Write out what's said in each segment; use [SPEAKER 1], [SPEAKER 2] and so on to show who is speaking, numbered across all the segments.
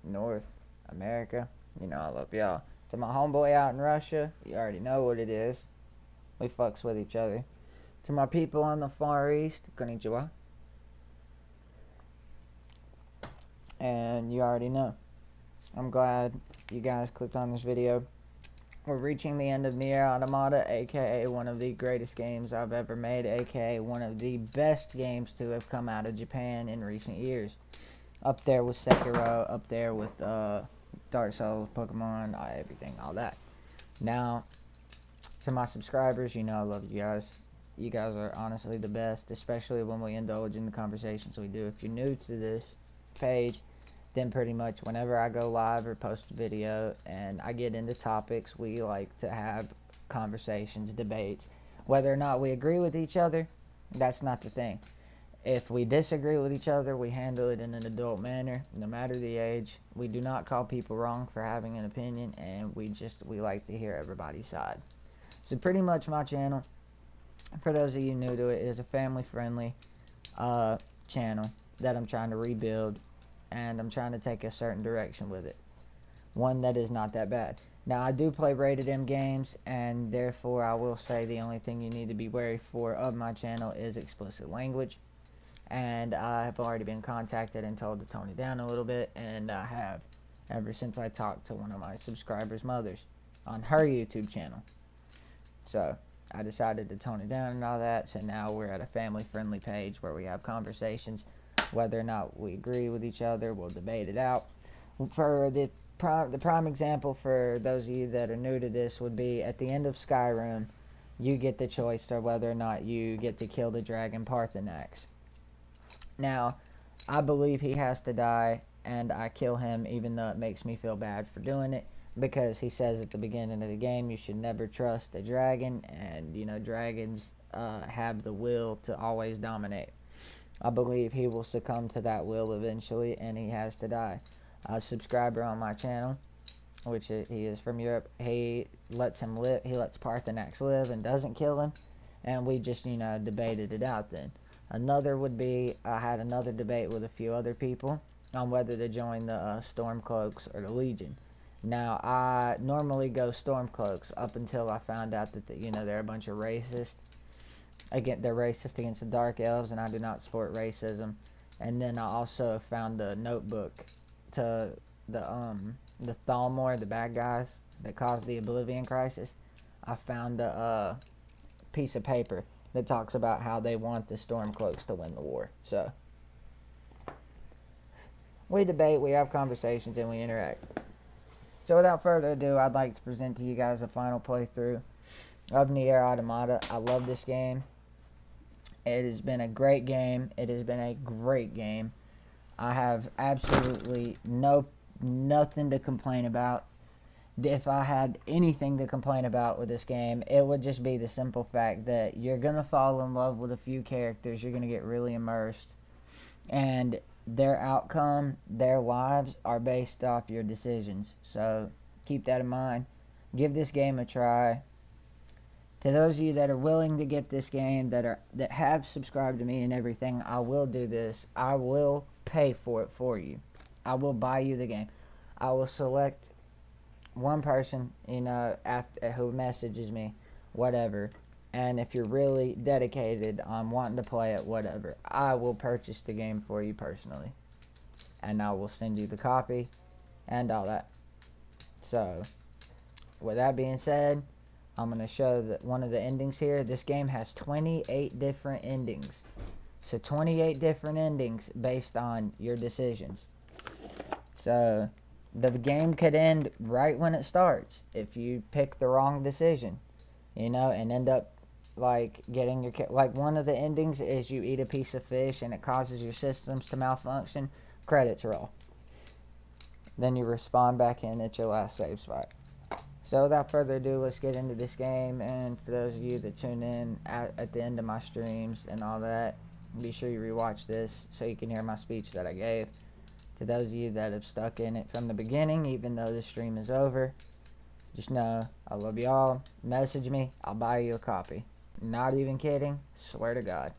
[SPEAKER 1] North America, you know I love y'all. To my homeboy out in Russia, you already know what it is. We fucks with each other. To my people on the Far East, konnichiwa. And you already know. I'm glad you guys clicked on this video. We're reaching the end of Nier Automata, aka one of the greatest games I've ever made, aka one of the best games to have come out of Japan in recent years. Up there with Sekiro, up there with Dark Souls, Pokemon, everything, all that. Now, to my subscribers, you know I love you guys. You guys are honestly the best, especially when we indulge in the conversations we do. If you're new to this page, then pretty much whenever I go live or post a video and I get into topics, we like to have conversations, debates. Whether or not we agree with each other, that's not the thing. If we disagree with each other, we handle it in an adult manner, no matter the age. We do not call people wrong for having an opinion, and we like to hear everybody's side. So pretty much my channel, for those of you new to it, is a family-friendly channel that I'm trying to rebuild, and I'm trying to take a certain direction with it. One that is not that bad. Now, I do play rated M games, and therefore I will say the only thing you need to be wary for of my channel is explicit language. And I have already been contacted and told to tone it down a little bit, and I have, ever since I talked to one of my subscribers' mothers on her YouTube channel. So I decided to tone it down and all that, so now we're at a family-friendly page where we have conversations. Whether or not we agree with each other, we'll debate it out. For the prime example for those of you that are new to this would be at the end of Skyrim, you get the choice to whether or not you get to kill the dragon oSpAzZiNx. Now, I believe he has to die, and I kill him even though it makes me feel bad for doing it, because he says at the beginning of the game you should never trust a dragon, and you know dragons have the will to always dominate. I believe he will succumb to that will eventually, and he has to die. A subscriber on my channel, which he is from Europe, he lets him live. He lets oSpAzZiNx live and doesn't kill him, and we just debated it out then. Another would be, I had another debate with a few other people on whether to join the Stormcloaks or the Legion. Now, I normally go Stormcloaks up until I found out that they're a bunch of racists. Again, they're racist against the Dark Elves, and I do not support racism. And then I also found a notebook to the Thalmor, the bad guys that caused the Oblivion Crisis. I found a piece of paper that talks about how they want the Stormcloaks to win the war. So we debate, we have conversations, and we interact. So without further ado, I'd like to present to you guys a final playthrough of Nier Automata. I love this game. It has been a great game. It has been a great game. I have absolutely nothing to complain about. If I had anything to complain about with this game, it would just be the simple fact that you're going to fall in love with a few characters. You're going to get really immersed. And their outcome, their lives, are based off your decisions. So keep that in mind. Give this game a try. To those of you that are willing to get this game, that have subscribed to me and everything, I will do this. I will pay for it for you. I will buy you the game. I will select one person, who messages me, whatever. And if you're really dedicated on wanting to play it, whatever, I will purchase the game for you personally. And I will send you the copy and all that. So, with that being said, I'm going to show that one of the endings here. This game has 28 different endings. So 28 different endings based on your decisions. So the game could end right when it starts if you pick the wrong decision, and end up getting your, one of the endings is you eat a piece of fish and it causes your systems to malfunction. Credits roll. Then you respawn back in at your last save spot. So without further ado, let's get into this game. And for those of you that tune in at the end of my streams and all that, be sure you rewatch this so you can hear my speech that I gave. To those of you that have stuck in it from the beginning, even though the stream is over, just know I love y'all. Message me, I'll buy you a copy. Not even kidding, swear to God.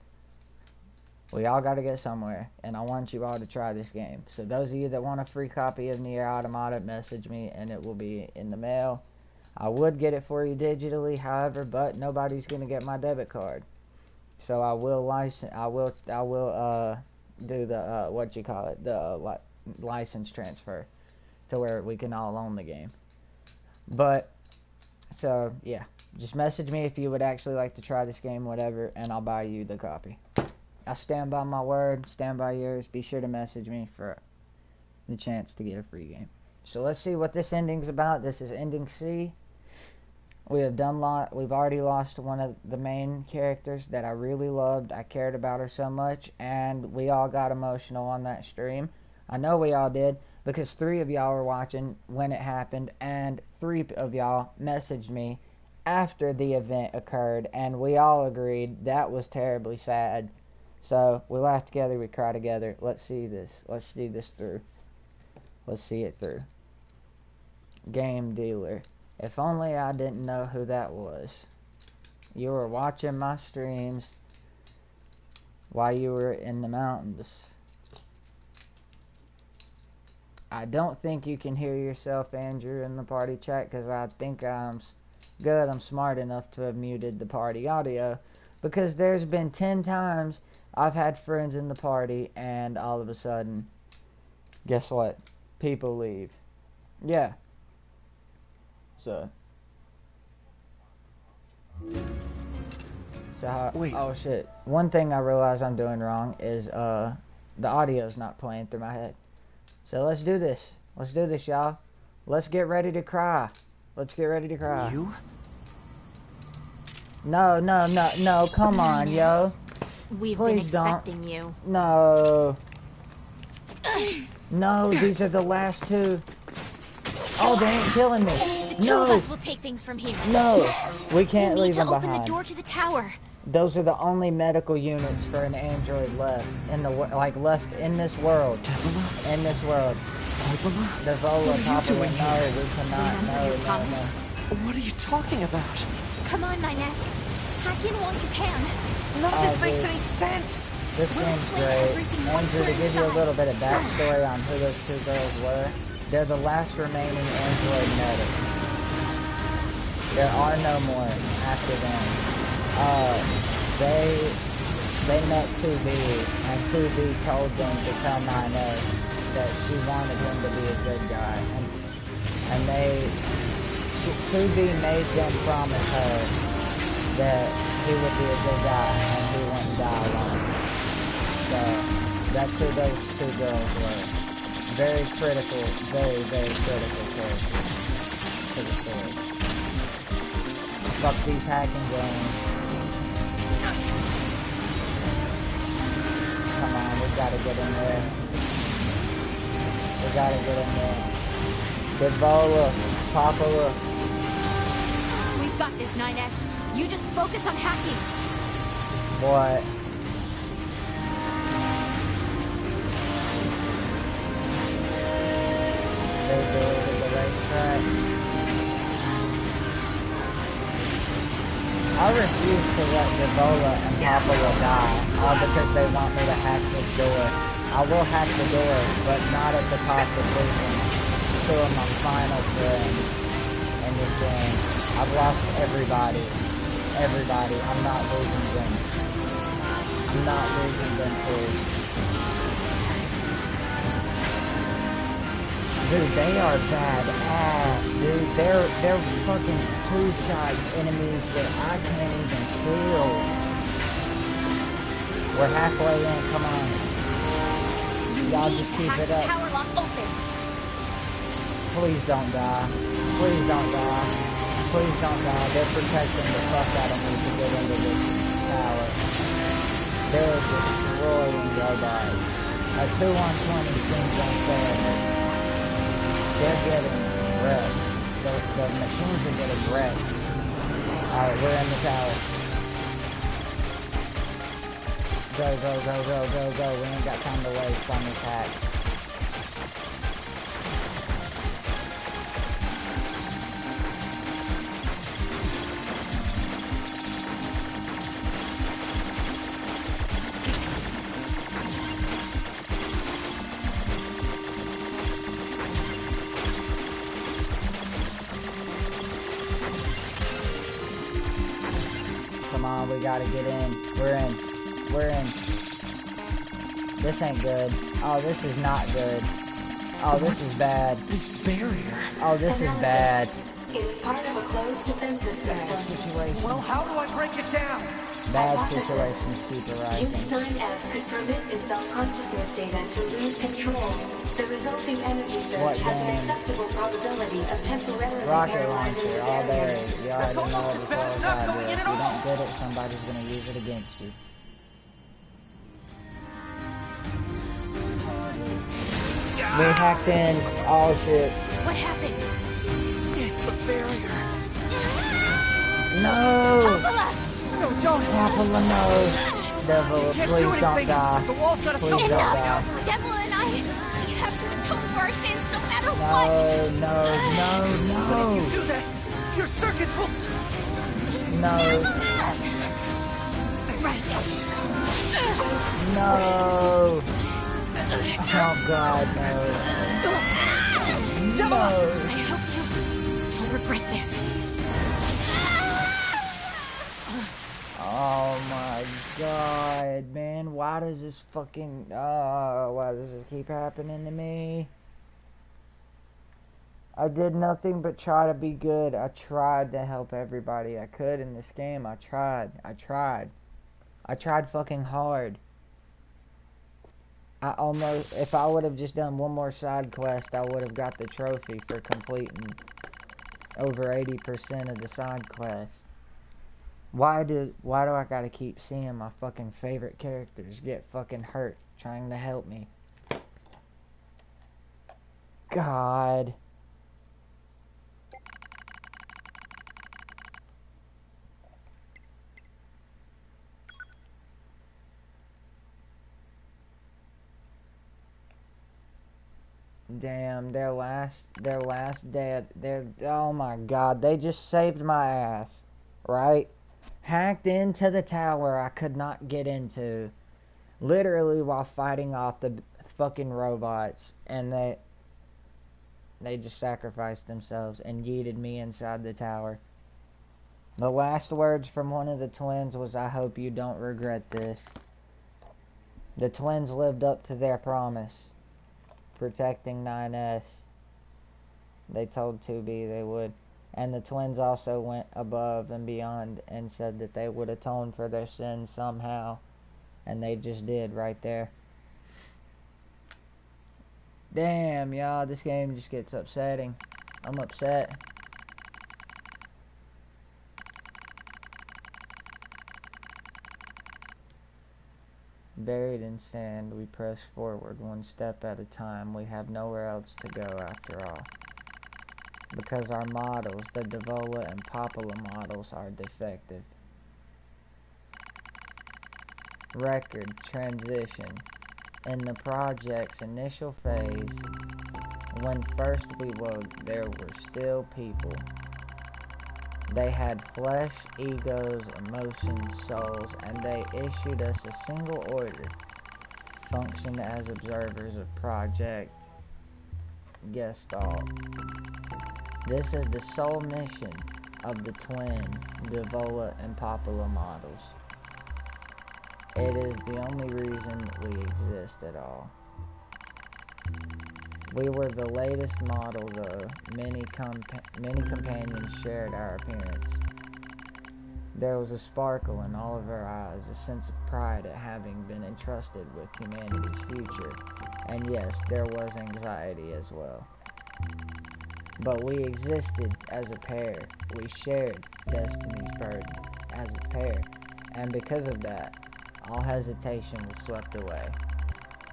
[SPEAKER 1] We all got to get somewhere, and I want you all to try this game. So those of you that want a free copy of Nier Automata, message me, and it will be in the mail. I would get it for you digitally, however, but nobody's gonna get my debit card. So I will do the what you call it, the license transfer to where we can all own the game. But so yeah, just message me if you would actually like to try this game, whatever, and I'll buy you the copy. I stand by my word, stand by yours. Be sure to message me for the chance to get a free game. So let's see what this ending's about. This is ending C. We've already lost one of the main characters that I really loved. I cared about her so much, and we all got emotional on that stream. I know we all did, because 3 of y'all were watching when it happened, and 3 of y'all messaged me after the event occurred, and we all agreed that was terribly sad. So we laughed together, we cried together. Let's see this. Let's see this through. Let's see it through. Game dealer. If only I didn't know who that was. You were watching my streams while you were in the mountains. I don't think you can hear yourself, Andrew, in the party chat, because I think I'm smart enough to have muted the party audio, because there's been 10 times I've had friends in the party and all of a sudden, guess what? People leave. Yeah. So
[SPEAKER 2] Wait.
[SPEAKER 1] Oh shit. One thing I realize I'm doing wrong is the audio's not playing through my head. So let's do this. Let's do this, y'all. Let's get ready to cry. Let's get ready to cry.
[SPEAKER 2] You?
[SPEAKER 1] No, come on, yo.
[SPEAKER 3] We've
[SPEAKER 1] Please
[SPEAKER 3] been expecting you.
[SPEAKER 1] No. No, these are the last 2. Oh, they ain't killing me.
[SPEAKER 3] The 2 of us will take things from here.
[SPEAKER 1] No, we can't leave them
[SPEAKER 3] open
[SPEAKER 1] behind.
[SPEAKER 3] the door to the tower.
[SPEAKER 1] Those are the only medical units for an android left in the left in this world.
[SPEAKER 2] Devola?
[SPEAKER 1] In this world.
[SPEAKER 2] Devola?
[SPEAKER 1] Devola, Papa, no, we cannot.
[SPEAKER 3] Remember your promise?
[SPEAKER 2] What are you talking about?
[SPEAKER 3] Come on, 9S. Hack in while you can.
[SPEAKER 2] None of this
[SPEAKER 1] dude.
[SPEAKER 2] makes any sense.
[SPEAKER 1] This
[SPEAKER 3] We'll
[SPEAKER 1] game's
[SPEAKER 3] explain
[SPEAKER 1] great.
[SPEAKER 3] everything once
[SPEAKER 1] Andrew, to
[SPEAKER 3] we're
[SPEAKER 1] give you a
[SPEAKER 3] inside.
[SPEAKER 1] little bit of backstory on who those 2 girls were, they're the last remaining android medics. There are no more after them. They met 2B, and 2B told them to tell 9S that she wanted him to be a good guy, and 2B made them promise her that he would be a good guy and he wouldn't die alone. So that's who those 2 girls were. Very critical, very critical characters to the story. Fuck these hacking games. Come on, we gotta get in there. We gotta get in there. Devola, Papa.
[SPEAKER 3] We've got this, 9S. You just focus on hacking.
[SPEAKER 1] What? They delivered the racetrack. I refuse to let Devola and Papa die, all because they want me to hack this door. I will hack the door, but not at the cost of losing 2 of my final friends in this game. I've lost everybody. Everybody. I'm not losing them. I'm not losing them, please. Dude, they are badass, dude. They're fucking 2-shot enemies that I can't even kill. We're halfway in, come on. Y'all just keep it up.
[SPEAKER 3] Tower lock open.
[SPEAKER 1] Please don't die. Please don't die. Please don't die. They're protecting the fuck out of me to get into this tower. They're destroying robots. A 2-on-20 seems unfair. They're getting wrecked. The machines are getting wrecked. Alright, we're in the tower. Go, go, go, go, go, go. We ain't got time to waste on this hack. Come on, we gotta get in. We're in. We're in. This ain't good. Oh, this is not good. Oh, this is bad.
[SPEAKER 2] This barrier.
[SPEAKER 1] Oh, this is bad.
[SPEAKER 4] It is part of a closed defensive system.
[SPEAKER 1] Situation.
[SPEAKER 2] Well, how do I break it down?
[SPEAKER 1] Bad situations keep arising.
[SPEAKER 4] Unit 9S could permit its self-consciousness data to lose control. The resulting energy surge has an acceptable probability of temporarily
[SPEAKER 1] Rocket
[SPEAKER 4] paralyzing
[SPEAKER 1] launcher,
[SPEAKER 4] the
[SPEAKER 1] all
[SPEAKER 4] barrier.
[SPEAKER 1] there. You already know
[SPEAKER 2] almost
[SPEAKER 1] it
[SPEAKER 2] as bad
[SPEAKER 1] as
[SPEAKER 2] as
[SPEAKER 1] well as
[SPEAKER 2] not
[SPEAKER 1] I do.
[SPEAKER 2] going
[SPEAKER 1] If
[SPEAKER 2] in
[SPEAKER 1] you
[SPEAKER 2] at
[SPEAKER 1] don't
[SPEAKER 2] all.
[SPEAKER 1] get it, somebody's gonna use it against you. We hacked in. Oh shit.
[SPEAKER 3] What happened?
[SPEAKER 2] It's the barrier.
[SPEAKER 1] No!
[SPEAKER 3] Coppola!
[SPEAKER 2] No, don't.
[SPEAKER 1] Coppola, no. Devil,
[SPEAKER 2] You can't
[SPEAKER 1] please
[SPEAKER 2] do
[SPEAKER 1] don't
[SPEAKER 2] anything.
[SPEAKER 1] die.
[SPEAKER 2] The wall's got a
[SPEAKER 1] Please
[SPEAKER 2] self
[SPEAKER 1] don't
[SPEAKER 2] destruct
[SPEAKER 1] die.
[SPEAKER 2] algorithm.
[SPEAKER 3] Devil and I, we have to atone for our sins no matter
[SPEAKER 1] No,
[SPEAKER 3] what!
[SPEAKER 1] no, no,
[SPEAKER 2] But if you
[SPEAKER 1] no.
[SPEAKER 2] do that, your circuits will.
[SPEAKER 1] No,
[SPEAKER 3] Right.
[SPEAKER 1] no. Oh god, no.
[SPEAKER 2] Devil!
[SPEAKER 1] No.
[SPEAKER 3] I hope you don't regret this.
[SPEAKER 1] Oh my god, man. Why does this fucking... why does this keep happening to me? I did nothing but try to be good. I tried to help everybody I could in this game. I tried. I tried fucking hard. I almost... If I would have just done one more side quest, I would have got the trophy for completing over 80% of the side quests. Why do I gotta keep seeing my fucking favorite characters get fucking hurt trying to help me? God. Damn, their last day, oh my god, they just saved my ass, right? Hacked into the tower I could not get into, literally while fighting off the fucking robots, and they just sacrificed themselves and yeeted me inside the tower. The last words from one of the twins was, "I hope you don't regret this." The twins lived up to their promise, protecting 9S. They told 2B they would. And the twins also went above and beyond and said that they would atone for their sins somehow. And they just did right there. Damn, y'all, this game just gets upsetting. I'm upset. Buried in sand, we press forward one step at a time. We have nowhere else to go after all. Because our models, the Devola and Popula models, are defective. Record transition. In the project's initial phase, when first we woke, there were still people. They had flesh, egos, emotions, souls, and they issued us a single order. Function as observers of Project Gestalt. This is the sole mission of the twin Devola and Popula models. It is the only reason we exist at all. We were the latest model, though. Many companions shared our appearance. There was a sparkle in all of our eyes, a sense of pride at having been entrusted with humanity's future. And yes, there was anxiety as well. But we existed as a pair. We shared destiny's burden as a pair. And because of that, all hesitation was swept away.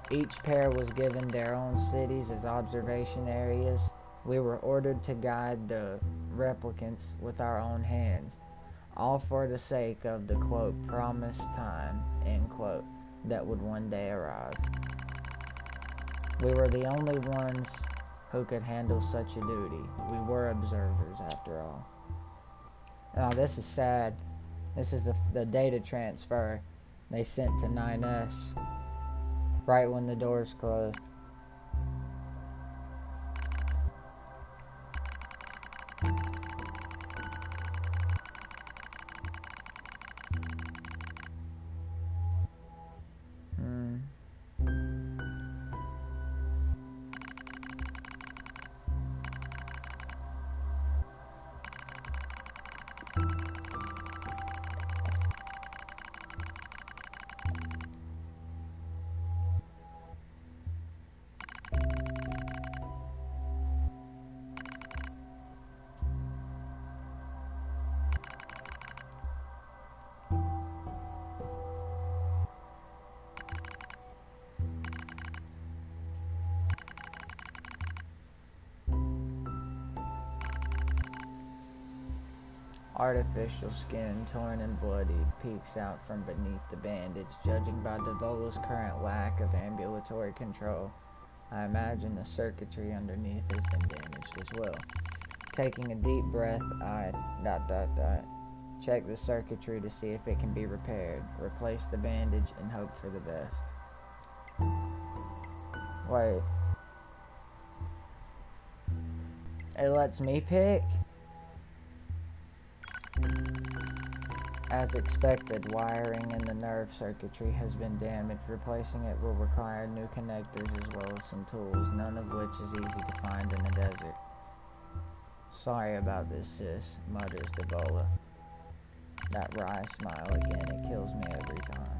[SPEAKER 1] Each pair was given their own cities as observation areas. We were ordered to guide the replicants with our own hands, all for the sake of the, quote, promised time, end quote, that would one day arrive. We were the only ones who could handle such a duty. We were observers, after all. Now, this is sad. This is the data transfer they sent to 9S right when the doors closed. Artificial skin, torn and bloodied, peeks out from beneath the bandage. Judging by Devola's current lack of ambulatory control, I imagine the circuitry underneath has been damaged as well. Taking a deep breath, I... check the circuitry to see if it can be repaired. Replace the bandage and hope for the best. Wait. It lets me pick? As expected, wiring in the nerve circuitry has been damaged. Replacing it will require new connectors as well as some tools, none of which is easy to find in a desert. Sorry about this, sis, mutters Devola. That wry smile again, it kills me every time.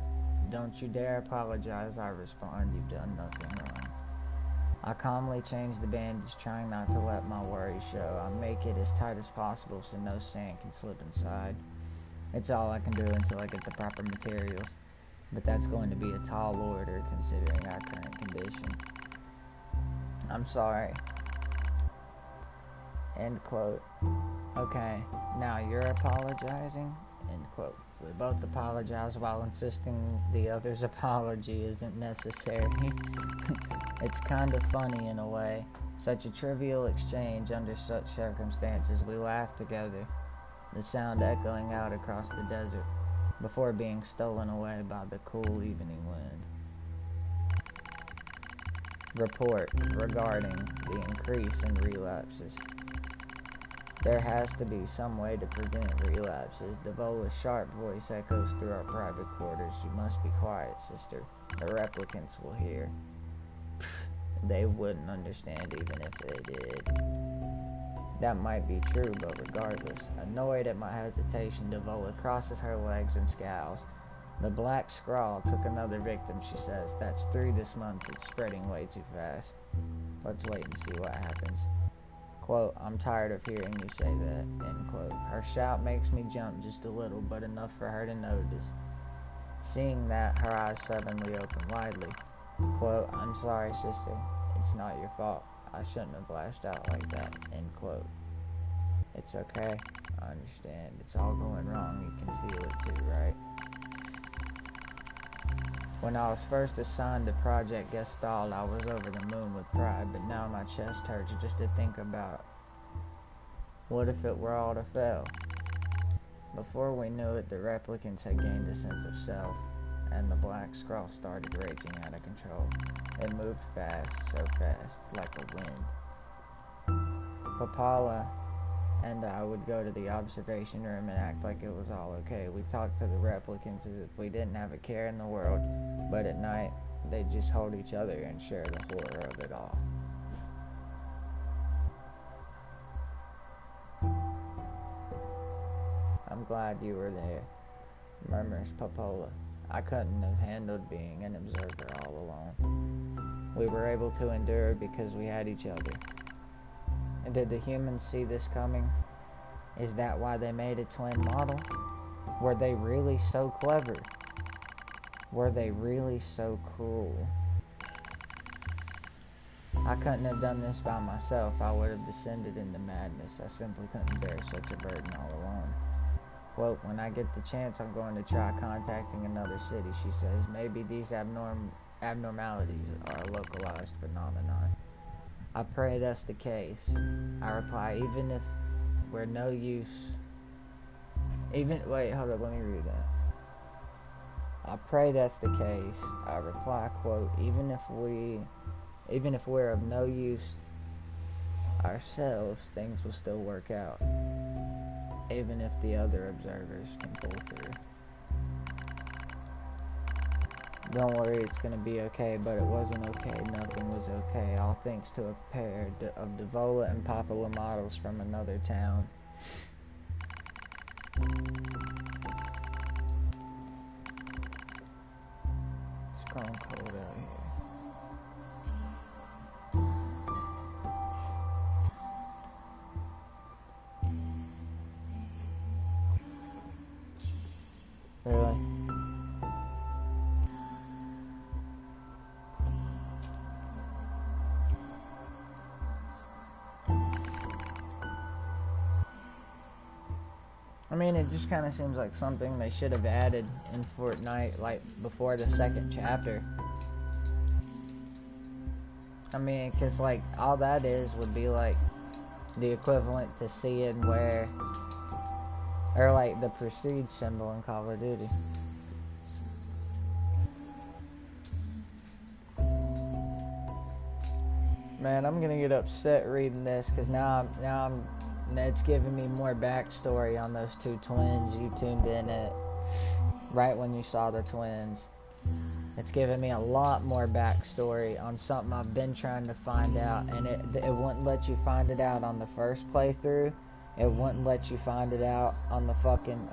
[SPEAKER 1] Don't you dare apologize, I respond, you've done nothing wrong. I calmly change the bandage, trying not to let my worries show. I make it as tight as possible so no sand can slip inside. It's all I can do until I get the proper materials, but that's going to be a tall order considering our current condition. I'm sorry. End quote. Okay, now you're apologizing? End quote. We both apologize while insisting the other's apology isn't necessary. It's kind of funny in a way. Such a trivial exchange under such circumstances. We laugh together, the sound echoing out across the desert, before being stolen away by the cool evening wind. Report regarding the increase in relapses. There has to be some way to prevent relapses. Devola's sharp voice echoes through our private quarters. You must be quiet, sister. The replicants will hear. They wouldn't understand even if they did. That might be true, but regardless. Annoyed at my hesitation, Devola crosses her legs and scowls. The black scrawl took another victim, she says. That's 3 this month. It's spreading way too fast. Let's wait and see what happens. Quote, I'm tired of hearing you say that, end quote. Her shout makes me jump just a little, but enough for her to notice. Seeing that, her eyes suddenly open widely. Quote, I'm sorry, sister. It's not your fault. I shouldn't have lashed out like that, end quote. It's okay. I understand. It's all going wrong. You can feel it too, right? When I was first assigned to Project Gestalt, I was over the moon with pride, but now my chest hurts just to think about what if it were all to fail? Before we knew it, the replicants had gained a sense of self, and the black scrawl started raging out of control. It moved fast, so fast, like the wind. Papala and I would go to the observation room and act like it was all okay. We talked to the replicants as if we didn't have a care in the world, but at night, they'd just hold each other and share the horror of it all. I'm glad you were there, murmurs Popola. I couldn't have handled being an observer all alone. We were able to endure because we had each other. And did the humans see this coming? Is that why they made a twin model? Were they really so clever? Were they really so cruel? I couldn't have done this by myself. I would have descended into madness. I simply couldn't bear such a burden all alone. Quote, when I get the chance, I'm going to try contacting another city, she says. Maybe these abnormalities are a localized phenomenon. I pray that's the case. I reply, even if we're no use... Wait, hold up, let me read that. I pray that's the case. I reply, quote, even if we're of no use ourselves, things will still work out. Even if the other observers can pull through. Don't worry, it's gonna be okay, but it wasn't okay. Nothing was okay. All thanks to a pair of Devola and Papala models from another town. It's growing cold out here. Really? mean, it just kind of seems like something they should have added in Fortnite, like, before the second chapter. I mean, because, like, all that would be, like, the equivalent to seeing where, or, like, the prestige symbol in Call of Duty. Man, I'm gonna get upset reading this, because now it's giving me more backstory on those two twins you tuned in at right when you saw the twins. It's giving me a lot more backstory on something I've been trying to find out, and it wouldn't let you find it out on the first playthrough. It wouldn't let you find it out on the fucking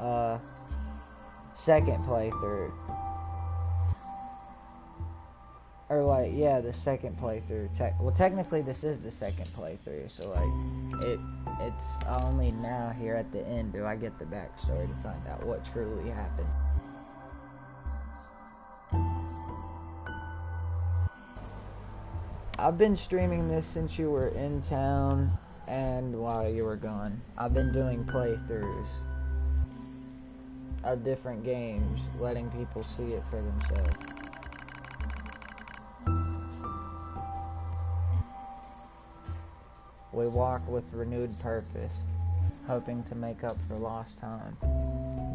[SPEAKER 1] second playthrough. Or, like, yeah, the second playthrough. Well, technically this is the second playthrough, so, like, it's only now here at the end do I get the backstory to find out what truly happened. I've been streaming this since you were in town and while you were gone. I've been doing playthroughs of different games, letting people see it for themselves. We walk with renewed purpose, hoping to make up for lost time.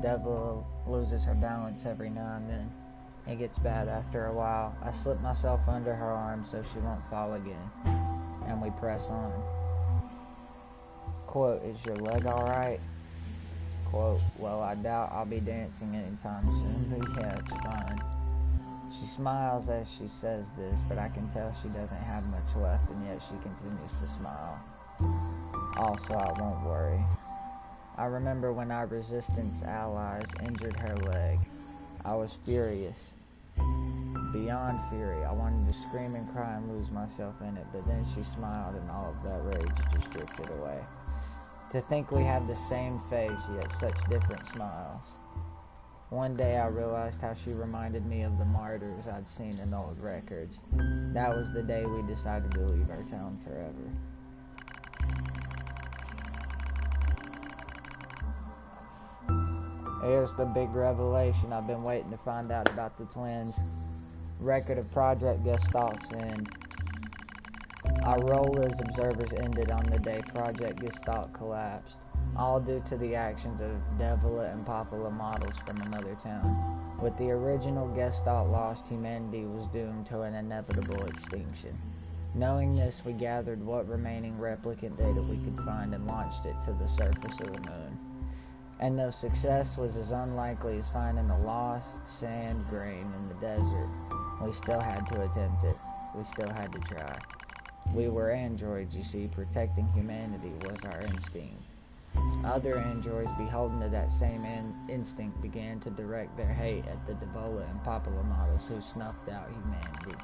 [SPEAKER 1] Devil loses her balance every now and then. It gets bad after a while. I slip myself under her arm so she won't fall again, and we press on. Quote, is your leg alright? Quote, well, I doubt I'll be dancing anytime soon, but yeah, it's fine. She smiles as she says this, but I can tell she doesn't have much left, and yet she continues to smile. Also, I won't worry. I remember when our resistance allies injured her leg. I was furious. Beyond fury. I wanted to scream and cry and lose myself in it, but then she smiled and all of that rage just drifted away. To think we had the same face, yet such different smiles. One day I realized how she reminded me of the martyrs I'd seen in old records. That was the day we decided to leave our town forever. Here's the big revelation I've been waiting to find out about the twins. Record of Project Gestalt's end. Our role as observers ended on the day Project Gestalt collapsed, all due to the actions of Devola and Popula models from another town. With the original Gestalt lost, humanity was doomed to an inevitable extinction. Knowing this, we gathered what remaining replicant data we could find and launched it to the surface of the moon. And though success was as unlikely as finding a lost sand grain in the desert, we still had to attempt it. We still had to try. We were androids, you see. Protecting humanity was our instinct. Other androids, beholden to that same instinct, began to direct their hate at the Devola and Popula models who snuffed out humanity.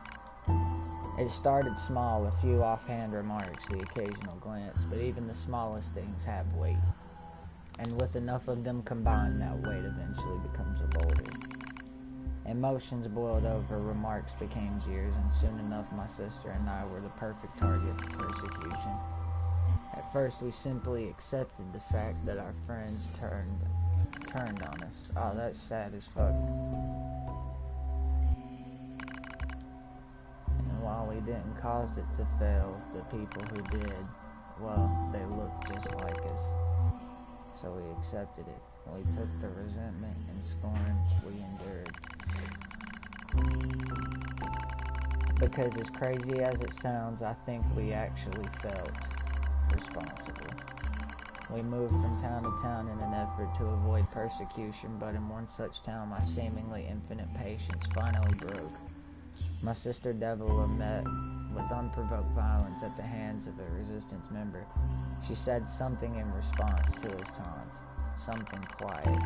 [SPEAKER 1] It started small, a few offhand remarks, the occasional glance, but even the smallest things have weight. And with enough of them combined, that weight eventually becomes a boulder. Emotions boiled over, remarks became jeers, and soon enough my sister and I were the perfect target for persecution. At first we simply accepted the fact that our friends turned on us. Oh, that's sad as fuck. And while we didn't cause it to fail, the people who did, well, they looked just like us. So we accepted it. We took the resentment and scorn we endured. Because as crazy as it sounds, I think we actually felt responsible. We moved from town to town in an effort to avoid persecution, but in one such town my seemingly infinite patience finally broke. My sister Devola met with unprovoked violence at the hands of a resistance member. She said something in response to his taunts, something quiet,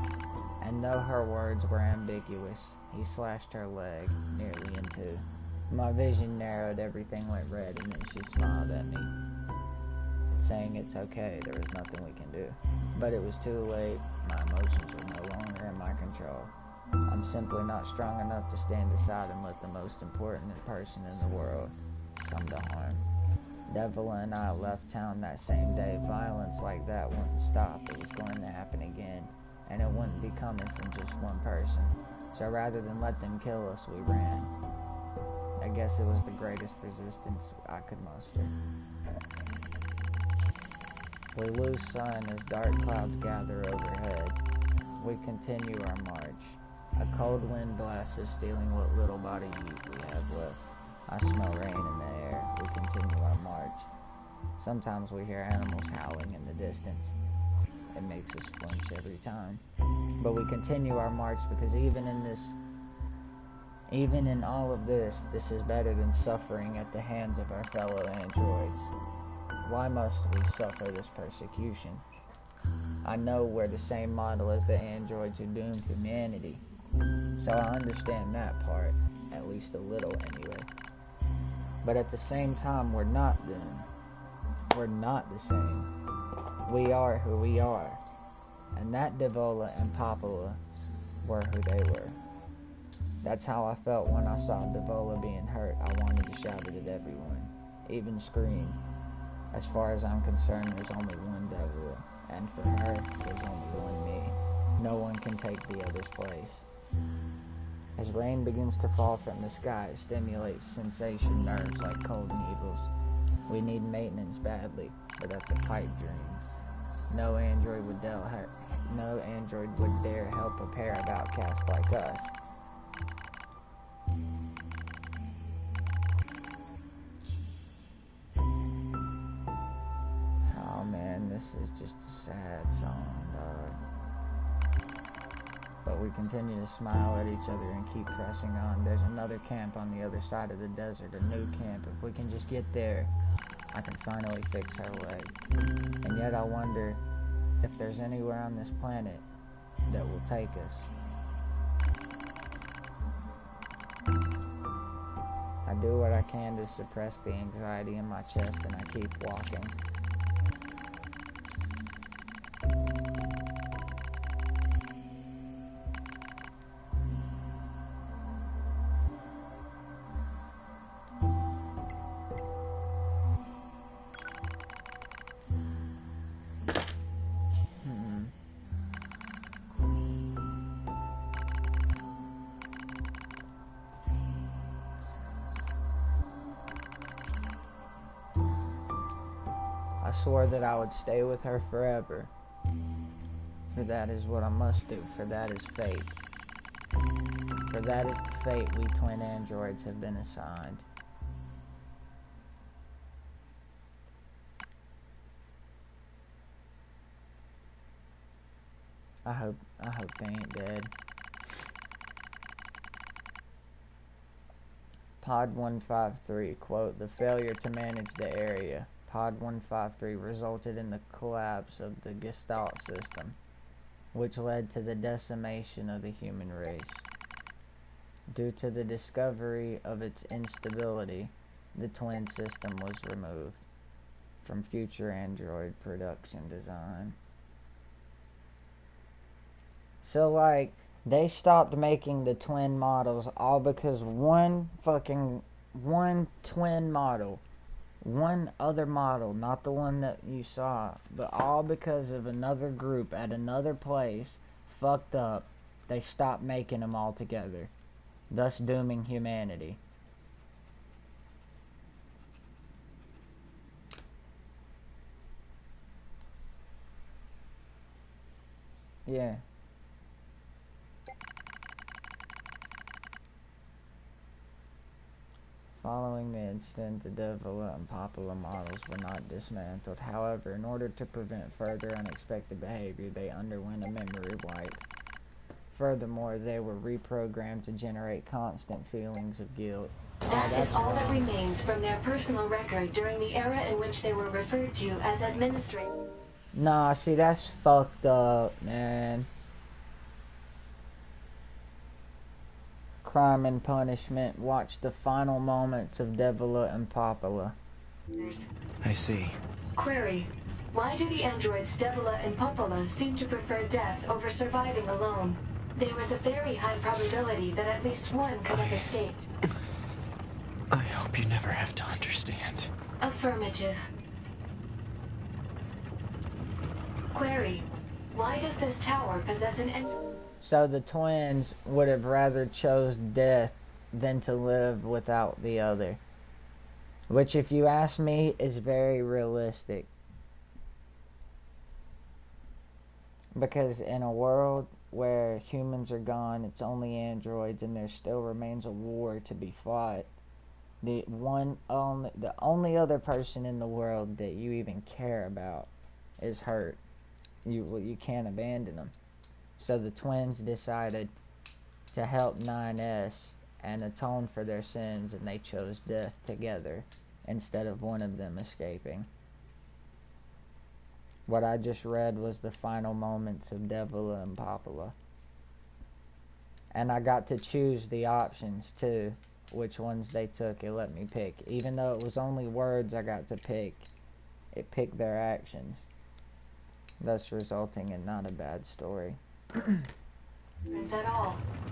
[SPEAKER 1] and though her words were ambiguous, he slashed her leg nearly in two. My vision narrowed, everything went red, and then she smiled at me, saying it's okay, there was nothing we can do. But it was too late. My emotions were no longer in my control. I'm simply not strong enough to stand aside and let the most important person in the world come to harm. Devola and I left town that same day. Violence like that wouldn't stop. It was going to happen again. and it wouldn't be coming from just one person. So rather than let them kill us, we ran. I guess it was the greatest resistance I could muster. We lose sun as dark clouds gather overhead. We continue our march. A cold wind blasts us, stealing what little body heat we have left. I smell rain in the air. We continue our march. Sometimes we hear animals howling in the distance. It makes us flinch every time. But we continue our march because even in all of this, this is better than suffering at the hands of our fellow androids. Why must we suffer this persecution? I know we're the same model as the androids who doomed humanity, so I understand that part, at least a little anyway. But at the same time, we're not doomed. We're not the same. We are who we are, and that Devola and Popula were who they were. That's how I felt when I saw Devola being hurt. I wanted to shout it at everyone, even scream. As far as I'm concerned, there's only one Devola, and for her, there's only one me. No one can take the other's place. As rain begins to fall from the sky, it stimulates sensation nerves like cold needles. We need maintenance badly, but that's a pipe dream. No android would dare help a pair of outcasts like us. Oh man, this is just a sad song, dog. But we continue to smile at each other and keep pressing on. There's another camp on the other side of the desert, a new camp. If we can just get there, I can finally fix her leg. And yet I wonder if there's anywhere on this planet that will take us. I do what I can to suppress the anxiety in my chest, and I keep walking. I swore that I would stay with her forever. For that is what I must do, for that is fate. For that is the fate we twin androids have been assigned. I hope they ain't dead. Pod 153, quote, the failure to manage the area. Pod 153 resulted in the collapse of the Gestalt system, which led to the decimation of the human race. Due to the discovery of its instability, the twin system was removed from future android production design. So, like, they stopped making the twin models all because one twin model, one other model, not the one that you saw, but all because of another group at another place fucked up. They stopped making them all together, thus dooming humanity. Yeah. Following the incident, the Devola and Popula models were not dismantled. However, in order to prevent further unexpected behavior, they underwent a memory wipe. Furthermore, they were reprogrammed to generate constant feelings of guilt.
[SPEAKER 4] That is all that remains from their personal record during the era in which they were referred to as administrators.
[SPEAKER 1] Nah, see, that's fucked up, man. Crime and Punishment. Watch the final moments of Devola and Popula.
[SPEAKER 2] I see.
[SPEAKER 4] Query: why do the androids Devola and Popula seem to prefer death over surviving alone? There was a very high probability that at least one could have escaped.
[SPEAKER 2] I hope you never have to understand.
[SPEAKER 4] Affirmative. Query: Why does this tower possess an
[SPEAKER 1] So the twins would have rather chose death than to live without the other. Which, if you ask me, is very realistic. Because in a world where humans are gone, it's only androids, and there still remains a war to be fought. The only other person in the world that you even care about is hurt. You can't abandon them. So the twins decided to help 9S and atone for their sins, and they chose death together instead of one of them escaping. What I just read was the final moments of Devila and Popula. And I got to choose the options too, which ones they took. It let me pick. Even though it was only words I got to pick, it picked their actions, thus resulting in not a bad story.
[SPEAKER 4] at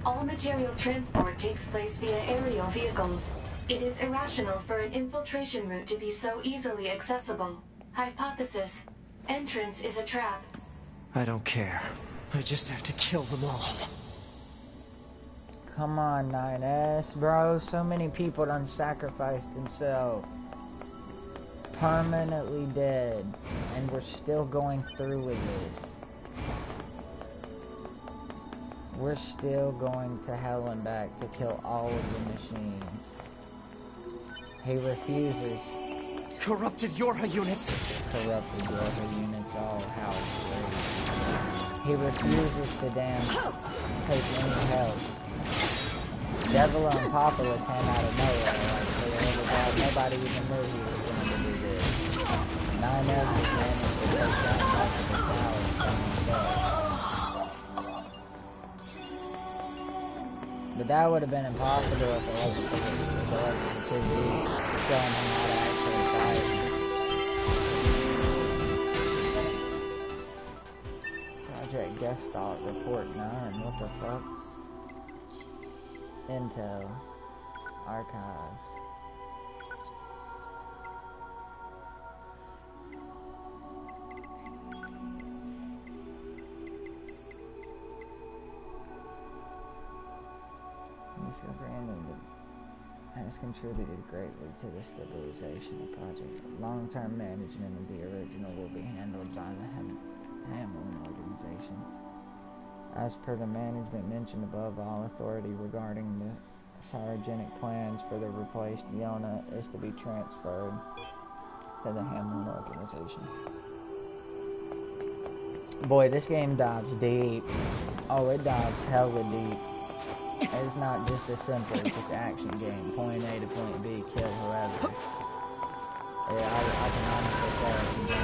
[SPEAKER 4] all material transport takes place via aerial vehicles. It is irrational for an infiltration route to be so easily accessible. Hypothesis: entrance is a trap.
[SPEAKER 2] I don't care. I just have to kill them all.
[SPEAKER 1] Come on, 9S, bro. So many people done sacrificed themselves. Permanently dead. And we're still going through with this. We're still going to hell and back to kill all of the machines. He refuses.
[SPEAKER 2] Corrupted Yorha units!
[SPEAKER 1] Corrupted Yorha units, all house. He refuses to take any help. Devila and Popula came out of nowhere, like they were overpowered. Nobody even knew he was going to do this. 9S is managed to take down multiple towers from himself. But that would have been impossible if it wasn't for the 2D showing him how to actually fight. Project Gestalt Report 9, what the fuck? Intel. Archives. Discovery has contributed greatly to the stabilization of Project. Long-term management of the original will be handled by the Hamlin organization. As per the management mentioned above, all authority regarding the cryogenic plans for the replaced Yona is to be transferred to the Hamlin organization. Boy, this game dives deep. Oh, it dives hella deep. It's not just as simple as just action game. Point A to point B, kill whoever. Yeah, I can honestly say it's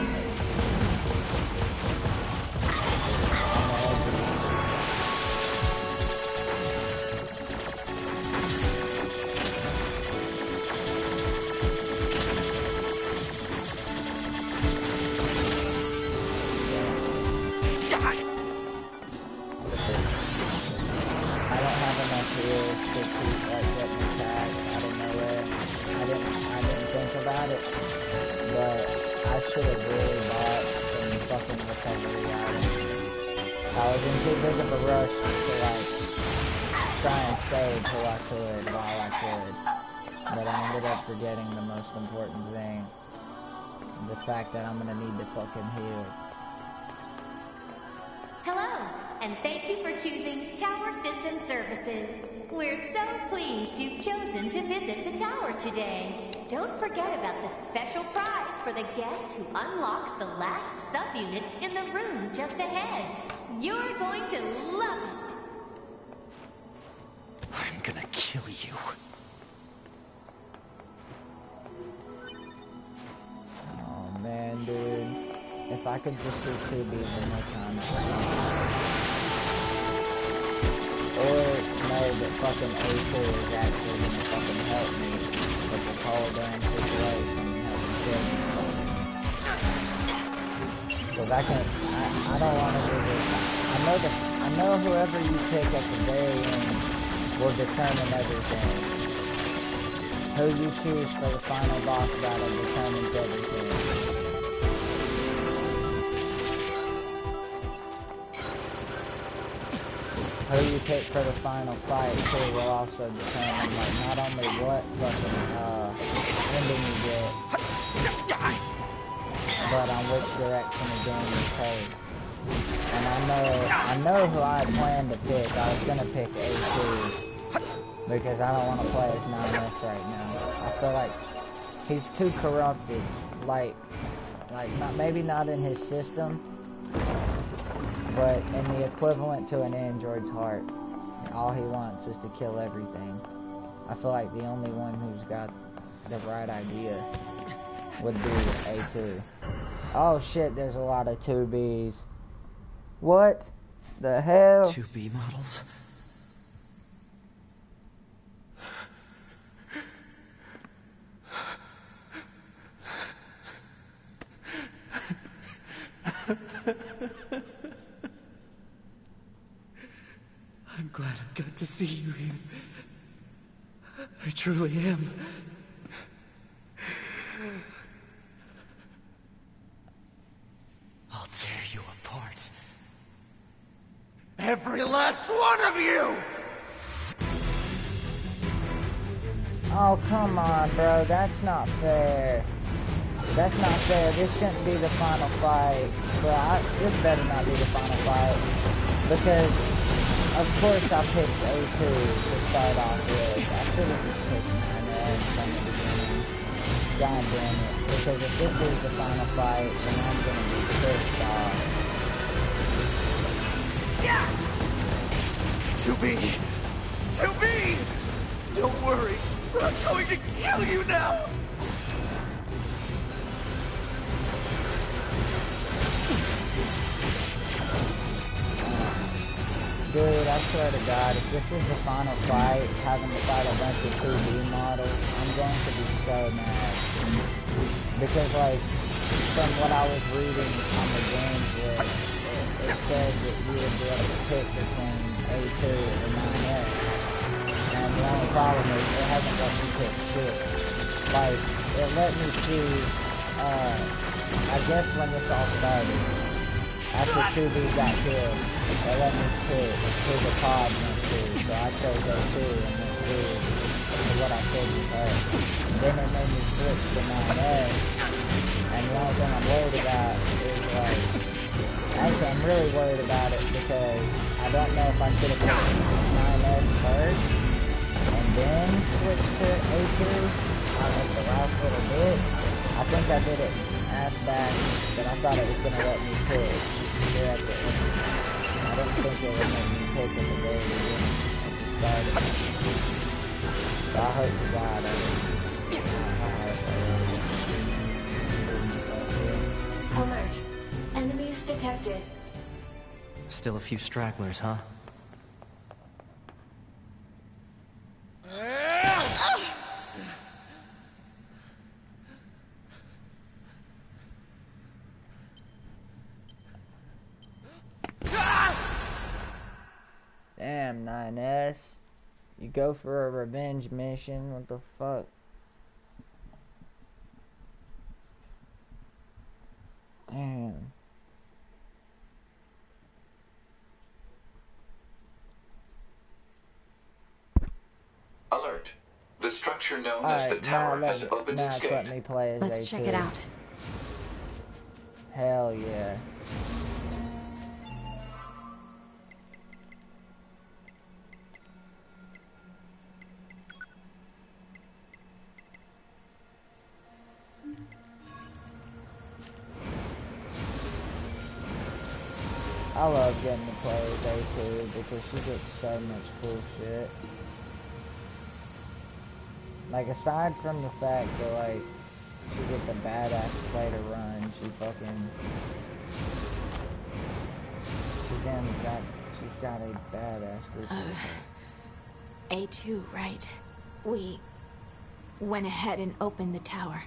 [SPEAKER 1] forgetting the most important thing. The fact that I'm gonna need to fucking heal.
[SPEAKER 5] Hello, and thank you for choosing Tower System Services. We're so pleased you've chosen to visit the tower today. Don't forget about the special prize for the guest who unlocks the last subunit in the room just ahead. You're going to love it.
[SPEAKER 2] I'm gonna kill you.
[SPEAKER 1] Man, dude, if I could just do 2B one more time, or know that fucking A4 is actually gonna fucking help me with this whole damn situation and having killed me. Cause I don't want to do this. I know whoever you pick at the very end will determine everything. Who you choose for the final boss battle determines everything. who you pick for the final fight too will also determine like not only what fucking ending you get, but on which direction the game is take. And I know who I planned to pick. I was gonna pick A2 because I don't want to play as 9S right now. I feel like he's too corrupted. Like not maybe not in his system, but in the equivalent to an android's heart. All he wants is to kill everything. I feel like the only one who's got the right idea would be A2. Oh shit, there's a lot of 2Bs. What the hell?
[SPEAKER 2] 2B models? I'm glad I got to see you here. I truly am. I'll tear you apart. Every last one of you!
[SPEAKER 1] Oh, come on, bro. That's not fair. That's not fair. This shouldn't be the final fight. Bro, this better not be the final fight. Because, of course, I picked A2 to start off with. I should have just picked 9S from the beginning. God damn it. Because if this is the final fight, then I'm going to be pissed off.
[SPEAKER 2] Yeah! 2B! 2B! Don't worry. I'm going to kill you now!
[SPEAKER 1] Dude, I swear to God, if this is the final fight, having to fight a bunch of 2D models, I'm going to be so mad. Because, like, from what I was reading on the games list, it said that you would be able to pick between A2 or 9S. And the only problem is, it hasn't let me pick shit. Like, it let me choose, I guess when this all started, after 2B got killed, they let me pick who the pod went to, so I chose A2 and went to what I said was her. Then it made me switch to 9S, and the only thing I'm worried about is like, actually I'm really worried about it because I don't know if I should have picked 9S first, and then switch to A2 on like the last little bit. I think I did it ass back, but I thought it was going to let me pick here at the end. I didn't think it would make me pick at the very beginning at the start of it. So I hope to God I didn't.
[SPEAKER 4] Alert. Enemies detected.
[SPEAKER 2] Still a few stragglers, huh?
[SPEAKER 1] Damn, 9S. You go for a revenge mission, what the fuck? Damn.
[SPEAKER 6] Alert. The structure known as the tower has opened its gate.
[SPEAKER 1] Let me play as
[SPEAKER 3] Let's
[SPEAKER 1] A2.
[SPEAKER 3] check it out.
[SPEAKER 1] Hell yeah. I love getting to play as A2 because she gets so much cool shit. Like, aside from the fact that, like, she gets a badass play to run, she's got a badass group of
[SPEAKER 3] A2, right? We went ahead and opened the tower.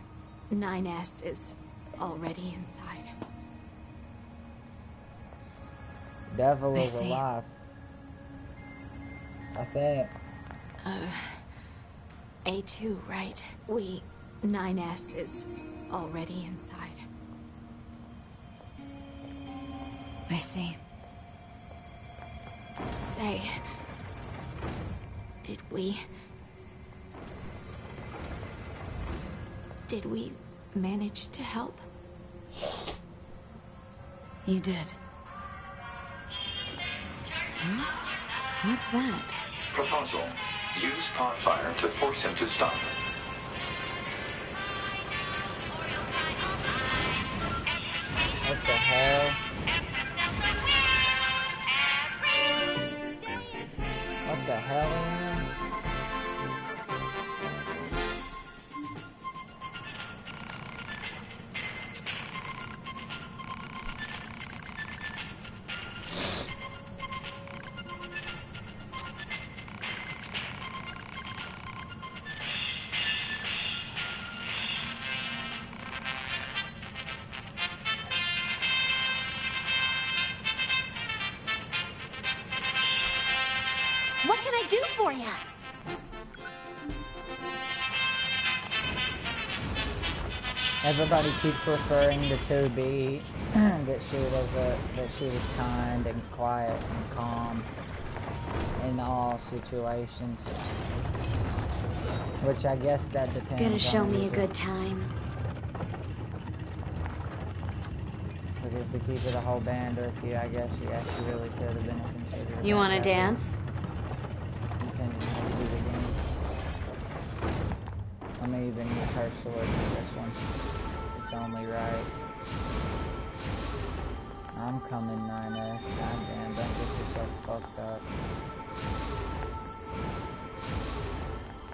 [SPEAKER 3] 9S is already inside.
[SPEAKER 1] Devil
[SPEAKER 3] I
[SPEAKER 1] is
[SPEAKER 3] see.
[SPEAKER 1] alive. I think.
[SPEAKER 3] A2, right? 9S is already inside. I see. say, did we manage to help?
[SPEAKER 7] You did. Huh? What's that?
[SPEAKER 6] Proposal. Use pot fire to force him to stop.
[SPEAKER 1] What the hell? What the hell, man?
[SPEAKER 5] What can I do for you?
[SPEAKER 1] Everybody keeps referring to 2B that she was kind and quiet and calm in all situations, which I guess that depends.
[SPEAKER 5] Gonna show
[SPEAKER 1] on
[SPEAKER 5] me a good time.
[SPEAKER 1] Because to keep it a whole band with you, I guess she really could have been a considerate.
[SPEAKER 5] You wanna dance?
[SPEAKER 1] Depending on how you do the game. I'm even use her sword for this one. It's only right. I'm coming 9S. Goddamn, don't get yourself fucked up.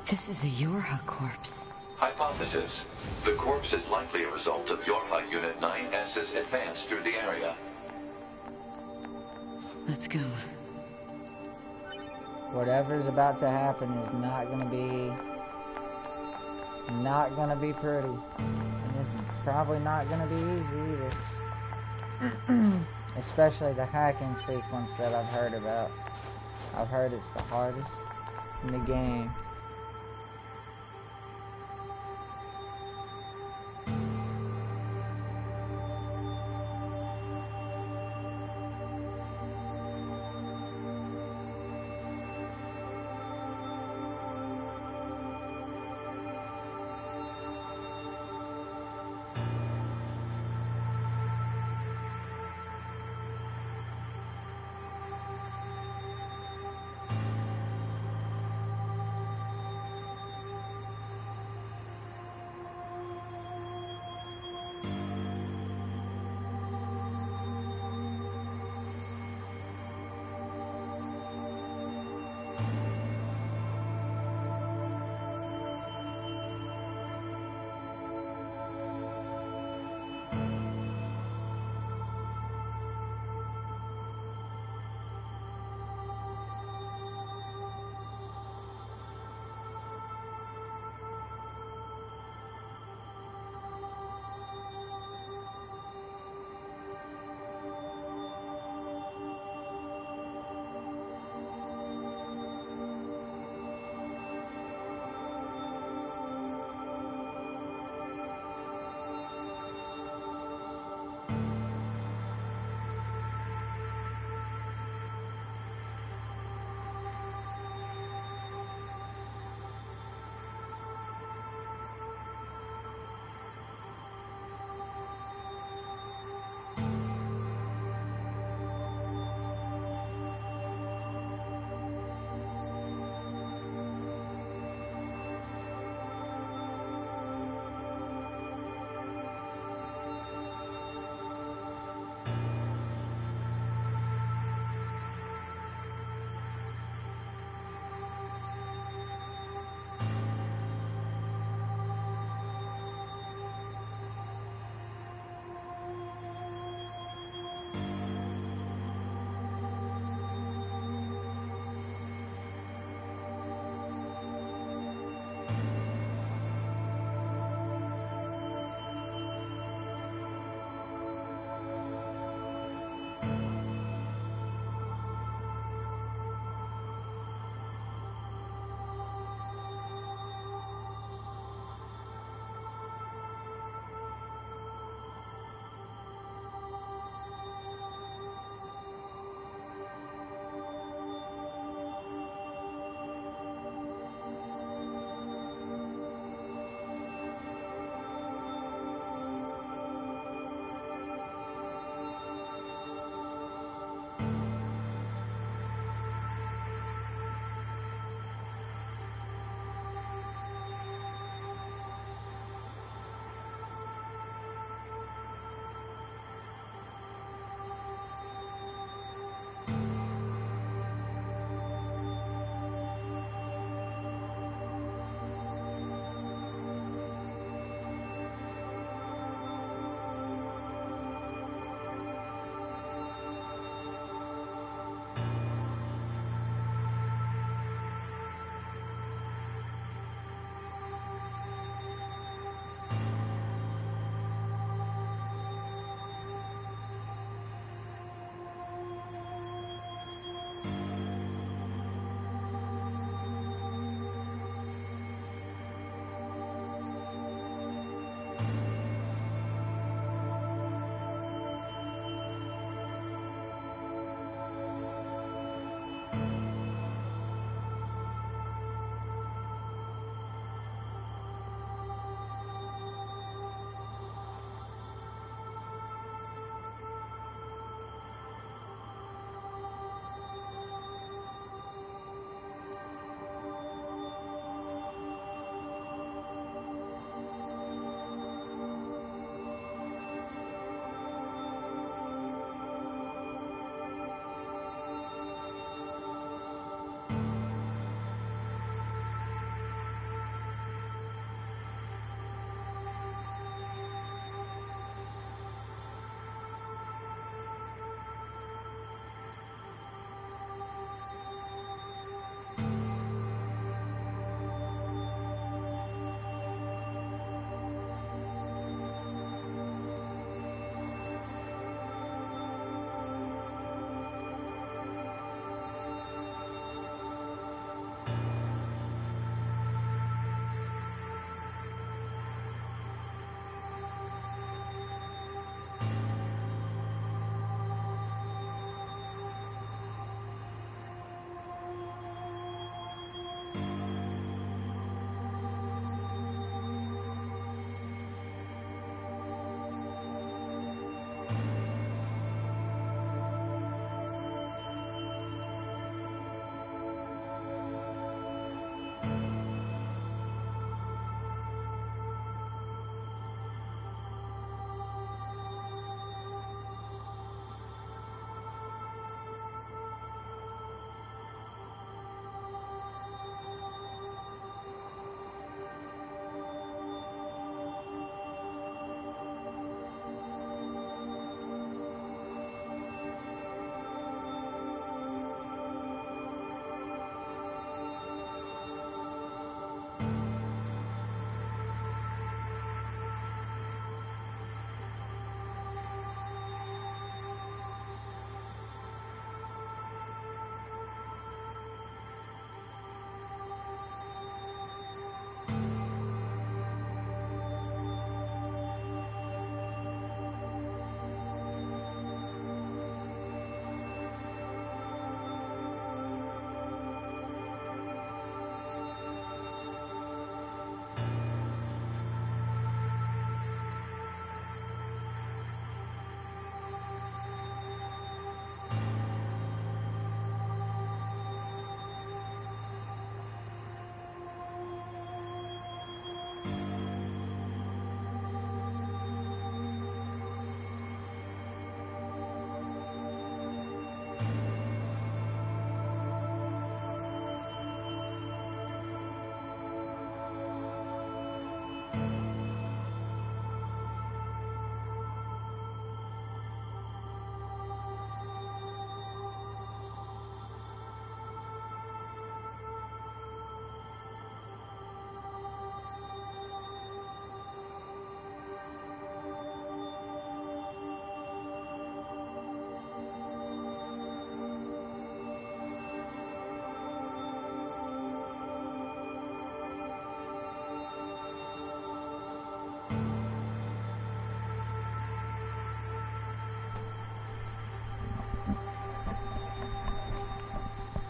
[SPEAKER 7] This is a Yorha corpse.
[SPEAKER 6] Hypothesis. The corpse is likely a result of Yorha Unit 9S's advance through the area.
[SPEAKER 7] Let's go.
[SPEAKER 1] Whatever's about to happen is not gonna be pretty. And it's probably not gonna be easy either. Especially the hacking sequence that I've heard about. I've heard it's the hardest in the game.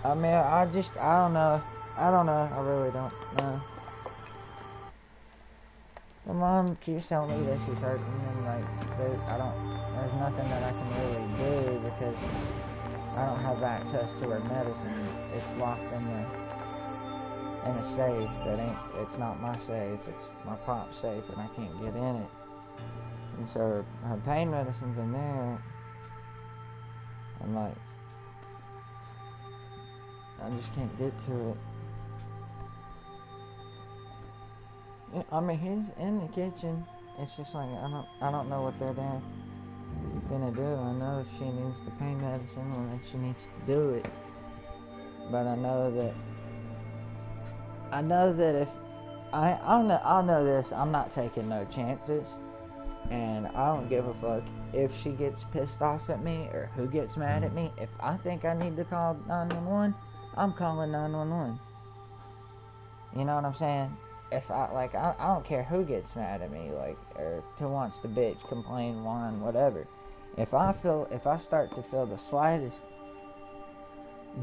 [SPEAKER 1] I mean, I don't know. I don't know. I really don't know. My mom keeps telling me that she's hurting, and like, there's nothing that I can really do because I don't have access to her medicine. It's locked in a safe it's not my safe, it's my pop's safe, and I can't get in it. And so her pain medicine's in there, and like, I just can't get to it. I mean, he's in the kitchen. It's just like, I don't know what they're there gonna do. I know if she needs the pain medicine, well then she needs to do it. But I know that if I'll know this, I'm not taking no chances. And I don't give a fuck if she gets pissed off at me or who gets mad at me. If I think I need to call 911, I'm calling 911. You know what I'm saying? If I don't care who gets mad at me, like, or who wants to bitch, complain, whine, whatever. If I start to feel the slightest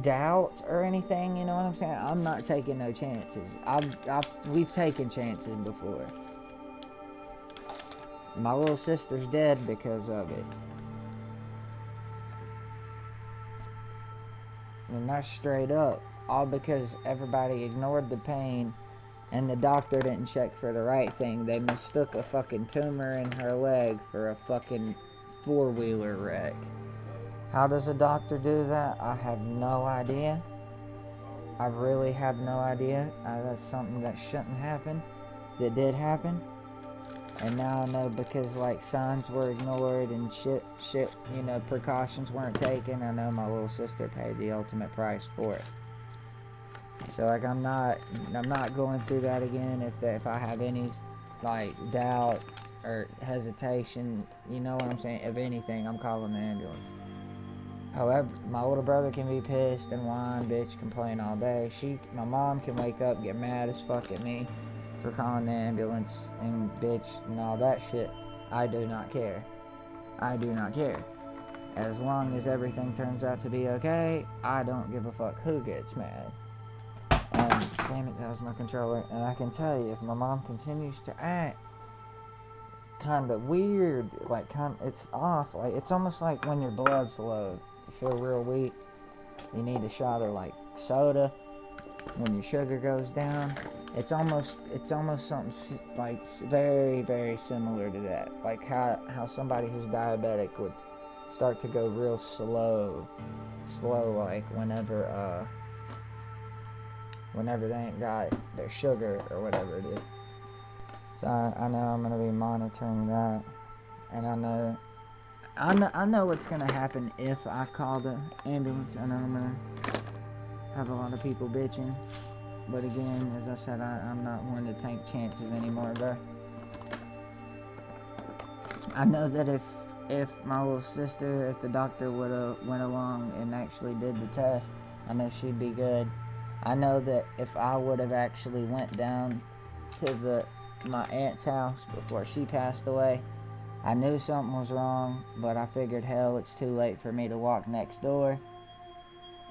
[SPEAKER 1] doubt or anything, you know what I'm saying? I'm not taking no chances. We've taken chances before. My little sister's dead because of it. And that's straight up. All because everybody ignored the pain and the doctor didn't check for the right thing. They mistook a fucking tumor in her leg for a fucking four-wheeler wreck. How does a doctor do that? I have no idea. I really have no idea. That's something that shouldn't happen. That did happen. And now I know because, like, signs were ignored and shit, you know, precautions weren't taken. I know my little sister paid the ultimate price for it. So, like, I'm not going through that again. If I have any, like, doubt or hesitation, you know what I'm saying, of anything, I'm calling the ambulance. However, my older brother can be pissed and whine, bitch, complain all day. My mom can wake up, get mad as fuck at me for calling the ambulance and bitch and all that shit. I do not care. I do not care. As long as everything turns out to be okay, I don't give a fuck who gets mad. And damn it, that was my controller. And I can tell you, if my mom continues to act kind of weird, like it's off. Like, it's almost like when your blood's low, you feel real weak. You need a shot of like soda. When your sugar goes down, it's almost something like very, very similar to that. Like how somebody who's diabetic would start to go real slow, like whenever they ain't got their sugar or whatever it is. So I know I'm gonna be monitoring that, and I know what's gonna happen if I call the ambulance. I know I'm gonna have a lot of people bitching. But again, as I said, I'm not one to take chances anymore, bro. I know that if my little sister, if the doctor would've went along and actually did the test, I know she'd be good. I know that if I would've actually went down to my aunt's house before she passed away, I knew something was wrong, but I figured, hell, it's too late for me to walk next door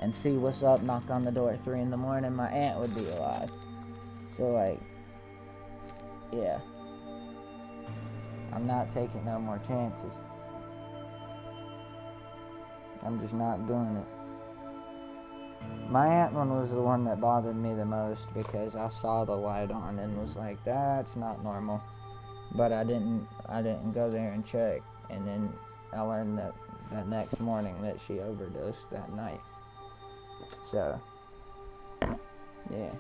[SPEAKER 1] and see what's up, knock on the door at 3 in the morning, my aunt would be alive. So, like, yeah. I'm not taking no more chances. I'm just not doing it. My aunt one was the one that bothered me the most because I saw the light on and was like, that's not normal. But I didn't go there and check. And then I learned that next morning that she overdosed that night. So, yeah.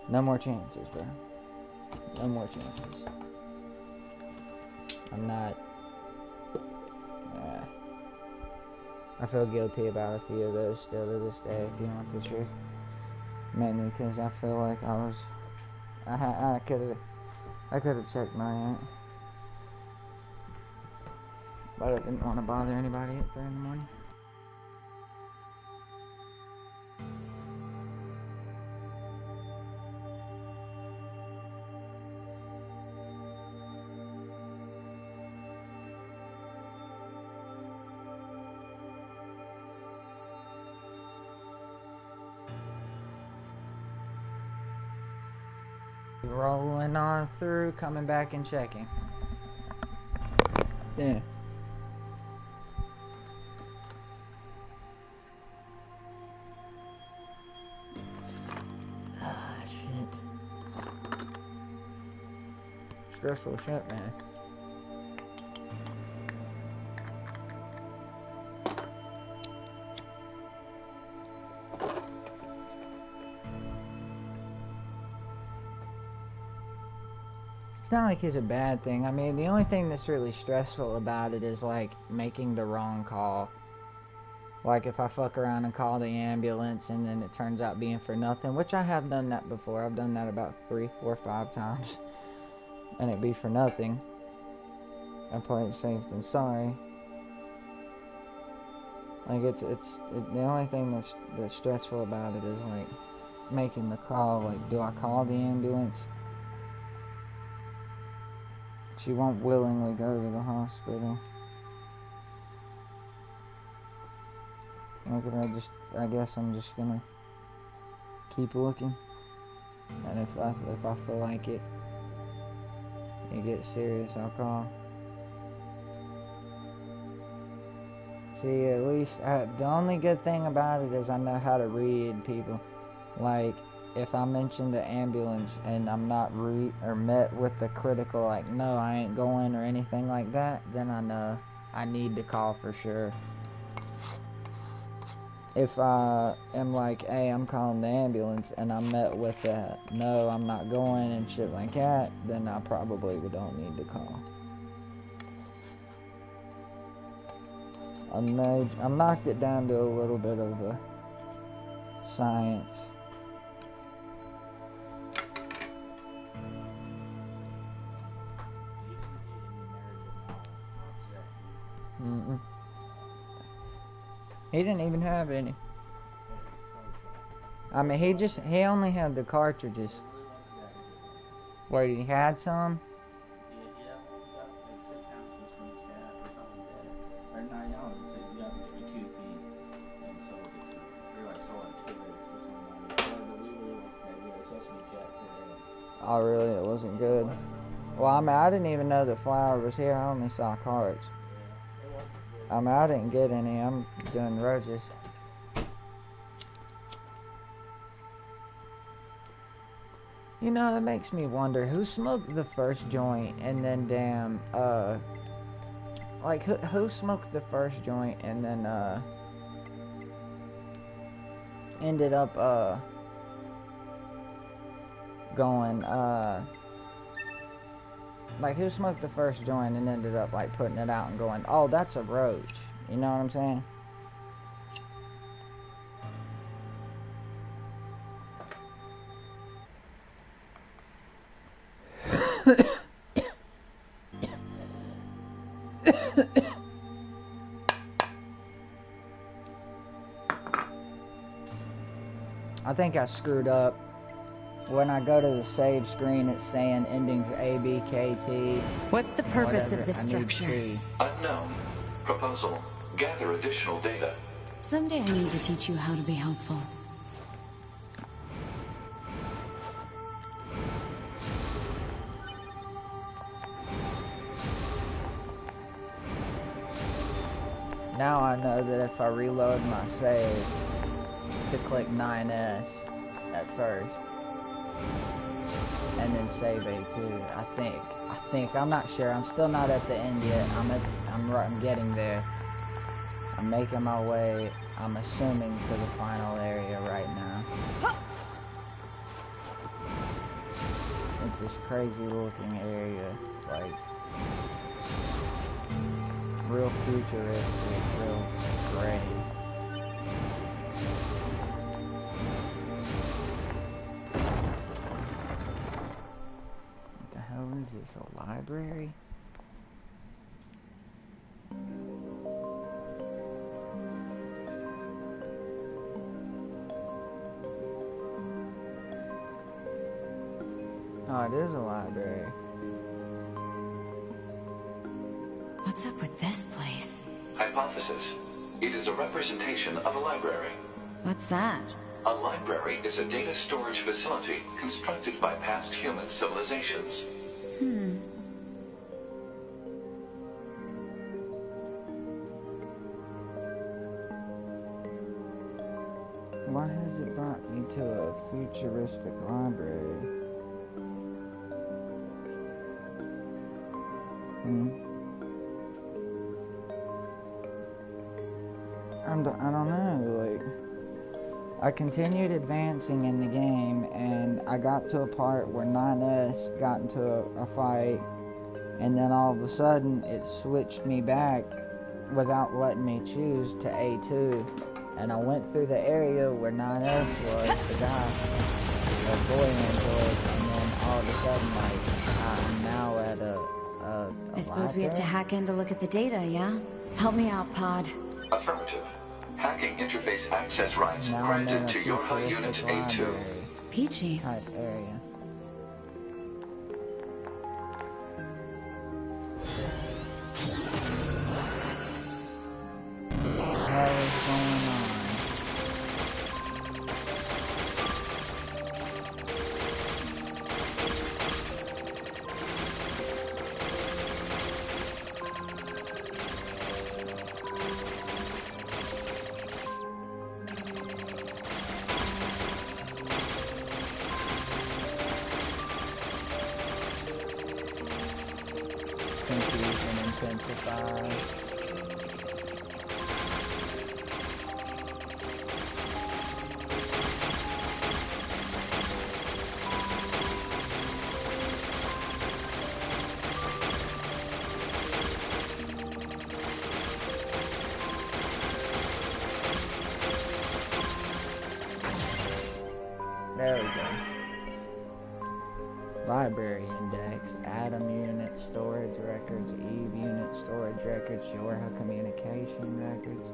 [SPEAKER 1] No more chances, bro. No more chances. I'm not... I feel guilty about a few of those still to this day, if you want the truth. Mainly because I feel like I could have checked my aunt. But I didn't want to bother anybody at 3 in the morning. Rolling on through, coming back and checking. Yeah. Ah, shit. Stressful shit, man. It's not like it's a bad thing. I mean, the only thing that's really stressful about it is like making the wrong call. Like if I fuck around and call the ambulance and then it turns out being for nothing, which I have done that before. I've done that about 3, 4, 5 times. And it be for nothing. I play it safe than sorry. Like it's the only thing that's stressful about it is like making the call. Like, do I call the ambulance? She won't willingly go to the hospital. Like, I guess I'm just gonna keep looking. And if I feel like it gets serious, I'll call. See, at least the only good thing about it is I know how to read people. Like, if I mention the ambulance and I'm not met with the critical, like, no, I ain't going or anything like that, then I know I need to call for sure. If I am like, hey, I'm calling the ambulance, and I'm met with that, no, I'm not going and shit like that, then I probably don't need to call. I knocked it down to a little bit of a science. He didn't even have any. I mean, he only had the cartridges. Where he had some?
[SPEAKER 8] Yeah, he got like 6 ounces from cat or something like that. Or 9 ounces, he got a QP and sold it. Or like sold like toys to somebody. But the weed really wasn't that good. It's supposed to be cat for
[SPEAKER 1] Oh, really? It wasn't good? Well, I mean, I didn't even know that Flower was here. I only saw carts.
[SPEAKER 8] Yeah, it wasn't good.
[SPEAKER 1] I mean, I didn't get any. I'm doing roaches. You know, that makes me wonder who smoked the first joint and then like who smoked the first joint and then ended up going like who smoked the first joint and ended up like putting it out and going, oh, that's a roach. You know what I'm saying? I think I screwed up. When I go to the save screen, it's saying endings A, B, K, T.
[SPEAKER 7] What's the purpose of this structure?
[SPEAKER 6] Unknown. Proposal. Gather additional data.
[SPEAKER 7] Someday I need to teach you how to be helpful.
[SPEAKER 1] Now I know that if I reload my save, to click 9S at first, and then save A2. I think. I'm not sure. I'm still not at the end yet. I'm getting there. I'm making my way. I'm assuming to the final area right now. It's this crazy looking area, like real futuristic, real gray. What the hell is this, a library? Oh, it is a library.
[SPEAKER 7] What's up with this place?
[SPEAKER 6] Hypothesis. It is a representation of a library.
[SPEAKER 7] What's that?
[SPEAKER 6] A library is a data storage facility constructed by past human civilizations.
[SPEAKER 1] Why has it brought me to a futuristic library? I don't know, like, I continued advancing in the game, and I got to a part where 9S got into a fight, and then all of a sudden it switched me back without letting me choose to A2, and I went through the area where 9S was, the guy, the boy android, and then all of a sudden, like, I'm now at a
[SPEAKER 7] I suppose we have to hack in to look at the data, yeah? Help me out, Pod.
[SPEAKER 6] Affirmative. Hacking interface access rights granted to your high unit A2.
[SPEAKER 7] Peachy.
[SPEAKER 1] Type area. What the hell is going on? Confusion intensifies. There we go. Library index, Atom unit storage records, Eve unit storage records, Yorha communication records.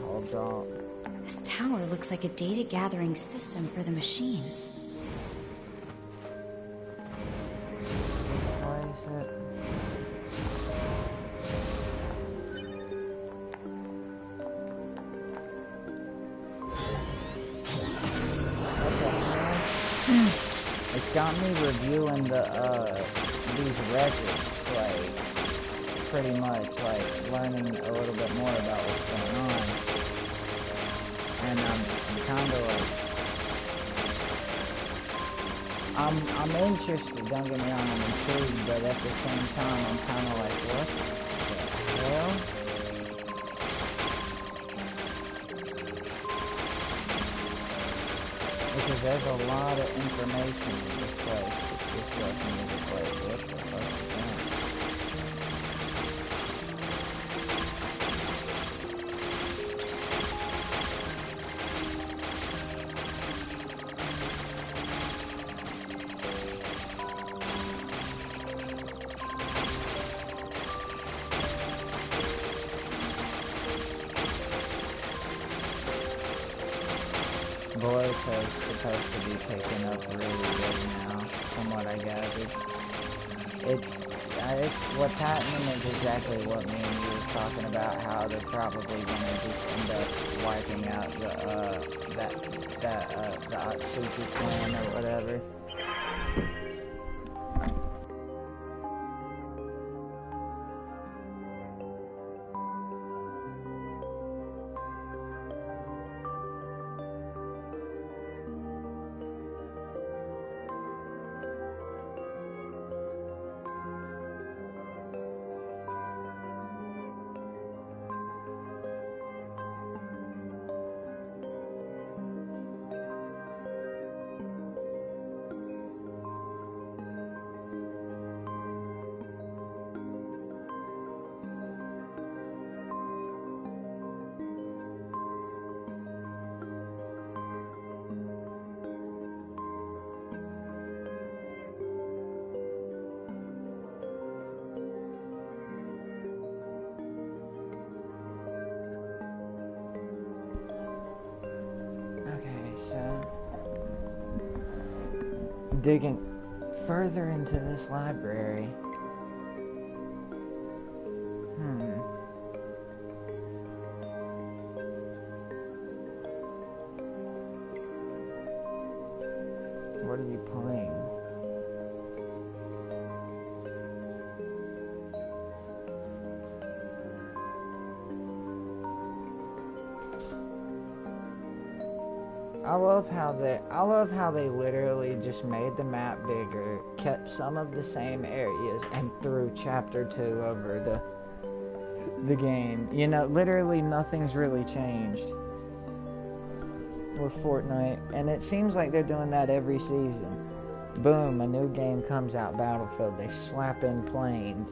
[SPEAKER 1] Hold on.
[SPEAKER 7] This tower looks like a data gathering system for the machines.
[SPEAKER 1] Place it. It's got me reviewing these records, like, pretty much, like, learning a little bit more about what's going on. And I'm kind of like, I'm interested, don't get me wrong, I'm intrigued, but at the same time, I'm kind of like, what the hell? Because there's a lot of information in this place. It's just left me just like, what the fuck is that? Voice is supposed to be picking up really good now, from what I gathered. It's what's happening is exactly what me and you was talking about, how they're probably gonna just end up wiping out the Atsuki clan or whatever. digging further into this library. What are you playing? I love how they literally just made the map bigger, kept some of the same areas, and threw chapter 2 over the game. You know, literally nothing's really changed with Fortnite, and it seems like they're doing that every season. Boom, a new game comes out, Battlefield, they slap in planes,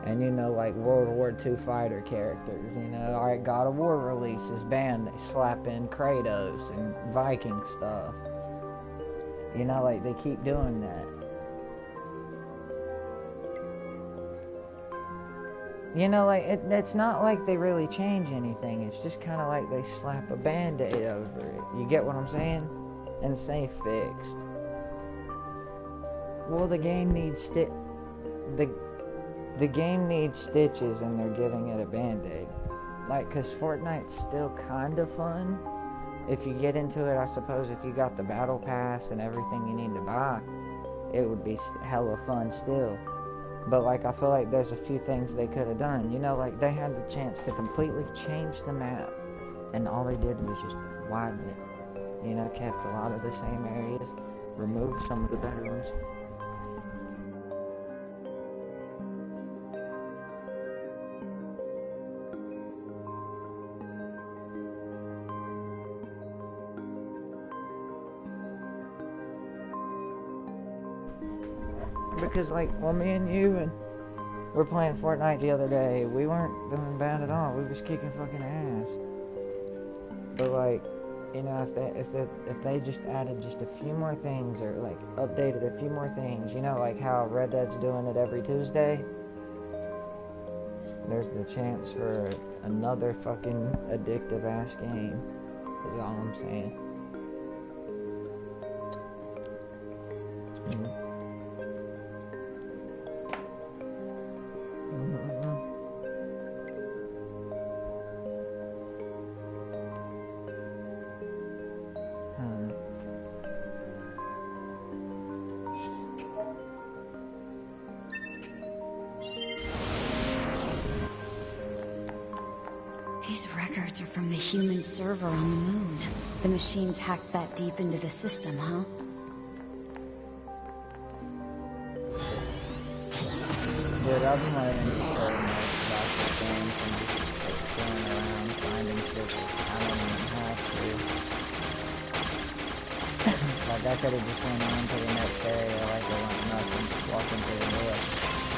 [SPEAKER 1] and you know, like World War II fighter characters, you know, alright, God of War releases, bam, they slap in Kratos and Viking stuff. You know, like, they keep doing that. You know, like, it's not like they really change anything. It's just kind of like they slap a band-aid over it. You get what I'm saying? And say fixed. Well, the game needs the game needs stitches, and they're giving it a band-aid. Like, cause Fortnite's still kind of fun. If you get into it, I suppose if you got the battle pass and everything you need to buy, it would be hella fun still. But, like, I feel like there's a few things they could have done. You know, like, they had the chance to completely change the map, and all they did was just widen it. You know, kept a lot of the same areas, removed some of the better ones. Because, like, well, me and you were playing Fortnite the other day. We weren't doing bad at all. We was kicking fucking ass. But, like, you know, if they just added just a few more things, or like updated a few more things, you know, like how Red Dead's doing it every Tuesday. There's the chance for another fucking addictive ass game. Is all I'm saying.
[SPEAKER 7] These records are from the human server on the moon. The machines hacked that deep into the system, huh?
[SPEAKER 1] Dude, I've been waiting for more about this game and just exploring around, finding shit that I don't even have to. Like, I could have just went on to the next area like there wasn't nothing, walking through the door.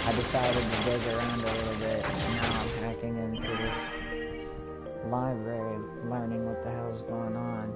[SPEAKER 1] I decided to dig around a little bit, and now I'm hacking into this library, learning what the hell's going on.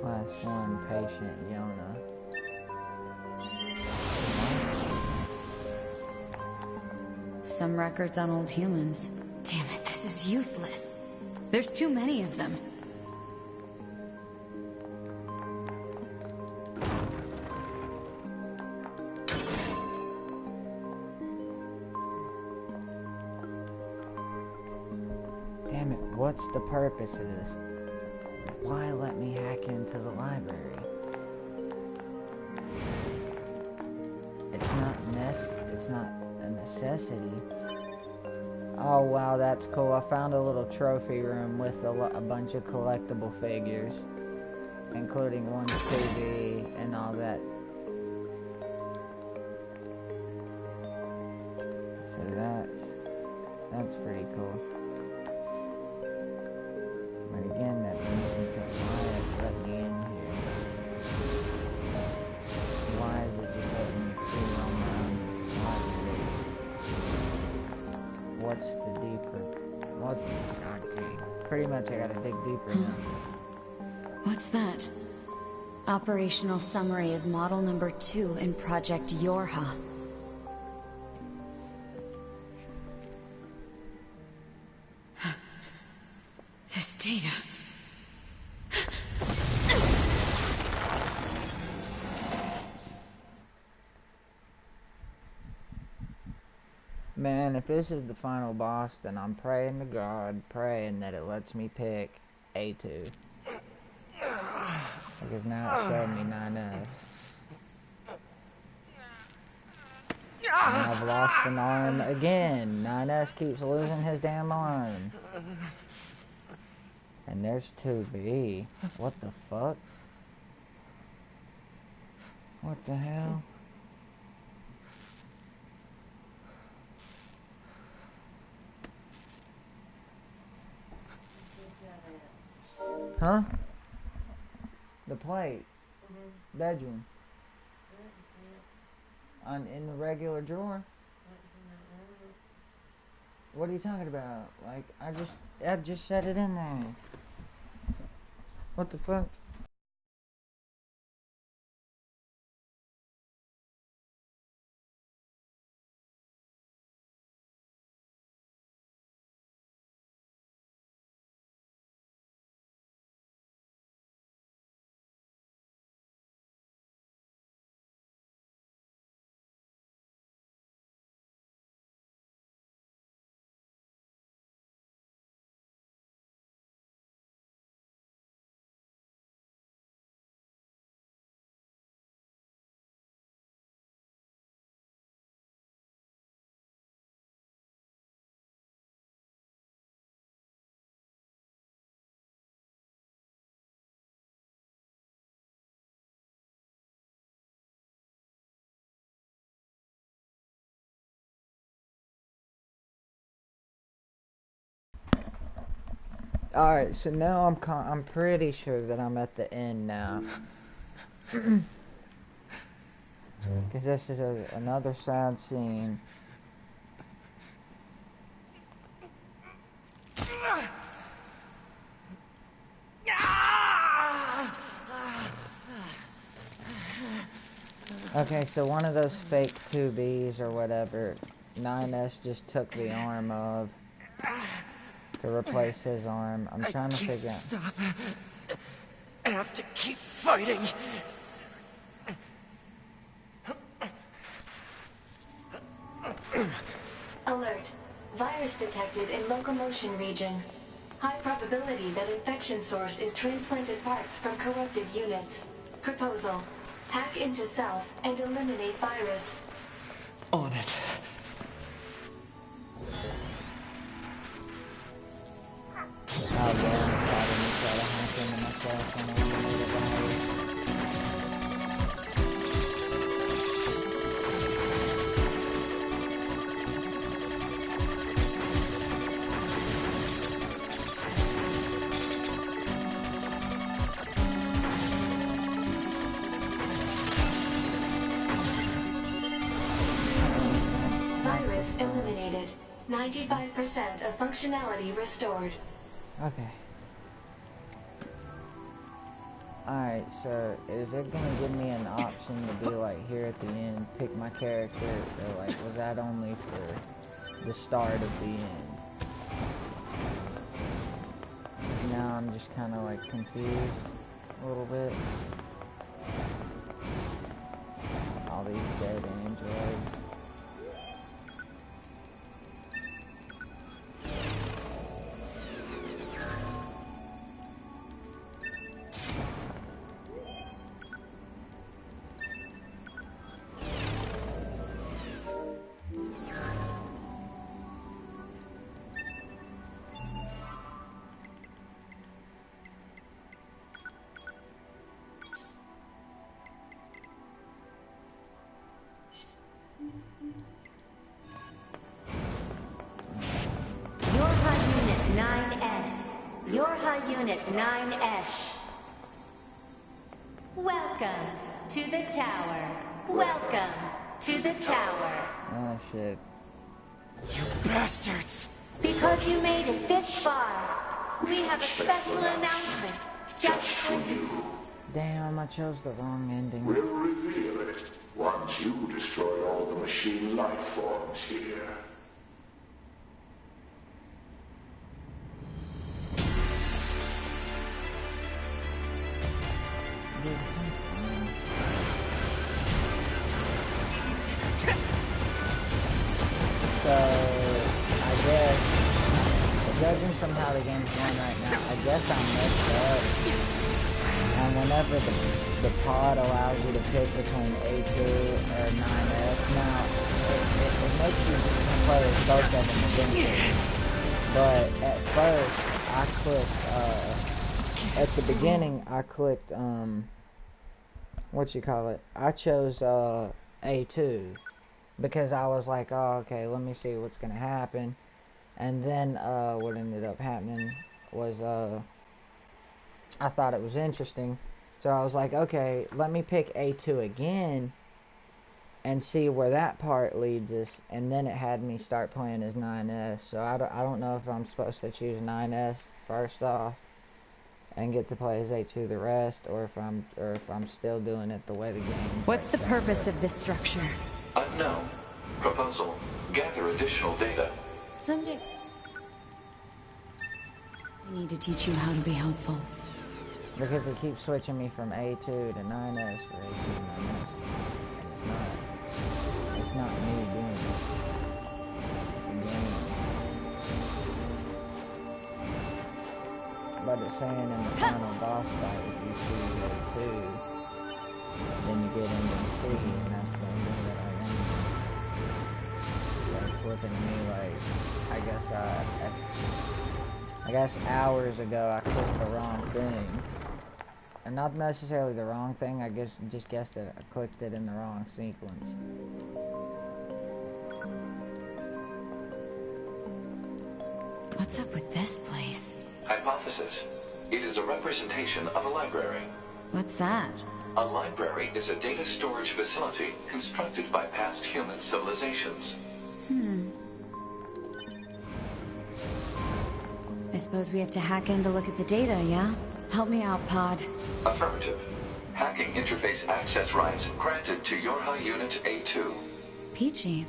[SPEAKER 1] Class 1 patient Yona.
[SPEAKER 7] Some records on old humans. Damn it, this is useless. There's too many of them.
[SPEAKER 1] Damn it, what's the purpose of this? Why let me hack into the library? It's not a necessity. Oh wow, that's cool. I found a little trophy room with a bunch of collectible figures, including one's TV and all that. So that's pretty cool. But again, that means what's the deeper? What's okay? Pretty much, I gotta dig deeper now.
[SPEAKER 7] What's that? Operational summary of model number 2 in Project Yorha. This data.
[SPEAKER 1] Man, if this is the final boss, then I'm praying to God, praying that it lets me pick A2. Because now it's showing me 9S. And I've lost an arm again. 9S keeps losing his damn arm. And there's 2B. What the fuck? What the hell? Huh? The plate. Bedroom. In the regular drawer. What are you talking about? Like, I just set it in there. What the fuck? Alright, so now I'm pretty sure that I'm at the end now. Because this is another sad scene. Okay, so one of those fake 2Bs or whatever, 9S just took the arm of to replace his arm. I'm trying to figure out.
[SPEAKER 2] Stop. I have to keep fighting.
[SPEAKER 4] Alert. Virus detected in locomotion region. High probability that infection source is transplanted parts from corrupted units. Proposal. Hack into self and eliminate virus.
[SPEAKER 2] On it.
[SPEAKER 1] Oh damn, it's having me try to hack into myself and eliminate a virus.
[SPEAKER 4] Virus eliminated. 95% of functionality restored.
[SPEAKER 1] Okay. Alright, so is it gonna give me an option to be like here at the end, pick my character, or like was that only for the start of the end? Now I'm just kinda like confused a little bit. All these dead androids.
[SPEAKER 5] Unit 9S. Welcome to the tower. Welcome to the tower.
[SPEAKER 1] Oh shit.
[SPEAKER 2] You bastards!
[SPEAKER 5] Because you made it this far, we have a special announcement just for you.
[SPEAKER 1] Damn, I chose the wrong ending.
[SPEAKER 9] We'll reveal it once you destroy all the machine life forms here.
[SPEAKER 1] So, I guess, judging from how the game's going right now, I guess I'm messed up. And whenever the pod allows you to pick between A2 or 9S, now, it makes you play as both of them eventually. But at first, I clicked, at the beginning, I clicked, I chose, A2. Because I was like, oh, okay, let me see what's gonna happen. And then, what ended up happening was, I thought it was interesting. So I was like, okay, let me pick A2 again and see where that part leads us. And then it had me start playing as 9S. So I don't know if I'm supposed to choose 9S first off and get to play as A2 the rest, or if I'm still doing it the way the game.
[SPEAKER 7] What's the purpose of this structure?
[SPEAKER 6] Unknown. Proposal. Gather additional data.
[SPEAKER 7] Someday I need to teach you how to be helpful.
[SPEAKER 1] Because it keeps switching me from A2 to 9S or A2 to 9S. And it's not me doing it. It's the game. But it's saying in the final boss fight, if you choose A2, then you get into C, and that's the ending that I am. So it's looking to me like, I guess hours ago I clicked the wrong thing. And not necessarily the wrong thing, I just guessed it. I clicked it in the wrong sequence.
[SPEAKER 7] What's up with this place?
[SPEAKER 6] Hypothesis. It is a representation of a library.
[SPEAKER 7] What's that?
[SPEAKER 6] A library is a data storage facility constructed by past human civilizations.
[SPEAKER 7] I suppose we have to hack in to look at the data, yeah? Help me out, Pod.
[SPEAKER 6] Affirmative. Hacking interface access rights granted to your high unit A2.
[SPEAKER 7] Peachy.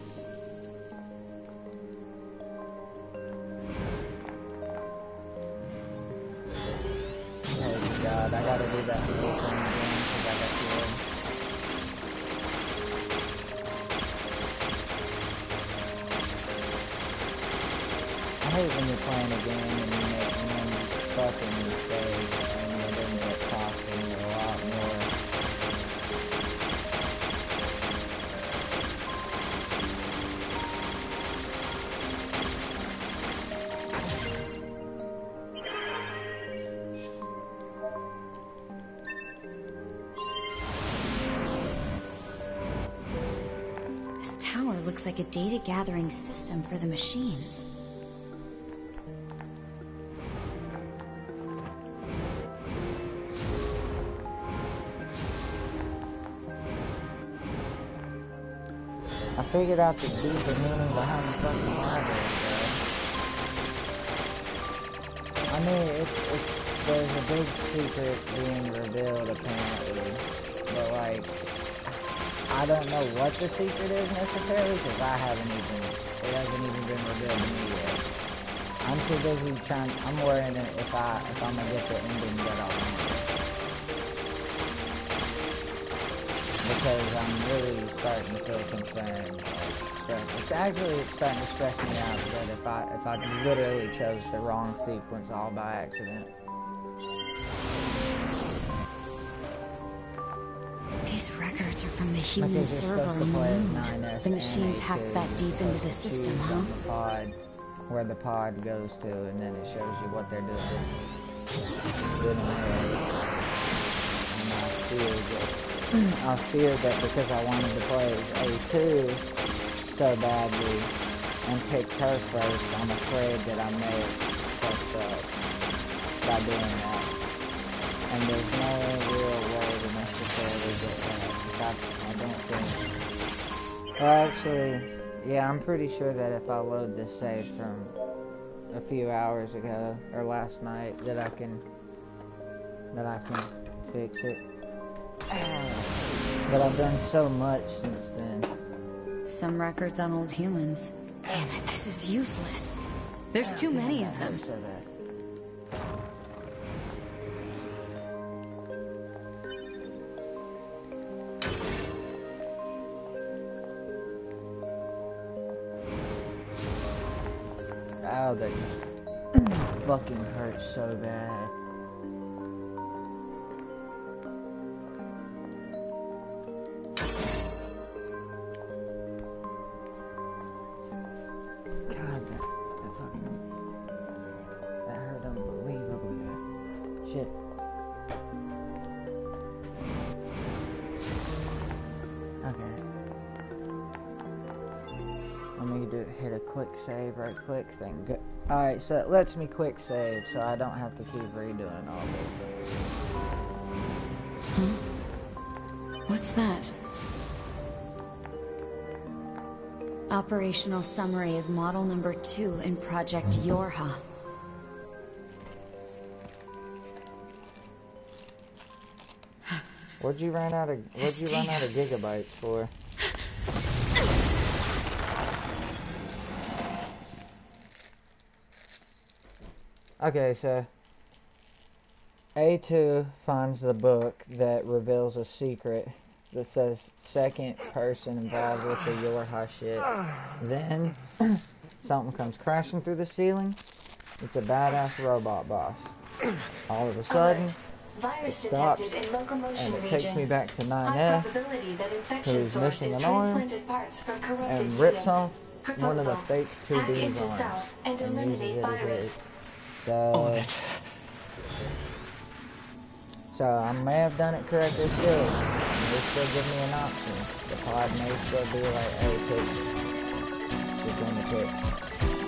[SPEAKER 1] Oh god, I gotta do that whole thing again because I got killed. I hate when you're playing a game and you make one fucking mistake and it ends up costing you a lot more.
[SPEAKER 7] This tower looks like a data gathering system for the machines.
[SPEAKER 1] I figured out the deeper meaning behind the fucking library, bro. I mean, there's a big secret being revealed apparently, but like, I don't know what the secret is necessarily because it hasn't even been revealed to me yet. I'm too busy I'm worrying if I'm gonna get the ending that I want. Because I'm really starting to feel concerned. It's actually starting to stress me out that if I literally chose the wrong sequence all by accident.
[SPEAKER 7] These records are from the human server on the moon. The machines hacked that deep into the system, huh?
[SPEAKER 1] The pod, where the pod goes to, and then it shows you what they're doing. Good and and I feared that because I wanted to play A2 so badly and picked her first, I'm afraid that I may have fucked up by doing that. And there's no real way to necessarily get that. I don't think. Well, actually, Yeah, I'm pretty sure that if I load this save from a few hours ago or last night, that I can fix it. But I've done so much since then.
[SPEAKER 7] Some records on old humans. Damn it, this is useless. There's too many of them.
[SPEAKER 1] So bad. Oh, that fucking hurts so bad. God, that hurt unbelievably bad. Shit. Okay. Let me hit a quick save right quick thing. Alright, so it lets me quick save, so I don't have to keep redoing all this.
[SPEAKER 7] Huh? What's that? Operational summary of model number 2 in Project Yorha.
[SPEAKER 1] What'd you run out of gigabytes for? Okay, so A2 finds the book that reveals a secret that says second person involved with the Yorha shit. Then something comes crashing through the ceiling. It's a badass robot boss. All of a sudden, it stops, and it takes me back to 9S, who's missing an arm, and rips off one of the fake 2B's arms, and uses it as his. So I may have done it correctly still. They still give me an option. The pod may still be like, hey, pick which one to pick.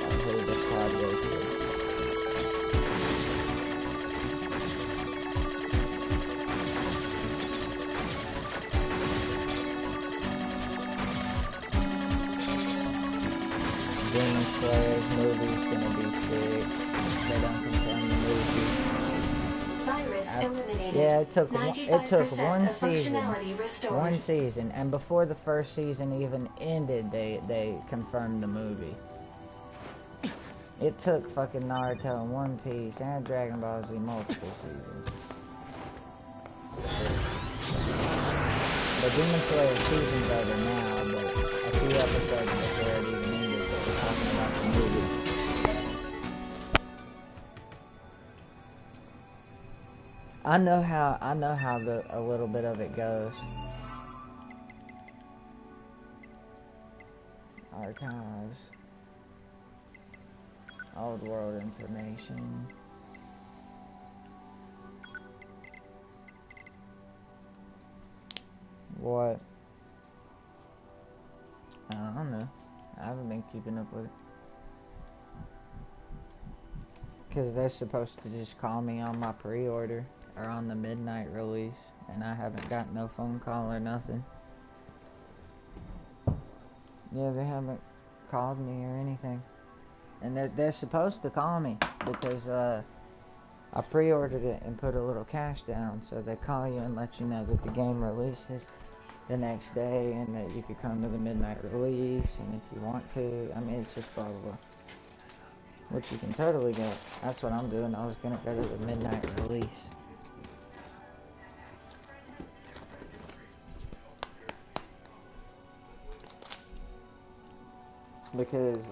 [SPEAKER 1] Like who this pod goes to. Demon Slayer's movie's gonna be sick. They don't confirm the movie. Yeah, it took one season, and before the first season even ended, they confirmed the movie. It took fucking Naruto and One Piece and Dragon Ball Z multiple seasons. The Demon Slayer season's over now, but a few episodes before it even ended, they were talking about the movie. I know how a little bit of it goes. Archives. Old world information. What? I don't know. I haven't been keeping up with it. Because they're supposed to just call me on my pre-order. Or on the midnight release, and I haven't got no phone call or nothing. Yeah, they haven't called me or anything, and they're supposed to call me because I pre-ordered it and put a little cash down, so they call you and let you know that the game releases the next day and that you could come to the midnight release, and if you want to, I mean, it's just blah blah blah, which you can totally get. That's what I'm doing. I was gonna go to the midnight release. Because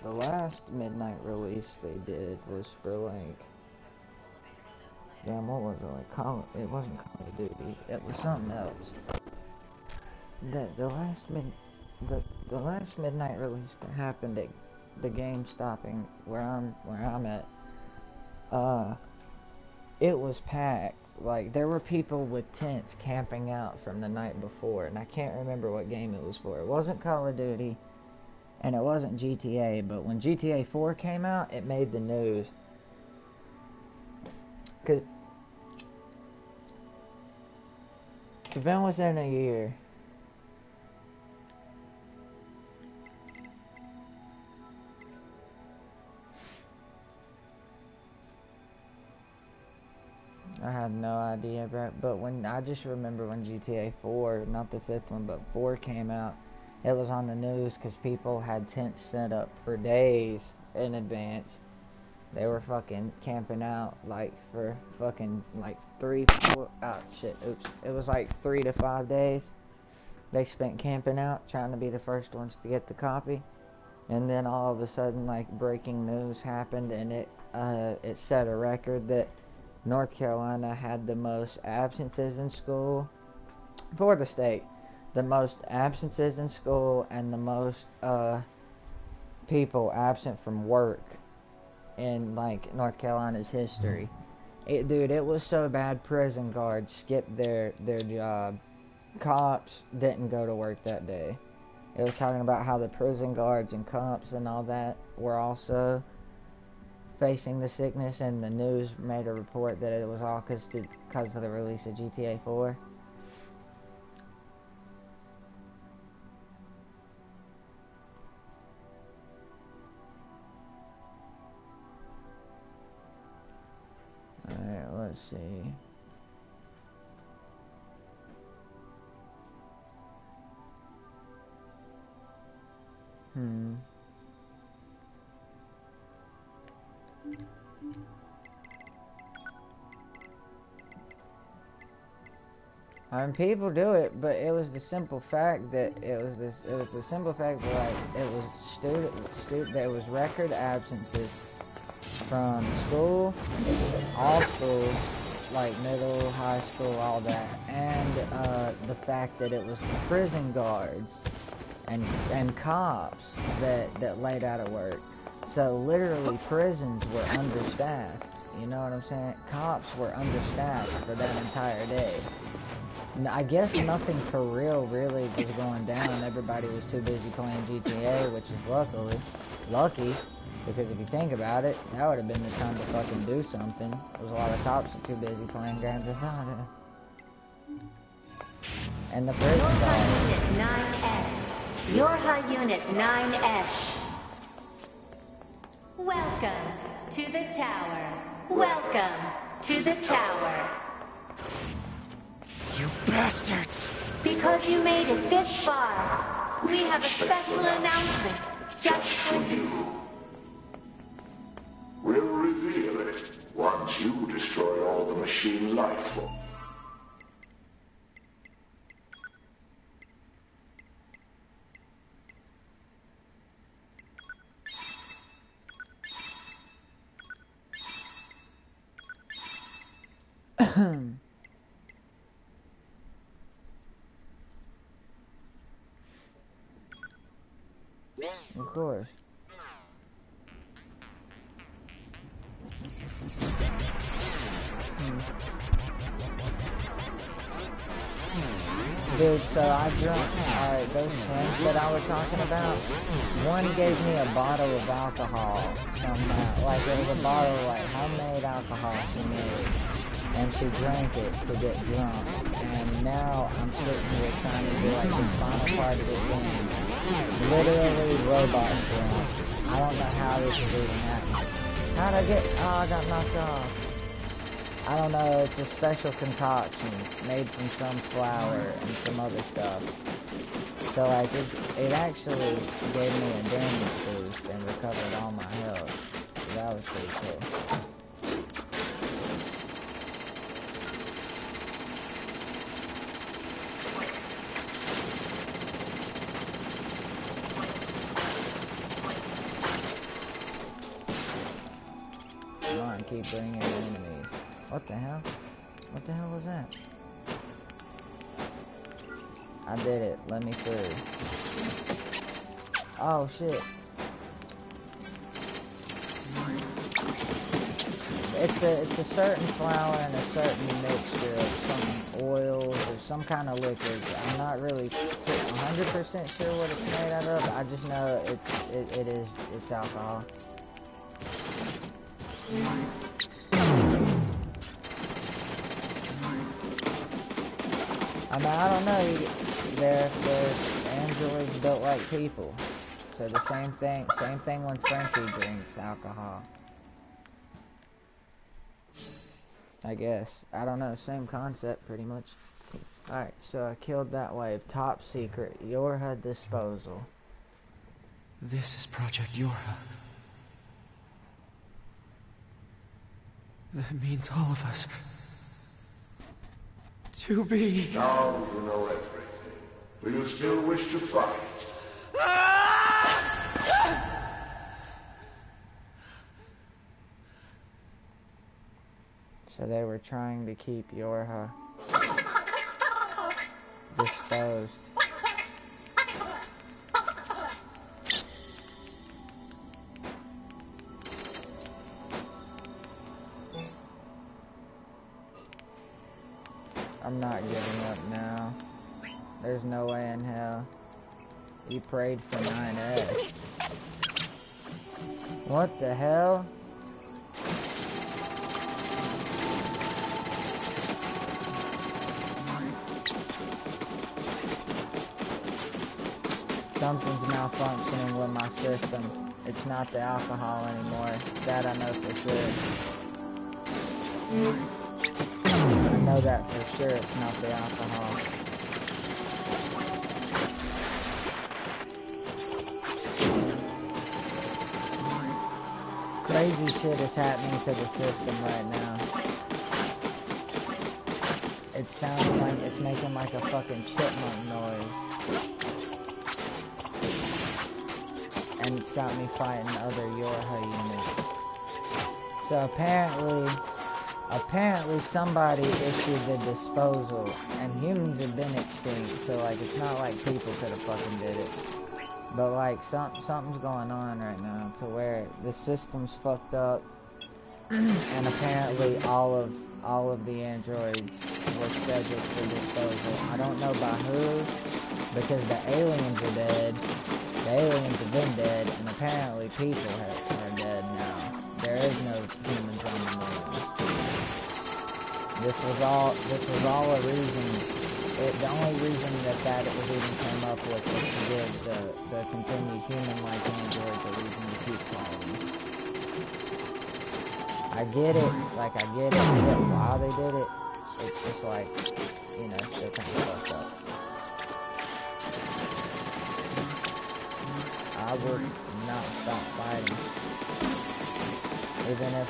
[SPEAKER 1] the last midnight release they did was for like, damn, what was it, like it wasn't Call of Duty, it was something else. The last midnight release that happened at the GameStop where I'm at, it was packed. Like, there were people with tents camping out from the night before, and I can't remember what game it was for. It wasn't Call of Duty. And it wasn't GTA, but when GTA 4 came out, it made the news. Because it's been within a year. I had no idea, but when I just remember when GTA 4, not the 5th one, but 4 came out, it was on the news because people had tents set up for days in advance. They were fucking camping out like for fucking like 3, 4, oh shit, oops. It was like 3 to 5 days. They spent camping out, trying to be the first ones to get the copy. And then all of a sudden, like, breaking news happened, and it set a record that North Carolina had the most absences in school for the state. The most absences in school and the most people absent from work in, like, North Carolina's history. Dude, it was so bad, prison guards skipped their job. Cops didn't go to work that day. It was talking about how the prison guards and cops and all that were also facing the sickness, and the news made a report that it was all because of the release of GTA 4. Alright, let's see. I mean, people do it, but it was the simple fact that there was there was record absences from school, all school, like middle, high school, all that, and the fact that it was the prison guards and cops that laid out of work. So literally prisons were understaffed. You know what I'm saying? Cops were understaffed for that entire day. I guess nothing for real really was going down. Everybody was too busy playing GTA, which is lucky, because if you think about it, that would have been the time to fucking do something. There's a lot of cops that are too busy playing Grand Theft Auto. And the prison guards.
[SPEAKER 5] Unit 9S. Yorha Unit 9S. Welcome to the tower. Welcome to the tower.
[SPEAKER 2] You bastards!
[SPEAKER 5] Because you made it this far, we have a special announcement just for you.
[SPEAKER 9] We'll reveal it once you destroy all the machine life forms.
[SPEAKER 1] Of course. Dude, so I drunk, alright, those friends that I was talking about, one gave me a bottle of alcohol, like it was a bottle of like homemade alcohol she made, and she drank it to get drunk, and now I'm sitting here trying to do like the final part of this game, literally robot drunk. I don't know how this is even happening. How'd I get, I got knocked off. I don't know, it's a special concoction made from some flour and some other stuff. So like, it actually gave me a damage boost and recovered all my health. So that was pretty cool. Come on, keep bringing enemies. What the hell? What the hell was that? I did it. Let me through. Oh shit. It's a certain flour and a certain mixture of some oils or some kind of liquids. I'm not really 100% sure what it's made out of. I just know it's alcohol. I mean, I don't know, they're androids built like people. So the same thing when Frenchie drinks alcohol. I guess. I don't know. Same concept, pretty much. Alright, so I killed that wave. Top secret. Yorha disposal.
[SPEAKER 2] This is Project Yorha. That means all of us. To be...
[SPEAKER 9] Now you know everything. Do you still wish to fight?
[SPEAKER 1] So they were trying to keep Yorha disposed. I'm not giving up now. There's no way in hell. You prayed for 9S. What the hell? Something's malfunctioning with my system. It's not the alcohol anymore. That I know for sure. I know that for sure it's not the alcohol. Crazy shit is happening to the system right now. It's sounding like it's making like a fucking chipmunk noise. And it's got me fighting other Yorha units. So apparently somebody issued the disposal, and humans have been extinct, so like it's not like people could have fucking did it. But like something's going on right now to where the system's fucked up, and apparently all of the androids were scheduled for disposal. I don't know by who, because the aliens are dead. The aliens have been dead, and apparently people are dead now. There is no humans on the moon. This was all a reason. The only reason that it was even came up with was to give the continued human-like androids a reason to keep fighting. I get it, but why they did it, it's just like, you know, still kind of fucked up. I would not stop fighting, even if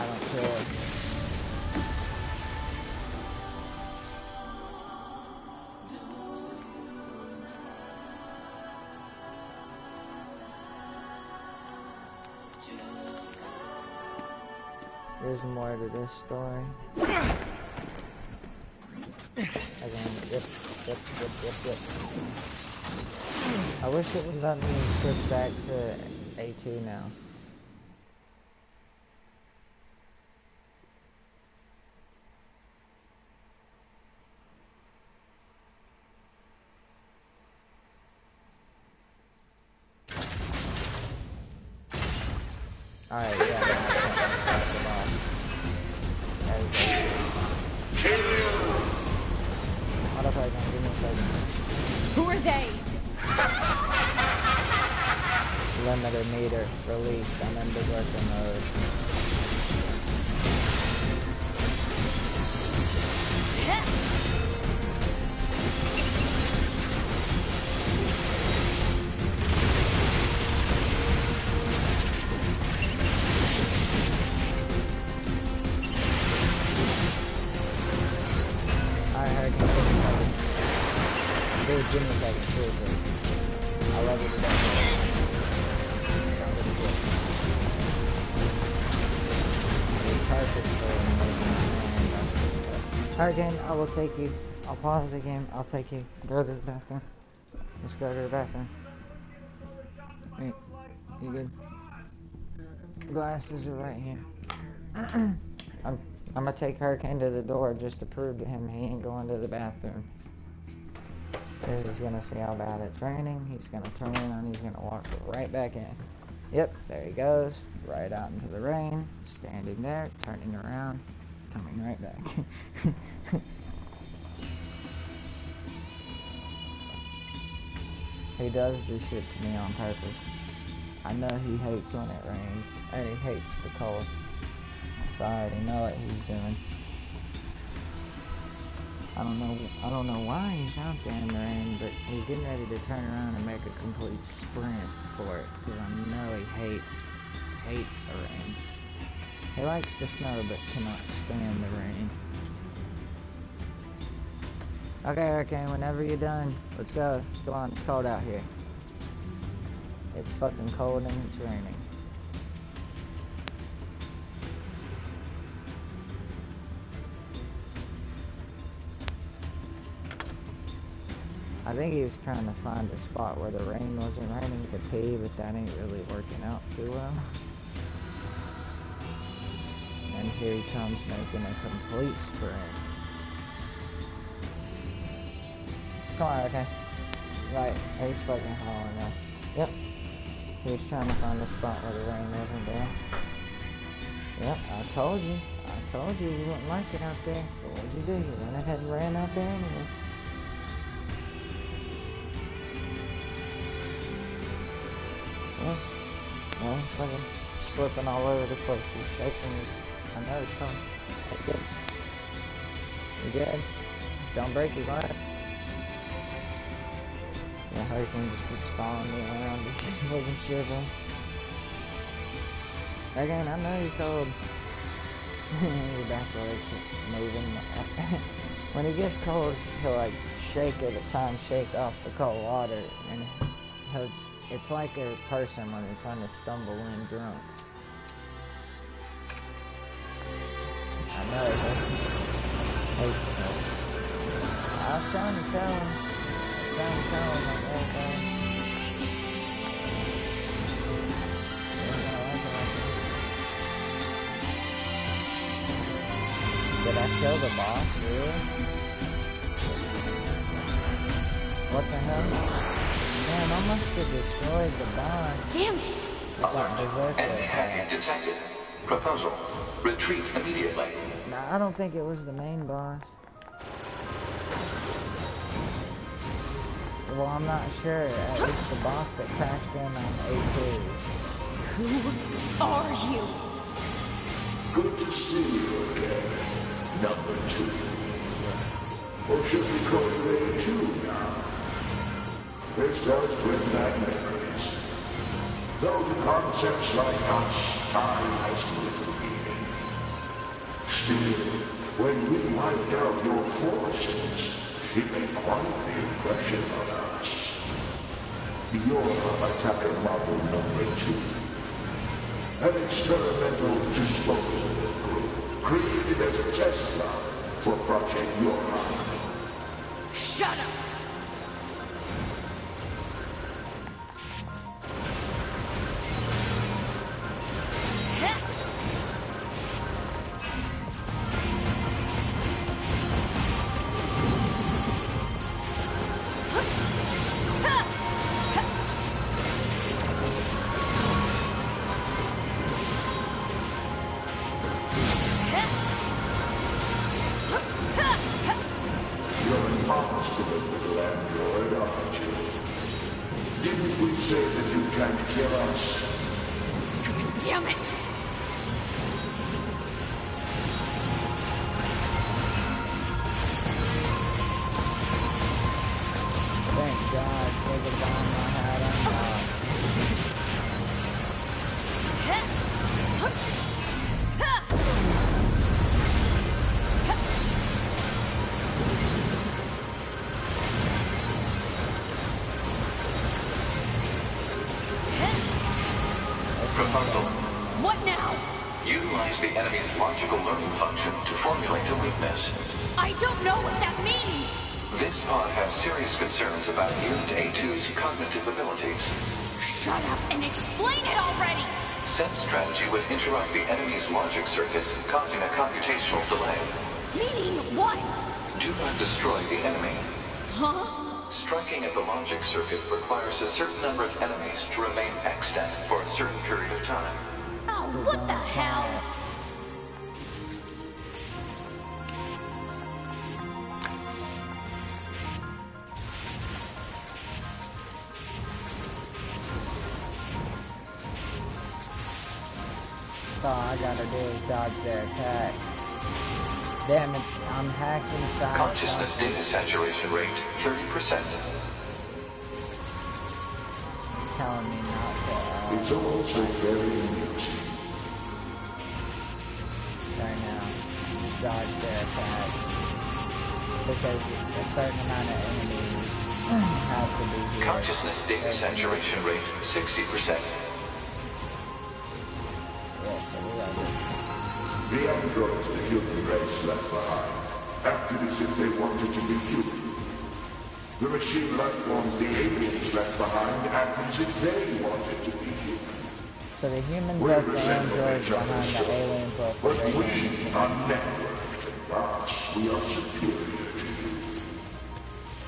[SPEAKER 1] I don't care. There's more to this story. Again, yep. I wish it would let me switch back to A2 now. Alright, yeah.
[SPEAKER 7] Who are they?
[SPEAKER 1] Limiter meter released. I'm in berserker mode. Dude, give me a second, seriously. I love you to death. Alright, game, I will take you. I'll pause the game. I'll take you. Go to the bathroom. Let's go to the bathroom. Wait, you good? Glasses are right here. I'm gonna take Hurricane to the door just to prove to him he ain't going to the bathroom. Because he's gonna see how bad it's raining. He's gonna turn and he's gonna walk right back in. Yep, there he goes. Right out into the rain. Standing there, turning around, coming right back. He does this shit to me on purpose. I know he hates when it rains, and he hates the cold. so I already know what he's doing. I don't know why he's out there in the rain, but he's getting ready to turn around and make a complete sprint for it, because I know he hates the rain. He likes the snow, but cannot stand the rain. Okay, whenever you're done, let's go. Come on, it's cold out here. It's fucking cold and it's raining. I think he was trying to find a spot where the rain wasn't raining to pee, but that ain't really working out too well. And here he comes making a complete sprint. Come on, okay. Right, he's fucking hauling us. Yep. He was trying to find a spot where the rain wasn't there. Yep, I told you you wouldn't like it out there. But what'd you do? You went ahead and ran out there anyway. Yeah, he's fucking slipping all over the place. He's shaking his... I know he's coming. That's good. You good? Don't break his leg. Yeah, Hurricane just keeps following me around. He's fucking shivering. Again, I know you're cold. Your back legs moving. When he gets cold, he'll like shake it, try and shake off the cold water, and it's like a person when they're trying to stumble in drunk. I know it hates cold. I was trying to tell him. Like, okay. Did I kill the boss, really? What the hell? Man, I must have destroyed the boss.
[SPEAKER 7] Damn it!
[SPEAKER 6] Alert. Enemy hacking detected. Proposal. Retreat immediately.
[SPEAKER 1] Nah, I don't think it was the main boss. Well, I'm not sure. It's the boss that crashed in on A2.
[SPEAKER 7] Who are you?
[SPEAKER 9] Good to see you again. Number 2. Or should we call you A2 now? This does bring back memories. Though to concepts like us, time has little meaning. Still, when we wiped out your forces, it made quite the impression on us. You're attacker model number 2. An experimental disposable group created as a test lab for Project Yorha.
[SPEAKER 7] Shut up!
[SPEAKER 5] Damn it!
[SPEAKER 1] Thank God for the bomb I had unlocked.
[SPEAKER 6] Proposal.
[SPEAKER 5] What now?
[SPEAKER 6] Utilize the enemy's logical learning function to formulate a weakness.
[SPEAKER 5] I don't know what that means!
[SPEAKER 6] This pod has serious concerns about Unit A2's cognitive abilities.
[SPEAKER 5] Shut up and explain it already!
[SPEAKER 6] Set strategy would interrupt the enemy's logic circuits, causing a computational delay.
[SPEAKER 5] Meaning what?
[SPEAKER 6] Do not destroy the enemy.
[SPEAKER 5] Huh?
[SPEAKER 6] Striking at the logic circuit requires a certain number of enemies to remain extant for a certain period of time.
[SPEAKER 5] Oh, what the hell?
[SPEAKER 1] all I gotta do is dodge their attack. Damn it, I'm hacking inside.
[SPEAKER 6] Consciousness data saturation rate, 30%.
[SPEAKER 1] Telling me not to,
[SPEAKER 9] It's also very amusing.
[SPEAKER 1] right now, dodge their attack. Because a certain amount of enemies have to be here.
[SPEAKER 6] Consciousness data saturation rate, 60%.
[SPEAKER 1] Yeah, so we gotta do
[SPEAKER 9] The androids the human race left behind acted as if they wanted to be human. The machine life forms the aliens left behind acted as if they wanted to be human.
[SPEAKER 1] So the humans
[SPEAKER 9] We
[SPEAKER 1] left the
[SPEAKER 9] resemble
[SPEAKER 1] androids
[SPEAKER 9] each other,
[SPEAKER 1] behind, the
[SPEAKER 9] sure,
[SPEAKER 1] aliens left the
[SPEAKER 9] but we
[SPEAKER 1] aliens.
[SPEAKER 9] are networked and vast. We are superior to you.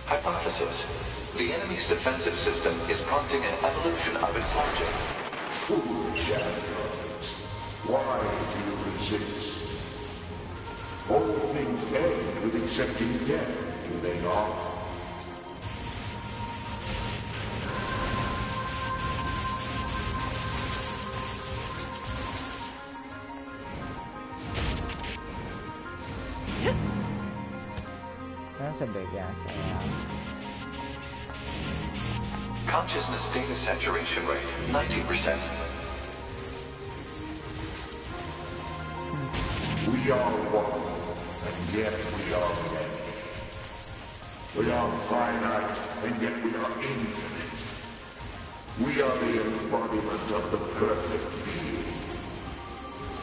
[SPEAKER 6] Hypothesis. The enemy's defensive system is prompting an evolution of its logic.
[SPEAKER 9] Foolish androids. Why do you resist? All things end with accepting death, do they not?
[SPEAKER 1] That's a big ass AI.
[SPEAKER 6] Consciousness data saturation rate, 90%.
[SPEAKER 9] We are one, and yet we are many. We are finite, and yet we are infinite. We are the embodiment of the perfect being.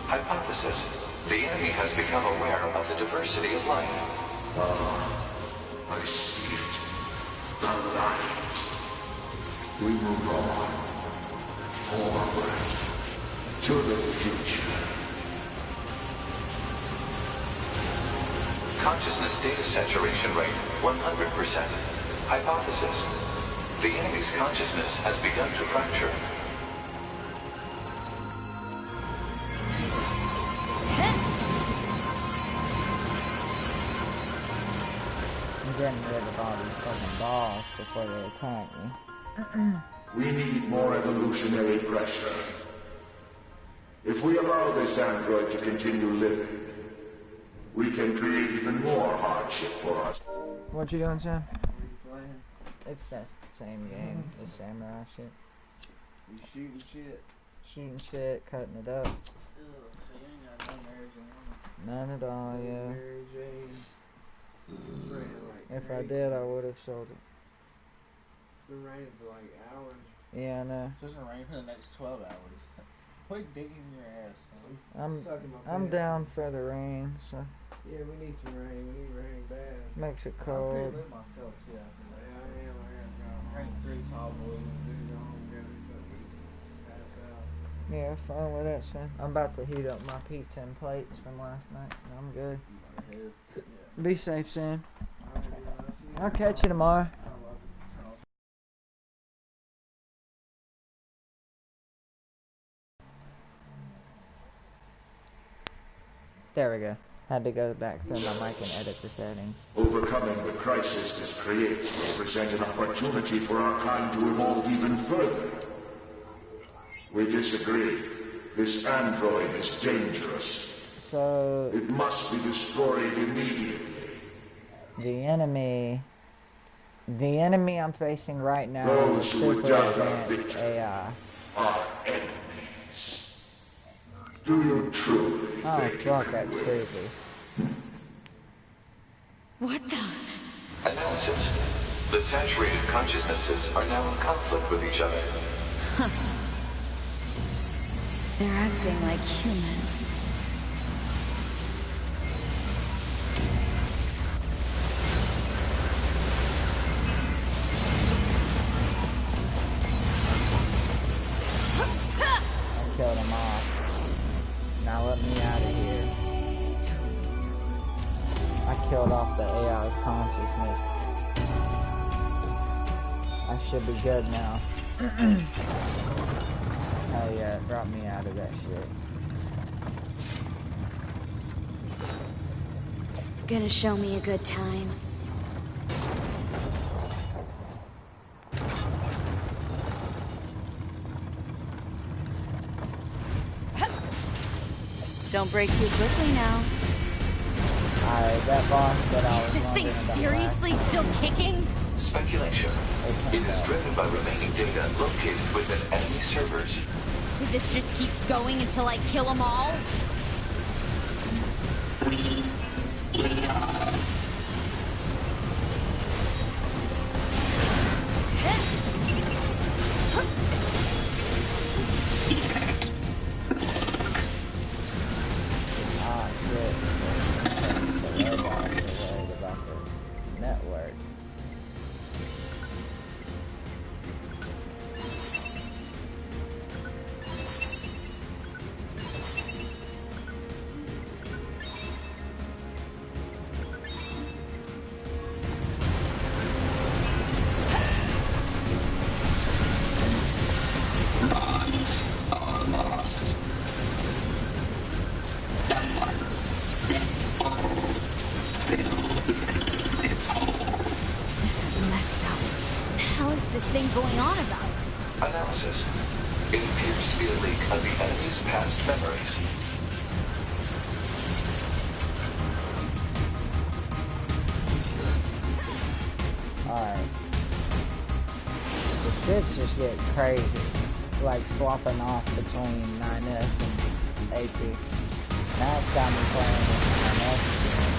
[SPEAKER 6] Hypothesis. The enemy has become aware of the diversity of life.
[SPEAKER 9] I see it. The light. We move on. Forward. To the future.
[SPEAKER 6] Consciousness data saturation rate, 100%. Hypothesis. The enemy's consciousness has begun to fracture.
[SPEAKER 1] I'm getting rid of all these fucking balls before they attack me.
[SPEAKER 9] We need more evolutionary pressure. If we allow this android to continue living, we can create even more hardship for us.
[SPEAKER 1] What you doing, Sam?
[SPEAKER 8] Playing.
[SPEAKER 1] It's that same game, the samurai shit.
[SPEAKER 8] You shooting shit.
[SPEAKER 1] Shooting shit, cutting it up.
[SPEAKER 8] Ugh, so you ain't got no Mary Jane.
[SPEAKER 1] None at all,
[SPEAKER 8] No
[SPEAKER 1] yeah.
[SPEAKER 8] Mary Jane. Raining like
[SPEAKER 1] If I
[SPEAKER 8] crazy.
[SPEAKER 1] did, I would have sold it.
[SPEAKER 8] It's been raining for like hours.
[SPEAKER 1] Yeah, I know.
[SPEAKER 8] It's just gonna rain for the next 12 hours. Quit digging your ass, son.
[SPEAKER 1] I'm down for the rain, so
[SPEAKER 8] Yeah, we need some rain. We need rain bad.
[SPEAKER 1] makes it
[SPEAKER 8] I'm
[SPEAKER 1] cold.
[SPEAKER 8] pretty lit myself, too. Yeah, I am. I gotta go home. Drink 3 tall boys and do go home and get me something to eat. Pass out.
[SPEAKER 1] Yeah, fine with that, son. I'm about to heat up my pizza and plates from last night, and I'm good.
[SPEAKER 8] Yeah.
[SPEAKER 1] Be safe, Sam.
[SPEAKER 8] Alright, dude, I'll see you
[SPEAKER 1] I'll catch you tomorrow.
[SPEAKER 8] I love you. Turn off.
[SPEAKER 1] There we go. Had to go back through my mic and edit the settings.
[SPEAKER 9] Overcoming the crisis this creates will present an opportunity for our kind to evolve even further. We disagree. This android is dangerous.
[SPEAKER 1] So,
[SPEAKER 9] It must be destroyed immediately.
[SPEAKER 1] the enemy I'm facing right now
[SPEAKER 9] Those
[SPEAKER 1] is a
[SPEAKER 9] who would
[SPEAKER 1] super
[SPEAKER 9] doubt our
[SPEAKER 1] advanced
[SPEAKER 9] victory
[SPEAKER 1] AI.
[SPEAKER 9] are enemies. Do you truly
[SPEAKER 1] Oh,
[SPEAKER 9] think you
[SPEAKER 1] fuck,
[SPEAKER 9] can
[SPEAKER 1] that's
[SPEAKER 9] win?
[SPEAKER 1] creepy.
[SPEAKER 5] What the?
[SPEAKER 6] Analysis. The saturated consciousnesses are now in conflict with each other.
[SPEAKER 7] They're acting like humans.
[SPEAKER 1] I killed him off. Now let me out of here. I killed off the AI's consciousness. I should be good now. Hell yeah, it brought me out of that shit.
[SPEAKER 7] Gonna show me a good time. Don't break too quickly now.
[SPEAKER 1] Alright, that boss that I
[SPEAKER 7] Is
[SPEAKER 1] was
[SPEAKER 7] this thing
[SPEAKER 1] wondering about
[SPEAKER 7] seriously
[SPEAKER 1] last
[SPEAKER 7] still
[SPEAKER 1] time.
[SPEAKER 7] kicking?
[SPEAKER 6] Speculation. It is driven by remaining data located within enemy servers.
[SPEAKER 7] So this just keeps going until I kill them all?
[SPEAKER 1] Ah, shit. The robots are worried about the network.
[SPEAKER 7] This is messed up. What the hell is this thing going on about?
[SPEAKER 6] Analysis. It appears to be a leak of the enemy's past memories.
[SPEAKER 1] Alright. The shit's just get crazy. Like swapping off between 9S and A2. Now it's got me playing with 9S again.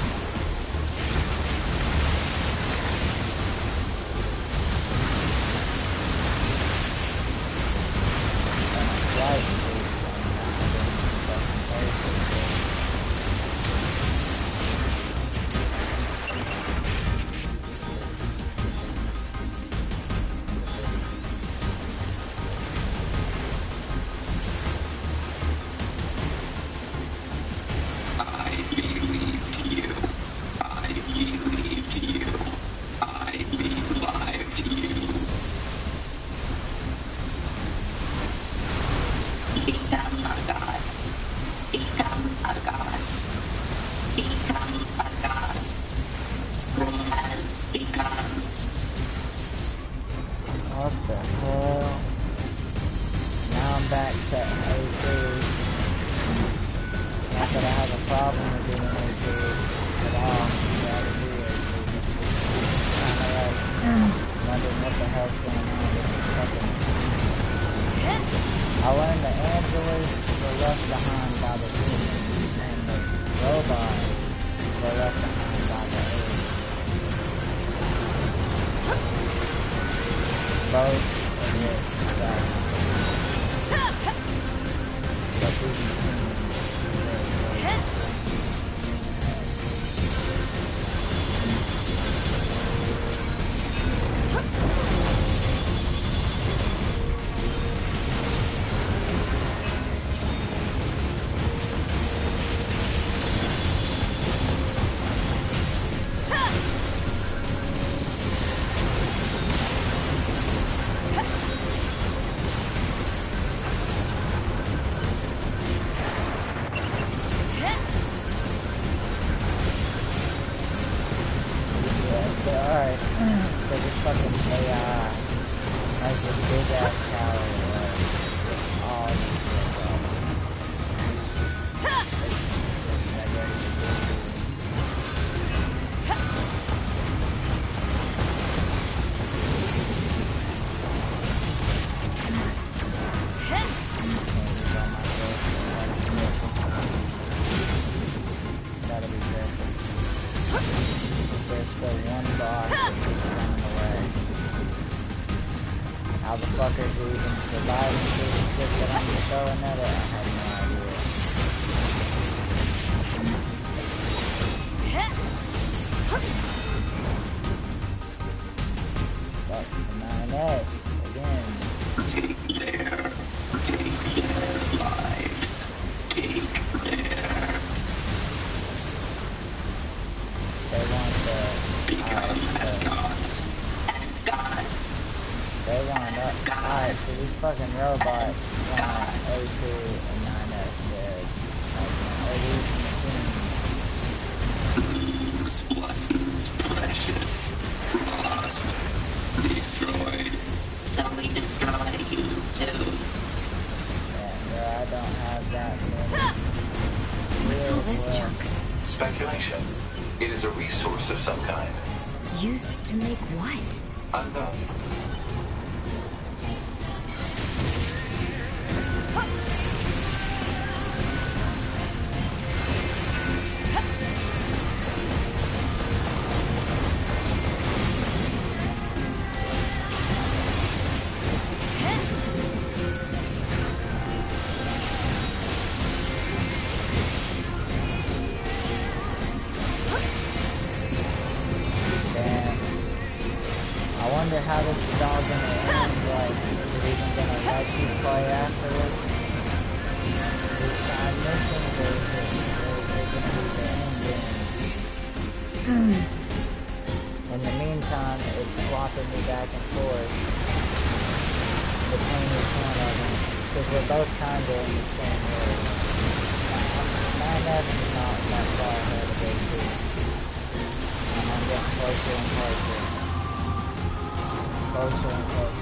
[SPEAKER 1] What the hell? Now I'm back to A2. Not that I have a problem with doing A2 at all. I'd rather do A2. Kinda like wondering what the hell's going on with this fucking... I learned the Angelas were left behind by the humans, and the robots were left behind by the aliens. Both of it that but these alright, so this fucking AI has this big ass tower where all these gotta be careful. There's still one boss that keeps running away. How the fuckers are even surviving through the shit that I'm throwing at it, I have no idea. Fuck the 9S again.
[SPEAKER 9] Take their lives. Take their...
[SPEAKER 1] They want the...
[SPEAKER 9] Become as gods. As gods.
[SPEAKER 1] They want up. Alright, so these fucking robots want A2 and 9S dead. Like, these machines.
[SPEAKER 9] Lose what is precious. Lost. Destroyed. So we destroy you too.
[SPEAKER 1] Yeah, I don't have that many.
[SPEAKER 3] What's all this junk?
[SPEAKER 6] Speculation. It is a resource of some kind.
[SPEAKER 3] Used to make what?
[SPEAKER 6] Unknown.
[SPEAKER 1] How this is all gonna end, like, is it even gonna let you play afterwards? These side missions, or is it gonna be the ending? In the meantime, it's swapping me back and forth between each one of them, because we're both kinda in the same world. My nep's not that far ahead of those two. I'm getting closer and closer. Closer and closer.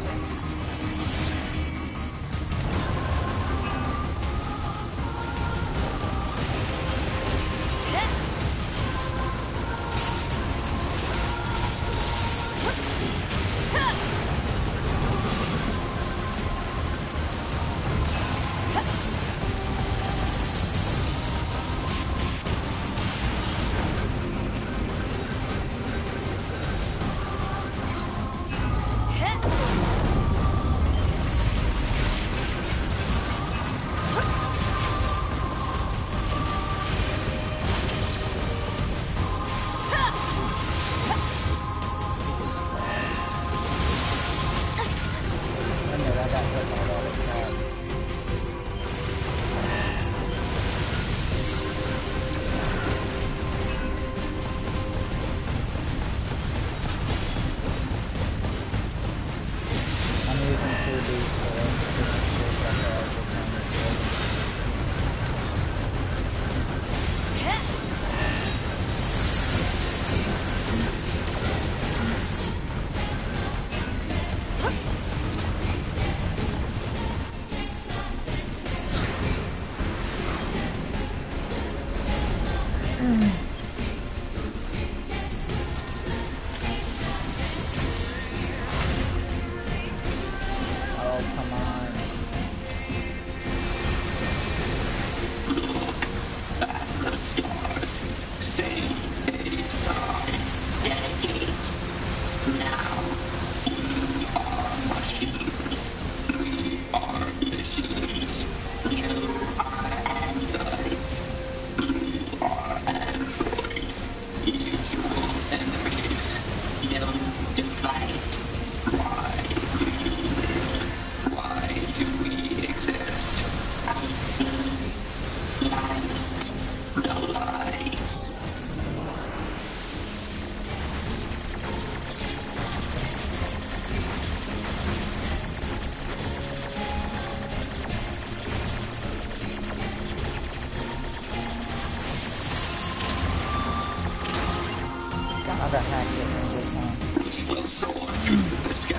[SPEAKER 1] Another hack hit me this time.
[SPEAKER 9] We will soar through the sky.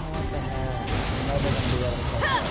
[SPEAKER 1] What the hell? I'm never gonna be able to catch up.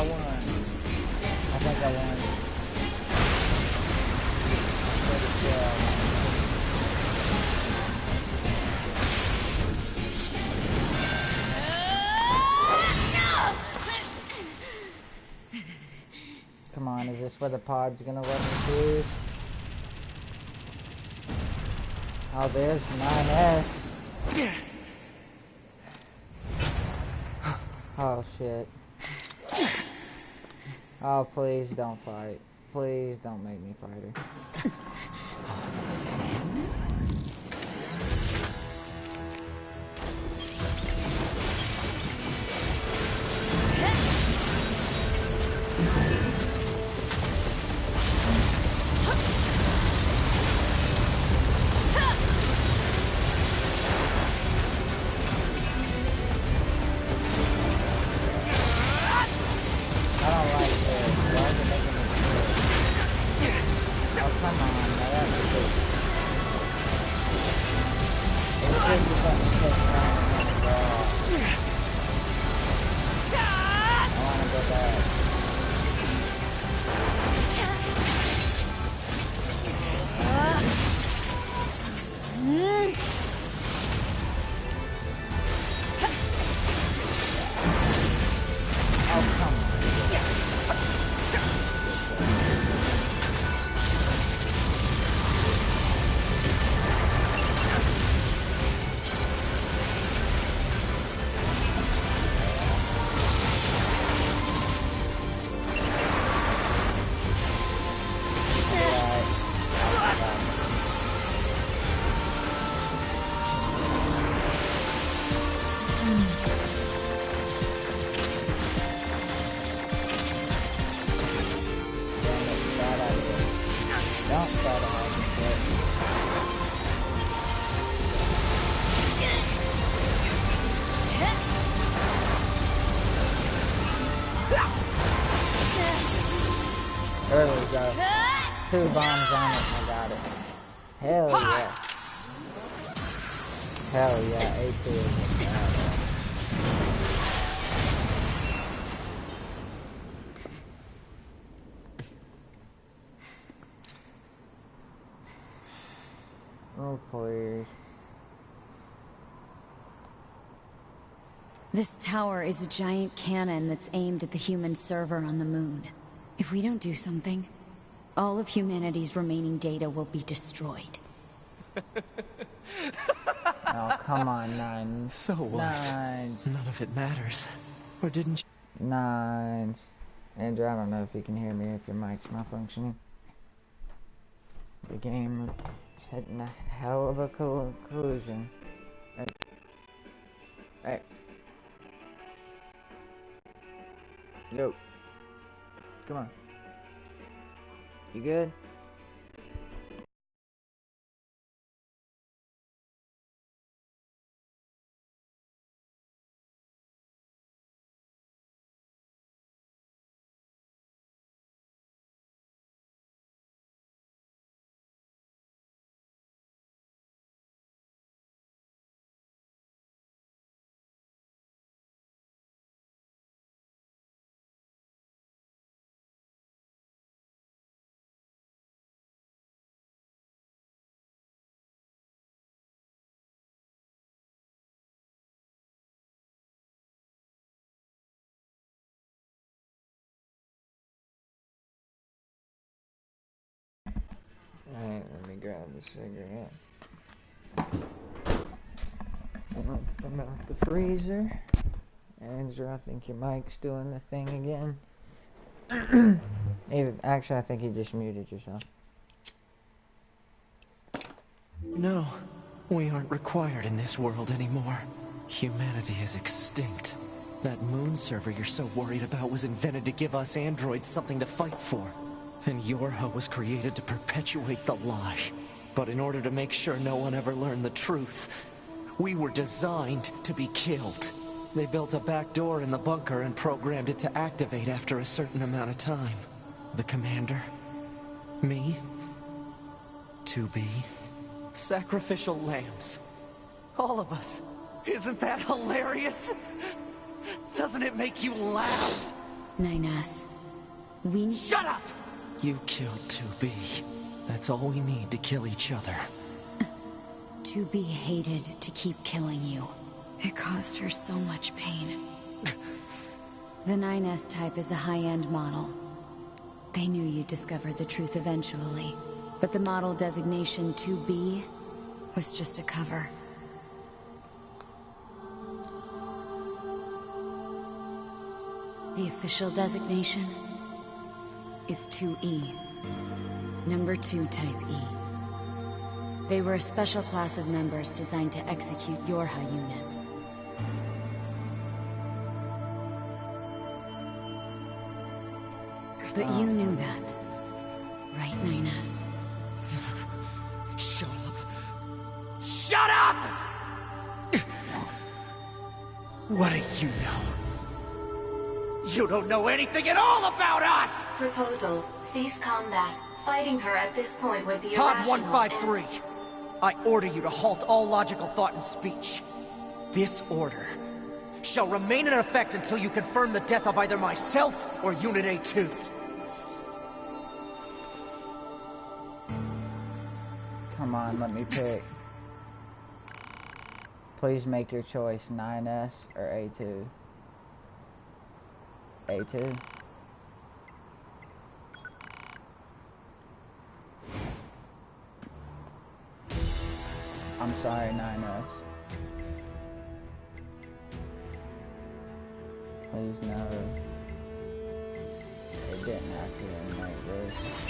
[SPEAKER 1] I won. I think I won. Come on, is this where the pod's gonna let me choose? Oh, there's 9S. Oh, shit. Oh, please don't fight. Please don't make me fight her. There we go. 2 bombs on it, I got it. Hell yeah. Hell yeah, A2 is badass. Oh, please.
[SPEAKER 7] This tower is a giant cannon that's aimed at the human server on the moon. If we don't do something, all of humanity's remaining data will be destroyed.
[SPEAKER 1] Oh, come on, 9.
[SPEAKER 2] So what?
[SPEAKER 1] 9.
[SPEAKER 2] None of it matters. Or didn't you?
[SPEAKER 1] 9. Andrew, I don't know if you can hear me if your mic's malfunctioning. The game is hitting a hell of a conclusion. Hey. Yo. Come on. You good? Alright, let me grab the cigarette. Come out the freezer. Andrew, I think your mic's doing the thing again. Actually, I think you just muted yourself.
[SPEAKER 2] No, we aren't required in this world anymore. Humanity is extinct. That moon server you're so worried about was invented to give us androids something to fight for. And Yorha was created to perpetuate the lie. But in order to make sure no one ever learned the truth, we were designed to be killed. They built a back door in the bunker and programmed it to activate after a certain amount of time. The commander, me, 2B, sacrificial lambs. All of us. Isn't that hilarious? Doesn't it make you laugh?
[SPEAKER 7] 9S, we...
[SPEAKER 2] Shut up! You killed 2B. That's all we need to kill each other.
[SPEAKER 7] 2B hated to keep killing you. It caused her so much pain. The 9S type is a high-end model. They knew you'd discover the truth eventually. But the model designation 2B was just a cover. The official designation is 2E. Number 2 type E. They were a special class of members designed to execute Yorha units. But you knew that, right, 9S?
[SPEAKER 2] Shut up! Shut up! What do you know? You don't know anything at all about us!
[SPEAKER 4] Proposal. Cease combat. Fighting her at this point would be
[SPEAKER 2] Pod
[SPEAKER 4] irrational
[SPEAKER 2] 153. I order you to halt all logical thought and speech. This order shall remain in effect until you confirm the death of either myself or Unit A2.
[SPEAKER 1] Come on, let me pick. Please make your choice, 9S or A2. A2. I'm sorry, 9S. Please no. It didn't have to end like this.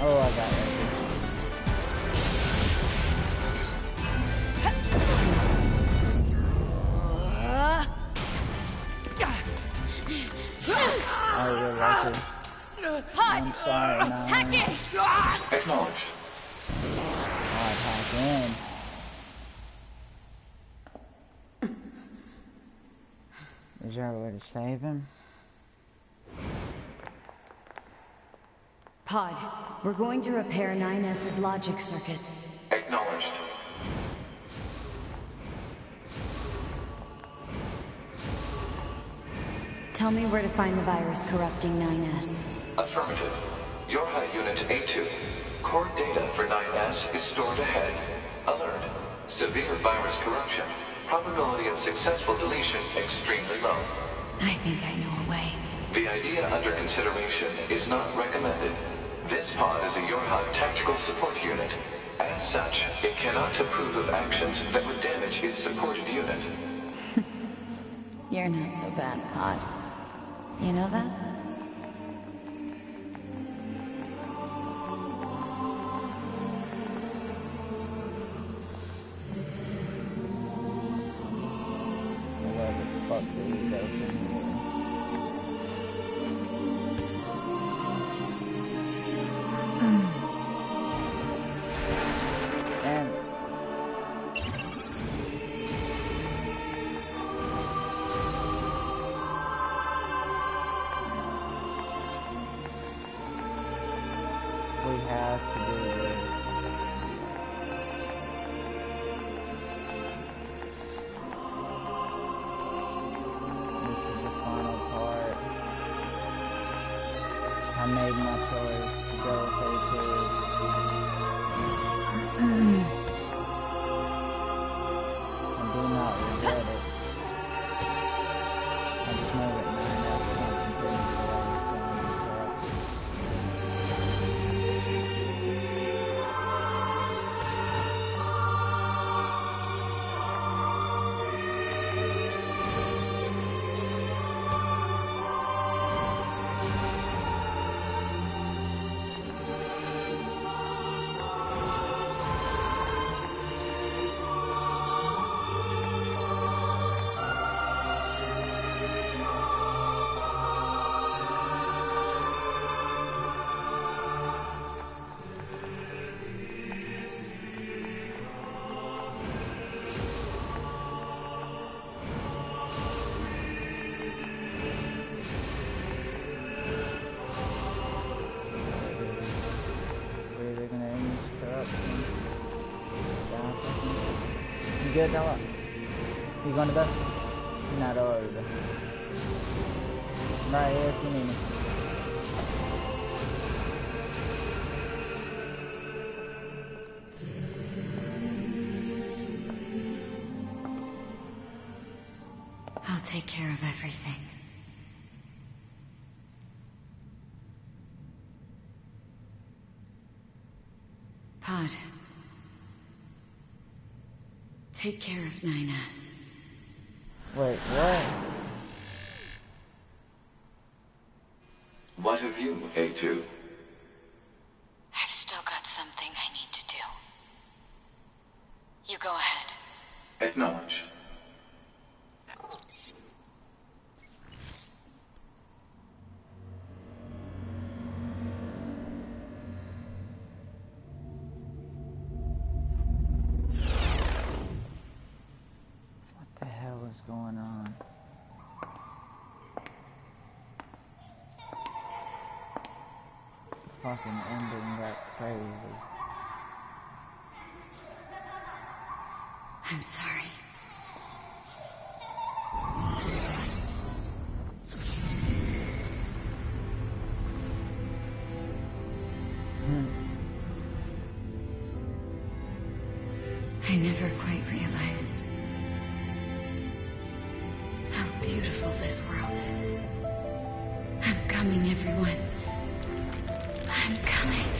[SPEAKER 1] Oh, I got it. I really like it. I'm sorry, no.
[SPEAKER 6] Acknowledged.
[SPEAKER 1] Alright, hack in. Is there a way to save him?
[SPEAKER 7] Pod, we're going to repair 9S's logic circuits.
[SPEAKER 6] Acknowledged.
[SPEAKER 7] Tell me where to find the virus corrupting 9S.
[SPEAKER 6] Affirmative. Yorha Unit A2. Core data for 9S is stored ahead. Alert. Severe virus corruption. Probability of successful deletion extremely low.
[SPEAKER 7] I think I know a way.
[SPEAKER 6] The idea under consideration is not recommended. This pod is a Yorha tactical support unit. As such, it cannot approve of actions that would damage its supported unit.
[SPEAKER 7] You're not so bad, Pod. You know that?
[SPEAKER 1] Where the fuck do we go from here? And we have to do this. This is the final part. I made my choice to go with A2. I do not regret it. I just know that 9S can't continue to allow this corruption. good, Noah? You going to bed? Not old. Right here if you need me.
[SPEAKER 7] I'll take care of everything. Pod. Take care of 9S.
[SPEAKER 1] Wait, what?
[SPEAKER 6] What of you, A2?
[SPEAKER 7] I've still got something I need to do. You go ahead.
[SPEAKER 6] Acknowledged.
[SPEAKER 1] What the hell is going on? Fucking ending got crazy.
[SPEAKER 7] I'm sorry. I never quite realized how beautiful this world is. I'm coming, everyone. I'm coming.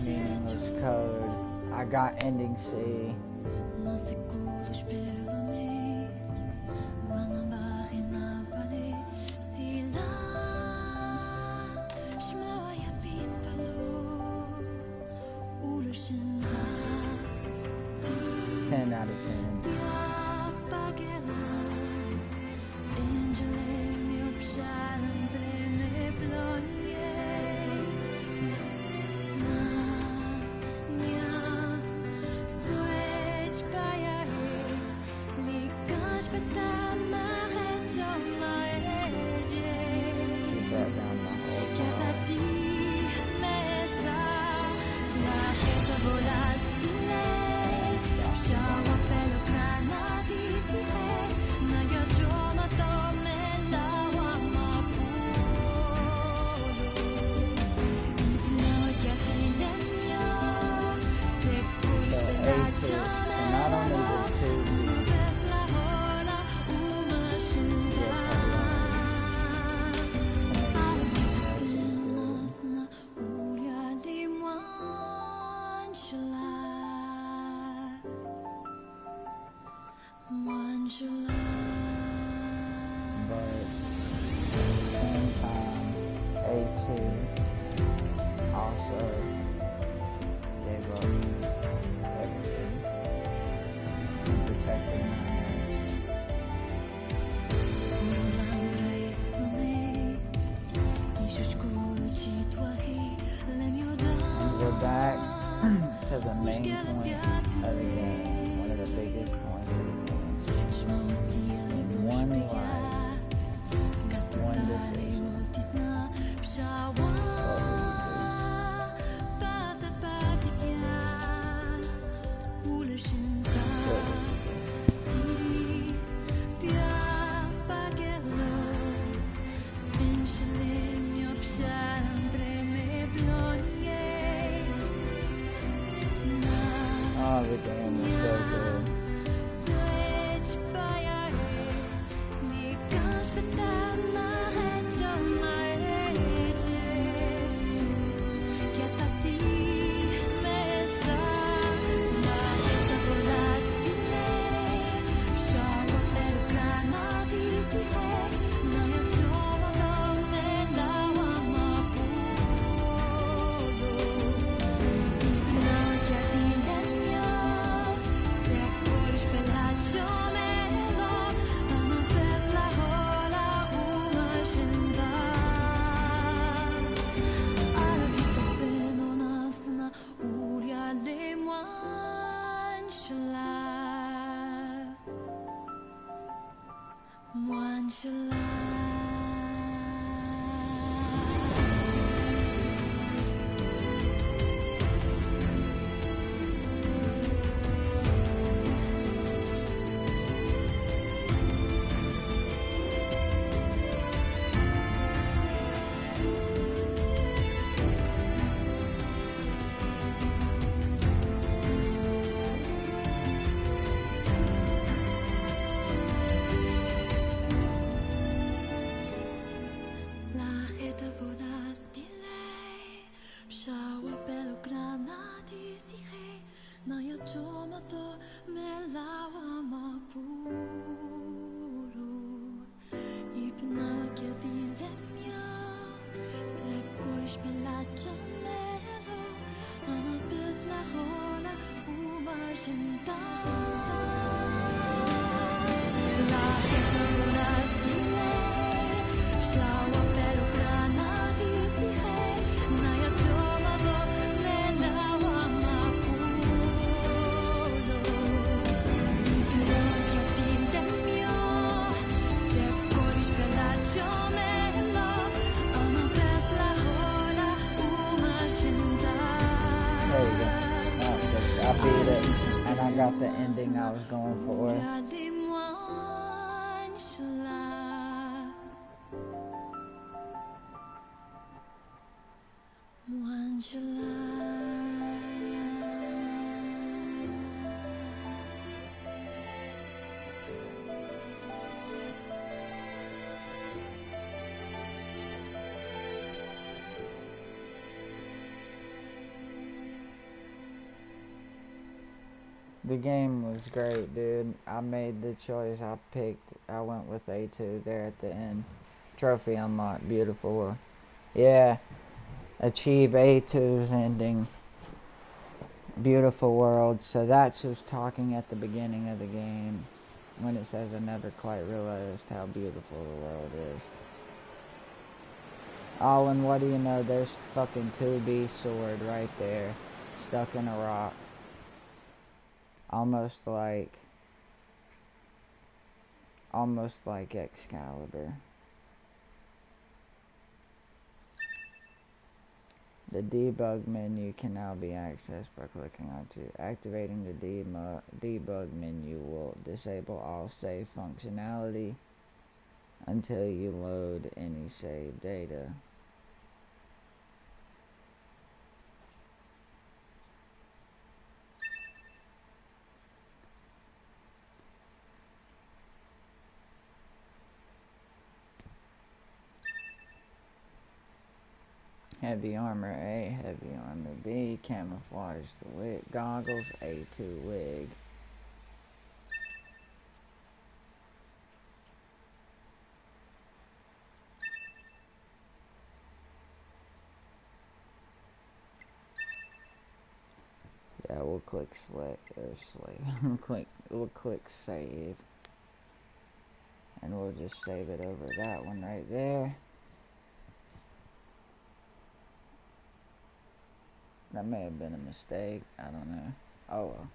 [SPEAKER 1] Meaningless code. I got ending C. Ten out of 10. She brought down my whole vibe. A2. So not only did 2 but at the same time, A2 also gave up everything and protected 9S. And we're back to the main point of the game, one of the biggest points of the game. In one life, one decision. What will Oh, the game is so good. There you go. No, I beat it, and I got the ending I was going for. The game was great, dude. I made the choice. I went with A2 there at the end. Trophy unlocked. Beautiful. Yeah. Achieve A2's ending. Beautiful world. So that's who's talking at the beginning of the game. When it says, I never quite realized how beautiful the world is. Oh, and what do you know? There's fucking 2B sword right there. Stuck in a rock. Almost like Excalibur. The debug menu can now be accessed by clicking onto activating the debug menu will disable all save functionality until you load any saved data. Heavy armor A, heavy armor B, camouflage wig, goggles, A2 wig. Yeah, we'll click we'll click save. And we'll just save it over that one right there. That may have been a mistake. I don't know. Oh well.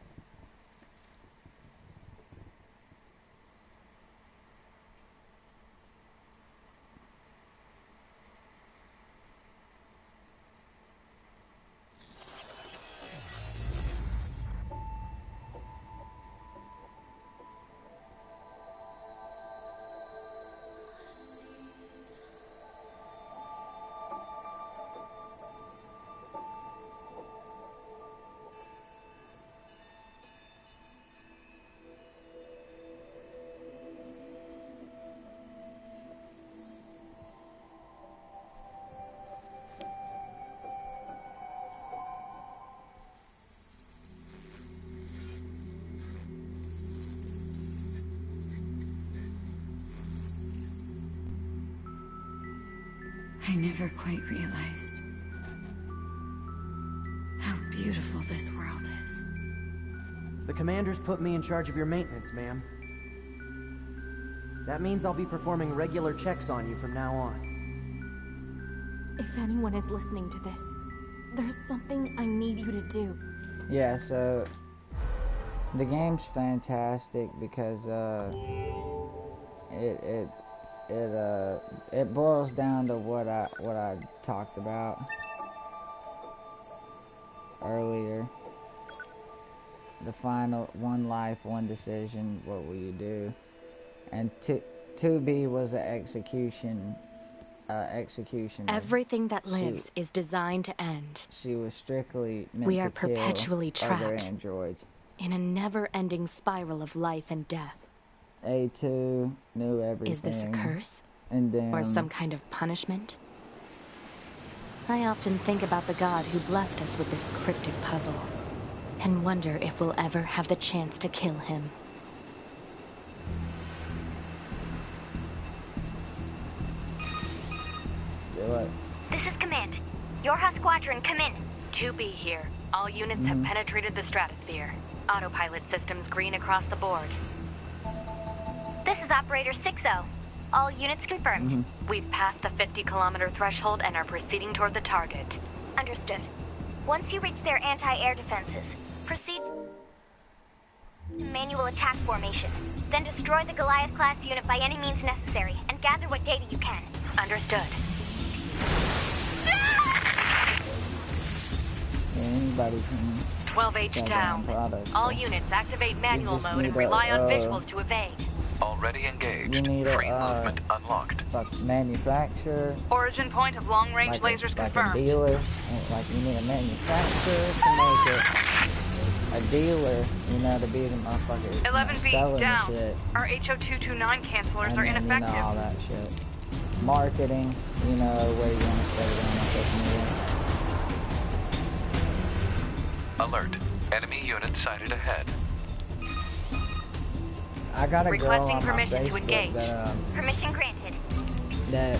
[SPEAKER 7] I never quite realized how beautiful this world is.
[SPEAKER 10] The commander's put me in charge of your maintenance, ma'am. That means I'll be performing regular checks on you from now on.
[SPEAKER 3] If anyone is listening to this, there's something I need you to do.
[SPEAKER 1] Yeah, so the game's fantastic because it boils down to what I talked about earlier. The final one life, one decision. What will you do? And 2B was an executioner.
[SPEAKER 3] Everything that lives is designed to end.
[SPEAKER 1] She was strictly meant
[SPEAKER 3] We are
[SPEAKER 1] to kill
[SPEAKER 3] perpetually
[SPEAKER 1] other
[SPEAKER 3] trapped
[SPEAKER 1] androids.
[SPEAKER 3] in a never-ending spiral of life and death.
[SPEAKER 1] A2 knew everything.
[SPEAKER 3] Is this a curse?
[SPEAKER 1] And then,
[SPEAKER 3] or some kind of punishment? I often think about the god who blessed us with this cryptic puzzle, and wonder if we'll ever have the chance to kill him.
[SPEAKER 1] do it.
[SPEAKER 5] This is Command. Yorha Squadron, come in.
[SPEAKER 3] 2B here. All units have penetrated the stratosphere. Autopilot systems green across the board.
[SPEAKER 5] This is Operator 6-0. All units confirmed.
[SPEAKER 3] We've passed the 50-kilometer threshold and are proceeding toward the target.
[SPEAKER 5] Understood. Once you reach their anti-air defenses, proceed manual attack formation. Then destroy the Goliath-class unit by any means necessary, and gather what data you can.
[SPEAKER 3] Understood.
[SPEAKER 1] Anybody can
[SPEAKER 3] 12H down. All units activate manual mode and rely on visuals to evade.
[SPEAKER 6] Already engaged.
[SPEAKER 1] You need
[SPEAKER 6] Free movement unlocked.
[SPEAKER 1] Manufacturer.
[SPEAKER 3] Origin point of long-range lasers confirmed.
[SPEAKER 1] Like a dealer. Like you need a manufacturer to make it. A dealer, you know, to be the motherfucker
[SPEAKER 3] 11B
[SPEAKER 1] selling
[SPEAKER 3] down.
[SPEAKER 1] the shit.
[SPEAKER 3] Our HO229 cancelers
[SPEAKER 1] And
[SPEAKER 3] are
[SPEAKER 1] then,
[SPEAKER 3] ineffective.
[SPEAKER 1] You know, all that shit. Marketing, you know, where you want to spread it on social media.
[SPEAKER 6] Alert. Enemy unit sighted ahead.
[SPEAKER 1] I got a girl
[SPEAKER 3] Requesting
[SPEAKER 1] on my
[SPEAKER 3] permission to
[SPEAKER 1] Facebook
[SPEAKER 3] engage.
[SPEAKER 1] that,
[SPEAKER 5] Permission granted.
[SPEAKER 1] that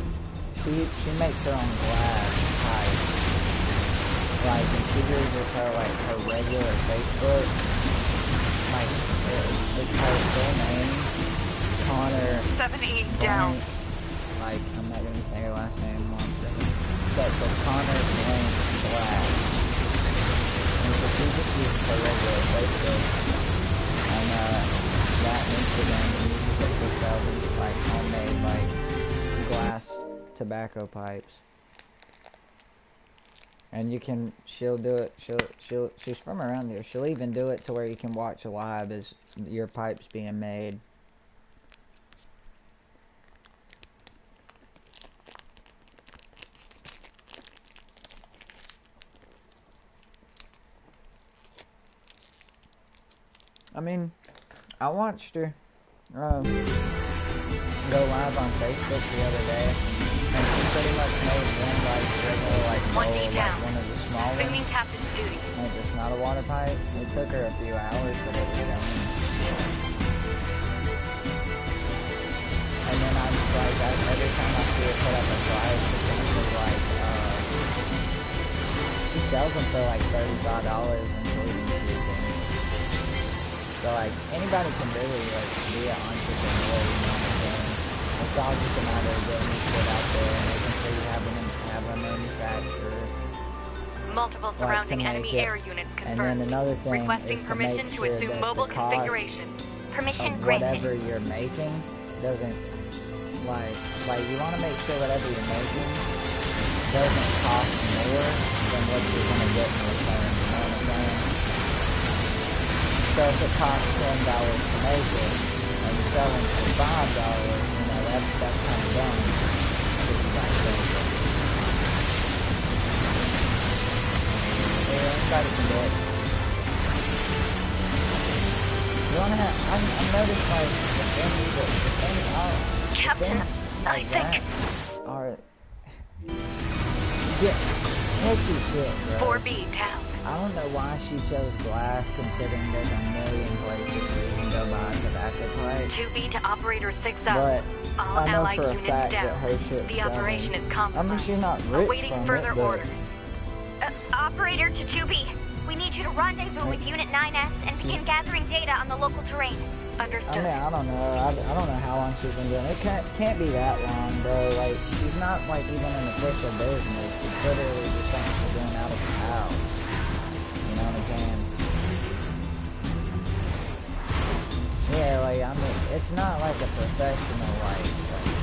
[SPEAKER 1] she makes her own glass pipe. Like, and she uses her, like, her regular Facebook. Like, it's her full name. Connor.
[SPEAKER 3] 7E down.
[SPEAKER 1] Like, I'm not gonna say her last name. But so Connor Blank Glass. And so she just uses her regular Facebook. And, that Instagram, and uses it to sell these, like, homemade, like, glass tobacco pipes. And you can, she'll do it, she's from around here. She'll even do it to where you can watch live as your pipe's being made. I mean, I watched her go live on Facebook the other day. And she pretty much made one, like, regular, like, bowl, like, one of the small ones.
[SPEAKER 3] Assuming captain's duty.
[SPEAKER 1] Like, it's not a water pipe. It took her a few hours, but it was done. And then I'm just like, every time I see her put up a price, it's like, she sells them for, like, $35, including shipping. So, like, anybody can really, like, be an entrepreneur, you know what I'm saying? It's all just a matter of getting your shit out there and making sure you have a manufacturer.
[SPEAKER 3] Multiple surrounding enemy air units confirmed.
[SPEAKER 1] And then another thing
[SPEAKER 3] requesting
[SPEAKER 1] is
[SPEAKER 3] permission
[SPEAKER 1] to
[SPEAKER 3] to
[SPEAKER 1] make sure
[SPEAKER 3] assume
[SPEAKER 1] that
[SPEAKER 3] mobile
[SPEAKER 1] the cost
[SPEAKER 3] configuration.
[SPEAKER 5] Permission
[SPEAKER 1] of
[SPEAKER 5] granted.
[SPEAKER 1] whatever you're making doesn't, like you want to make sure whatever you're making doesn't cost more than what you're going to get in return, you know what I'm saying? So if it costs $10 to make it, and you're selling for $5, you know, that's kind of dumb. Anybody can do it. You wanna have, I noticed, like, the things
[SPEAKER 5] Captain, I think...
[SPEAKER 1] are... Yeah, healthy shit, bro.
[SPEAKER 3] 4B down.
[SPEAKER 1] I don't know why she chose glass, considering there's a million places where you can go buy tobacco pipe.
[SPEAKER 3] 2B to Operator 6-0.
[SPEAKER 1] But
[SPEAKER 3] all
[SPEAKER 1] I know
[SPEAKER 3] allied
[SPEAKER 1] for a
[SPEAKER 3] units
[SPEAKER 1] fact
[SPEAKER 3] down.
[SPEAKER 1] that her shit's
[SPEAKER 3] The operation is compromised.
[SPEAKER 1] I mean, she's not rich
[SPEAKER 3] Awaiting
[SPEAKER 1] from
[SPEAKER 3] further
[SPEAKER 1] it, but
[SPEAKER 3] orders.
[SPEAKER 5] Operator to 2B. We need you to rendezvous with Unit 9S and begin gathering data on the local terrain.
[SPEAKER 3] Understood.
[SPEAKER 1] I mean, I don't know. I don't know how long she's been doing it. It can't be that long, bro. Like, she's not, like, even an official business. She's literally just something she's doing out of the house. You know what I'm saying? Yeah, like, I mean, it's not like a professional, like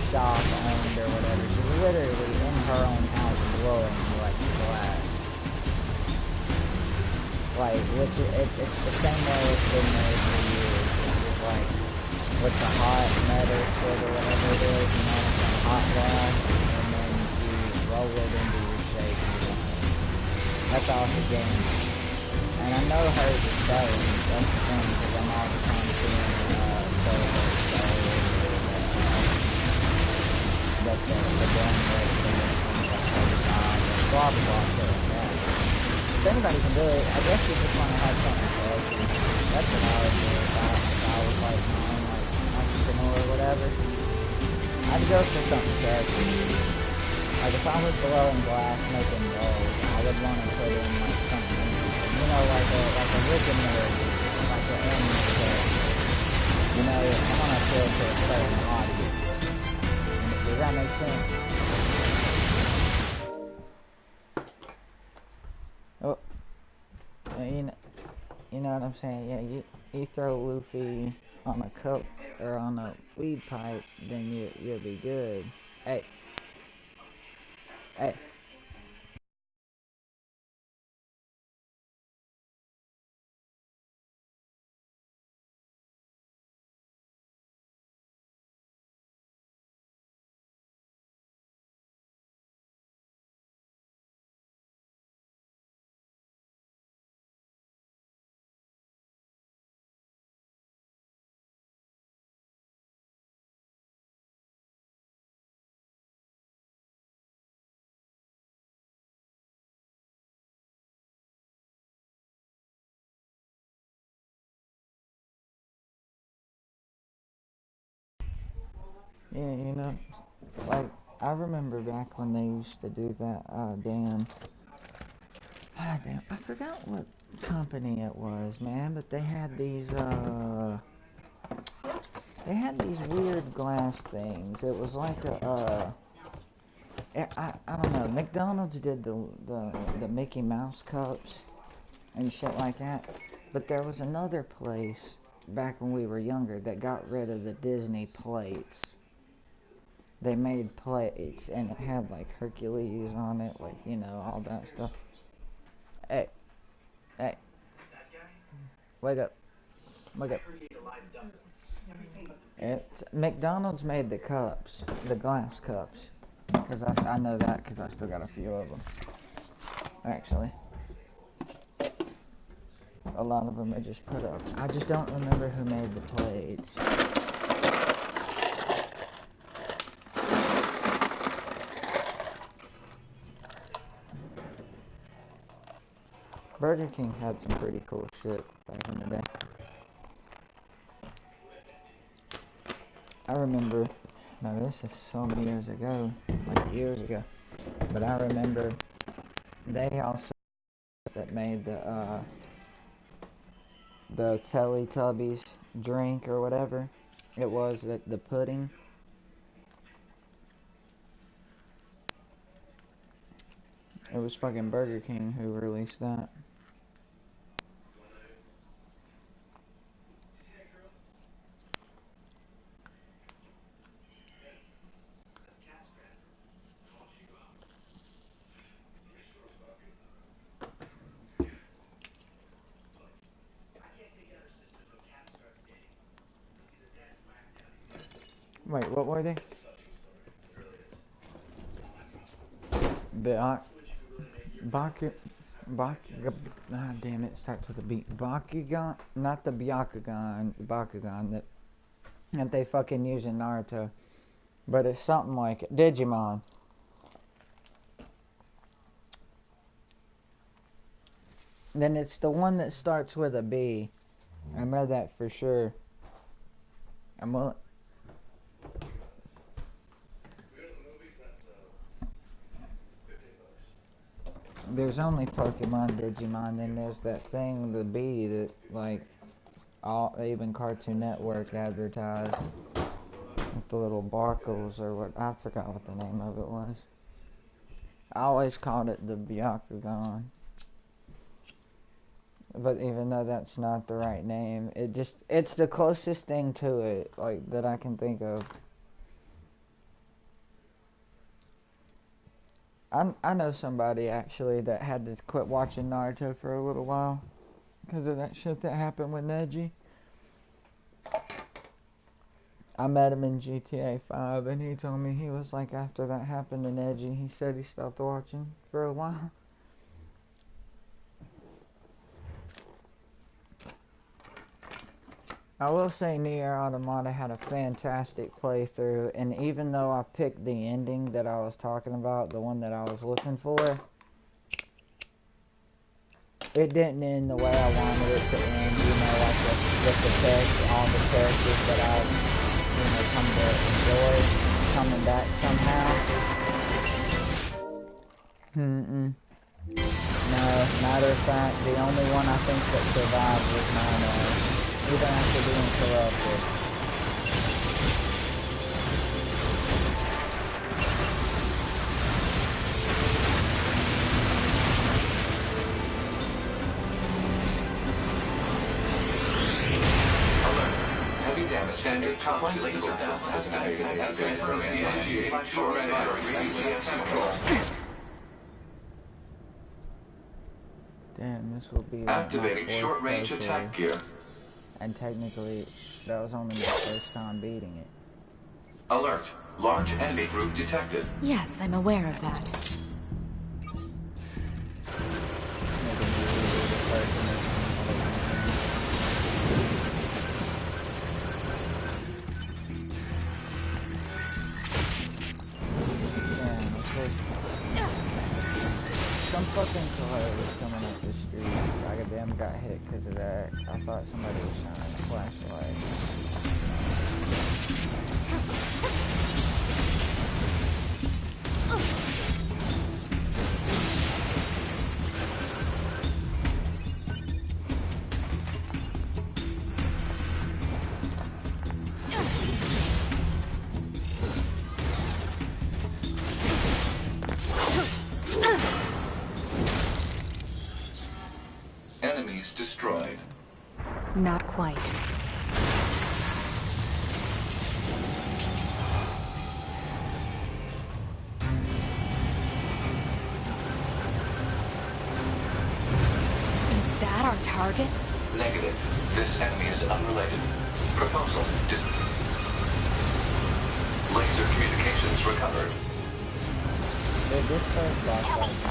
[SPEAKER 1] shop owned or whatever. She's literally in her own house blowing, like, glass. Like, which it's the same way it's been made for years. It's just like, with the hot metal shit or whatever it is, you know, it's hot glass, and then you roll it into your shape or something. That's all she's doing. And I know hers is selling, that's the thing, because I'm all the time seeing, that's the going rate for this, blah, blah, blah, shit like that. If anybody can do it, I guess you just want to have something special. That's what I would do if I was like my own like entrepreneur or whatever. I'd go for something special. Like, if I was blowing glass making rolls, I would want to put in, like, something interesting. You know, like a Rick and Morty, like an anime character. You know, I want to appeal to a certain audience. Does that make sense? Oh, you know what I'm saying? Yeah, you throw Luffy on a cup or on a weed pipe, then you'll be good. Hey, hey. Yeah, you know, like, I remember back when they used to do that, damn, I forgot what company it was, man, but they had these weird glass things. It was like I don't know, McDonald's did the Mickey Mouse cups and shit like that, but there was another place back when we were younger that got rid of the Disney plates. They made plates, and it had, like, Hercules on it, like, you know, all that stuff. Hey, hey, wake up, wake up. McDonald's made the cups, the glass cups, because I know that because I still got a few of them, actually. A lot of them are just put up. I just don't remember who made the plates. Burger King had some pretty cool shit back in the day. I remember, now this is so many years ago, like years ago, but I remember they also that made the Teletubbies drink or whatever it was, the pudding. It was fucking Burger King who released that. Wait, what were they? Damn it, starts with a B. Bakugan, not the Byakugan, the Bakugan that they fucking use in Naruto. But it's something like it. Digimon. Then it's the one that starts with a B. I know that for sure. I'm willing. There's only Pokemon, Digimon, then there's that thing, the B, that, like, even Cartoon Network advertised. With the little Barkles, or what, I forgot what the name of it was. I always called it the Byakugan. But even though that's not the right name, it's the closest thing to it, like, that I can think of. I know somebody, actually, that had to quit watching Naruto for a little while because of that shit that happened with Neji. I met him in GTA 5, and he told me he was like, after that happened to Neji, he said he stopped watching for a while. I will say Nier Automata had a fantastic playthrough, and even though I picked the ending that I was talking about, the one that I was looking for, it didn't end the way I wanted it to end, you know, like with all the characters that I, you know, come to enjoy coming back somehow. Mm-mm. No, matter of fact, the only one I think that survived was 9 even after being corrupted.
[SPEAKER 6] Standard conflict legal system initiate short control.
[SPEAKER 1] Damn, this will be like
[SPEAKER 6] Activating short-range attack gear.
[SPEAKER 1] And technically, that was only my first time beating it.
[SPEAKER 6] Alert. Large enemy group detected.
[SPEAKER 3] Yes, I'm aware of that.
[SPEAKER 1] Some fucking car was coming up the street. I damn got hit because of that. I thought somebody was shining a flashlight.
[SPEAKER 6] Enemies destroyed.
[SPEAKER 3] Not quite. Is that our target?
[SPEAKER 6] Negative. This enemy is unrelated. Proposal. Laser communications recovered.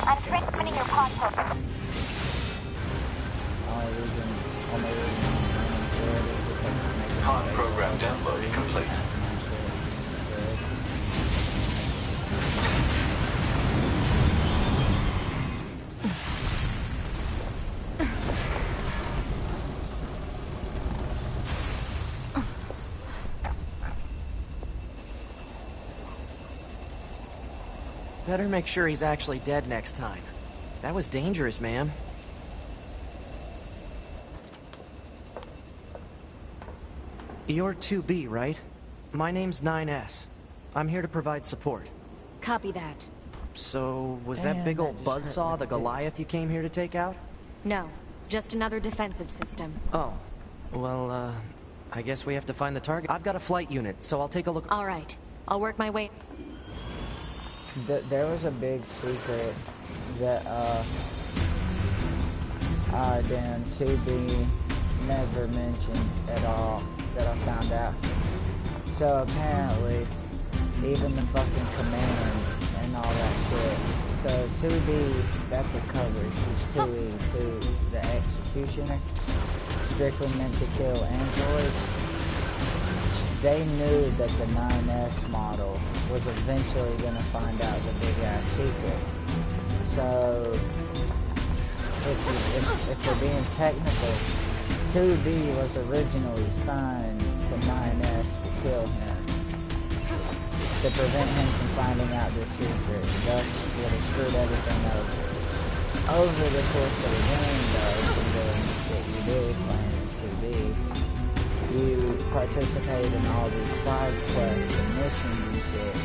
[SPEAKER 5] I'm transmitting your pod program.
[SPEAKER 6] Pod program download complete.
[SPEAKER 10] Better make sure he's actually dead next time. That was dangerous, ma'am. You're 2B, right? My name's 9S. I'm here to provide support.
[SPEAKER 3] Copy that.
[SPEAKER 10] So, was that big old buzzsaw the Goliath you came here to take out?
[SPEAKER 3] No, just another defensive system.
[SPEAKER 10] Oh. Well, I guess we have to find the target. I've got a flight unit, so I'll take a look.
[SPEAKER 3] All right. I'll work my way.
[SPEAKER 1] There was a big secret that, damn, 2B never mentioned at all that I found out. So apparently, even the fucking command and all that shit. So 2B, that's a cover. She's 2E, 2, the executioner, strictly meant to kill androids. They knew that the 9S model was eventually going to find out the big ass secret. So, if we're being technical, 2B was originally signed to 9S to kill him, to prevent him from finding out this secret. Thus, would have screwed everything over. Over the course of the game, though, from doing what you do playing as 2B, you participate in all these side quests and missions and shit.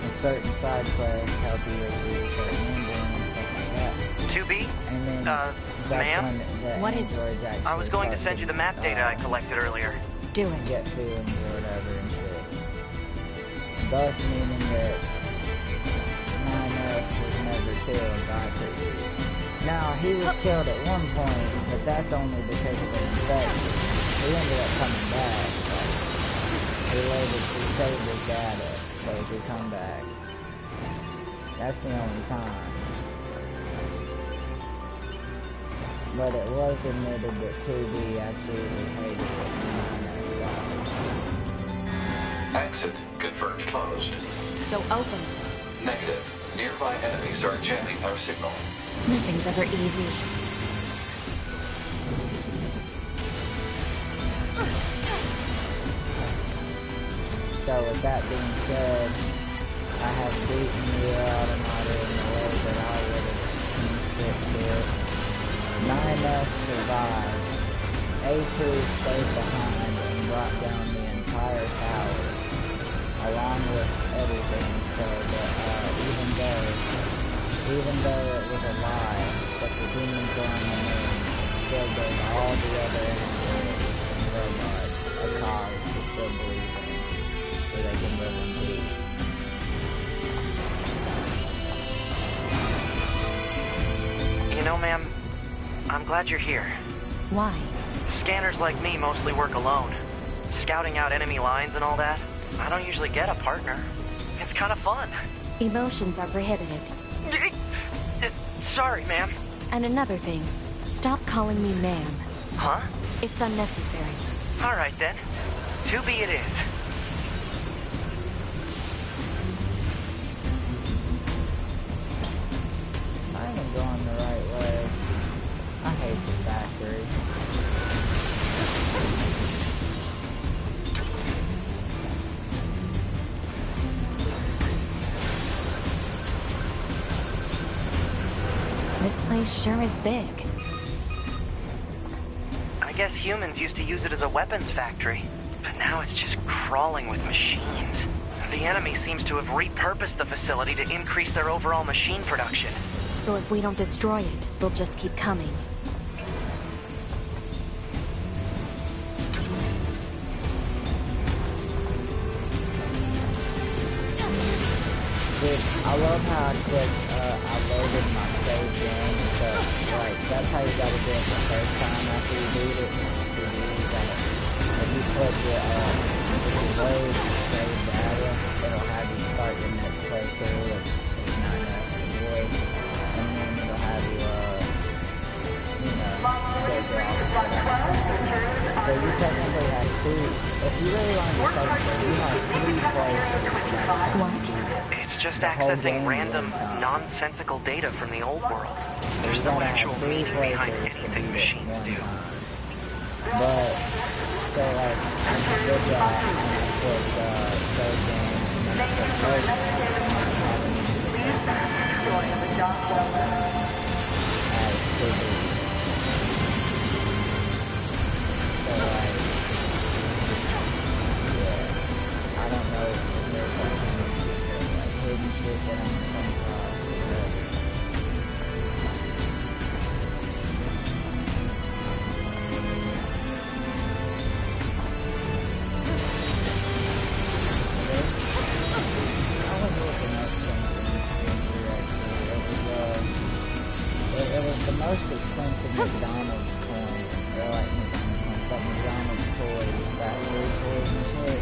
[SPEAKER 1] And certain side quests help you achieve certain endings and stuff like that.
[SPEAKER 10] 2B?
[SPEAKER 1] And then,
[SPEAKER 10] ma'am?
[SPEAKER 3] What is it?
[SPEAKER 10] I was going to send you the map data I collected earlier.
[SPEAKER 3] Do it.
[SPEAKER 1] Get feelings or whatever and shit. Thus meaning that 9S was never killed by 2B. Now, he was killed at one point, but that's only because of the infection. He ended up coming back, but he saved his data, so he could come back. That's the only time. But it was admitted that 2B absolutely hated it.
[SPEAKER 6] Exit confirmed closed.
[SPEAKER 3] So open it.
[SPEAKER 6] Negative. Nearby enemies are jamming our signal.
[SPEAKER 3] Nothing's ever easy.
[SPEAKER 1] So with that being said, I have beaten Nier Automata in the way that I would have seen fit to it. 9S survived. A2 stayed behind and brought down the entire tower, along with everything, so that even though it was a lie that the humans were on the moon, still gave all the other androids and robots a cause to still believe in, so they can live in peace.
[SPEAKER 10] You know, ma'am, I'm glad you're here.
[SPEAKER 3] Why?
[SPEAKER 10] Scanners like me mostly work alone. Scouting out enemy lines and all that, I don't usually get a partner. It's kind of fun.
[SPEAKER 3] Emotions are prohibited.
[SPEAKER 10] Sorry, ma'am.
[SPEAKER 3] And another thing, stop calling me ma'am.
[SPEAKER 10] Huh?
[SPEAKER 3] It's unnecessary.
[SPEAKER 10] All right, then. 2B it is.
[SPEAKER 1] I am going the right way. I hate the factory.
[SPEAKER 3] This place sure is big.
[SPEAKER 10] I guess humans used to use it as a weapons factory, but now it's just crawling with machines. The enemy seems to have repurposed the facility to increase their overall machine production.
[SPEAKER 3] So if we don't destroy it, they'll just keep coming.
[SPEAKER 1] Dude, I love how quick I loaded my save game, because, like, that's how you gotta do it the first time after you beat it. You gotta, if you put your, if you load save data, it'll have you start your next playthrough with 9S voice, and then it'll have you, you know, go off whatever. So you technically have two, if you really want to play, you have 3 playthroughs.
[SPEAKER 3] What?
[SPEAKER 10] It's just accessing random, nonsensical data from the old world. There's no actual meaning behind anything machines do.
[SPEAKER 1] But, so like, I did that, and I put, those games, and then I put those so like, yeah, I don't know if there's like hidden shit that I'm gonna come across. I was looking up something here actually. It was the most expensive McDonald's coin. Or like McDonald's coins, but McDonald's toys, fast food toys and shit.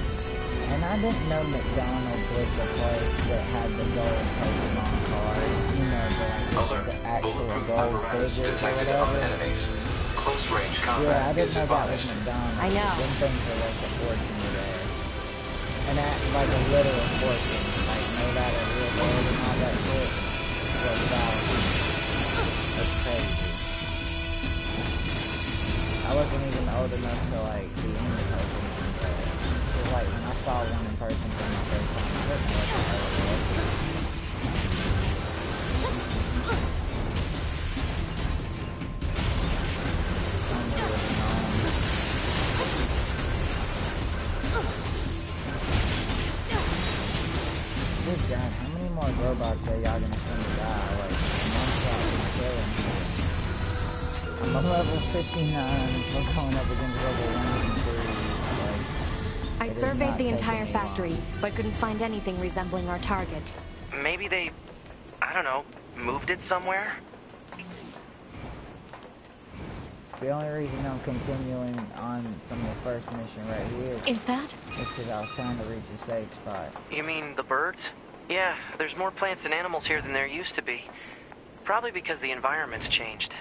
[SPEAKER 1] And I didn't know McDonald's was the place that had the gold Pokemon cards, you know, the actual
[SPEAKER 6] Bulletproof
[SPEAKER 1] gold
[SPEAKER 6] apparatus
[SPEAKER 1] figures or
[SPEAKER 6] detected on
[SPEAKER 1] whatever.
[SPEAKER 6] enemies. Close range
[SPEAKER 1] Yeah, I
[SPEAKER 6] combat
[SPEAKER 1] didn't
[SPEAKER 6] is
[SPEAKER 1] know that was
[SPEAKER 6] advised.
[SPEAKER 1] McDonald's.
[SPEAKER 3] I know.
[SPEAKER 1] Them things are like a fortune there. And that, like a literal fortune, like made out of real gold and all that shit. For thousands. That's crazy. I wasn't even old enough to like be into Pokemon. Cause like when I saw one in person for the first time, I didn't know what the hell it was. Good God, how many more robots are y'all gonna send to die? Like, non-stop killing me. I'm a level 59, we're going up against level 1 and 2. Like,
[SPEAKER 3] I surveyed the entire factory, but couldn't find anything resembling our target.
[SPEAKER 10] Maybe they, I don't know, moved it somewhere?
[SPEAKER 1] The only reason I'm continuing on from the first mission right here
[SPEAKER 3] Is that?
[SPEAKER 1] is because I was trying to reach a safe spot.
[SPEAKER 10] You mean the birds? Yeah, there's more plants and animals here than there used to be. Probably because the environment's changed.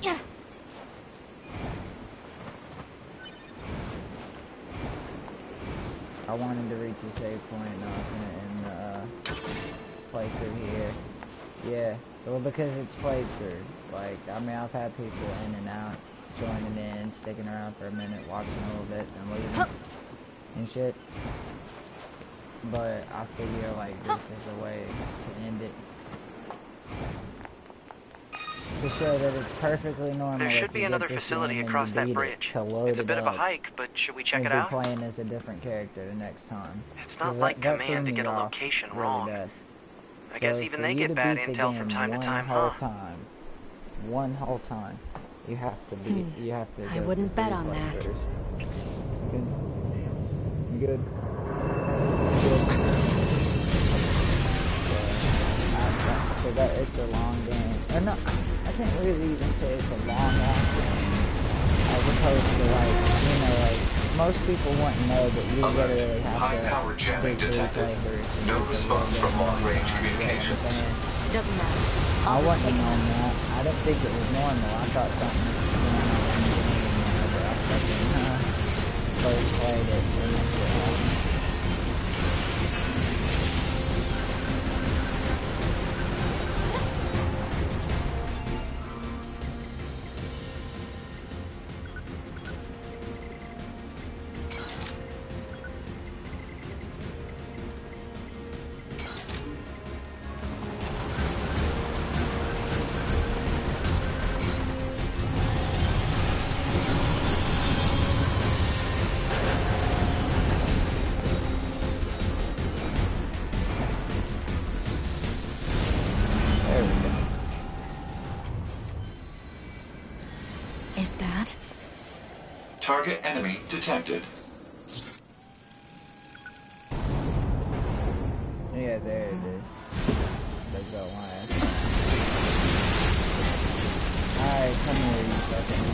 [SPEAKER 3] Yeah.
[SPEAKER 1] I wanted to reach a save point and I was gonna end the playthrough here. Yeah, well because it's playthrough. Like, I mean, I've had people in and out, joining in, sticking around for a minute, watching a little bit, and leaving and shit. but I figure like this is a way to end it. To show that it's perfectly normal.
[SPEAKER 10] There should
[SPEAKER 1] if
[SPEAKER 10] be
[SPEAKER 1] you
[SPEAKER 10] another
[SPEAKER 1] get this
[SPEAKER 10] facility
[SPEAKER 1] game and
[SPEAKER 10] across
[SPEAKER 1] you
[SPEAKER 10] that
[SPEAKER 1] beat
[SPEAKER 10] bridge.
[SPEAKER 1] It, to load
[SPEAKER 10] It's a
[SPEAKER 1] it
[SPEAKER 10] bit of a
[SPEAKER 1] up
[SPEAKER 10] hike, but should we check
[SPEAKER 1] and
[SPEAKER 10] it
[SPEAKER 1] be
[SPEAKER 10] out?
[SPEAKER 1] playing as a different character the next time.
[SPEAKER 10] It's not
[SPEAKER 1] 'Cause
[SPEAKER 10] like
[SPEAKER 1] that
[SPEAKER 10] Command to
[SPEAKER 1] threw
[SPEAKER 10] get
[SPEAKER 1] me
[SPEAKER 10] a
[SPEAKER 1] off
[SPEAKER 10] location
[SPEAKER 1] really
[SPEAKER 10] wrong.
[SPEAKER 1] bad.
[SPEAKER 10] I
[SPEAKER 1] So
[SPEAKER 10] guess even
[SPEAKER 1] for
[SPEAKER 10] they
[SPEAKER 1] you
[SPEAKER 10] get
[SPEAKER 1] to
[SPEAKER 10] bad
[SPEAKER 1] beat the
[SPEAKER 10] intel from
[SPEAKER 1] game
[SPEAKER 10] time to
[SPEAKER 1] one
[SPEAKER 10] time,
[SPEAKER 1] whole
[SPEAKER 10] huh?
[SPEAKER 1] time, one whole time, you have to beat. You have to.
[SPEAKER 7] I wouldn't bet on that.
[SPEAKER 1] Good. Good. Good. So that it's a long game. Or no, I can't really even say it's a long game. As opposed to like, you know, like most people wouldn't know that you literally have
[SPEAKER 6] High
[SPEAKER 1] to
[SPEAKER 6] power jamming
[SPEAKER 1] do
[SPEAKER 6] detected.
[SPEAKER 1] playthroughs.
[SPEAKER 6] No response from long-range communications.
[SPEAKER 3] Doesn't matter.
[SPEAKER 1] I
[SPEAKER 3] I'll just
[SPEAKER 1] wasn't
[SPEAKER 3] take it.
[SPEAKER 1] on that. I didn't think it was normal. I thought something was going on in the game whenever I fucking first played it. And that's what happened. There we go.
[SPEAKER 7] Is that?
[SPEAKER 6] Target enemy detected.
[SPEAKER 1] Yeah, there it is. They go last. Alright, come here, you fucking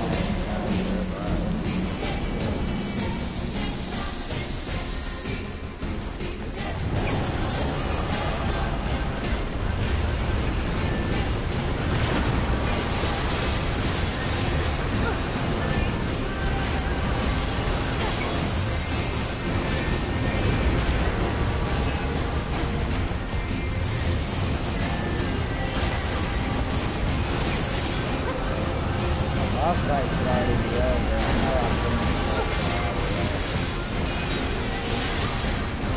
[SPEAKER 1] boss fight should already be over. I know I'm doing this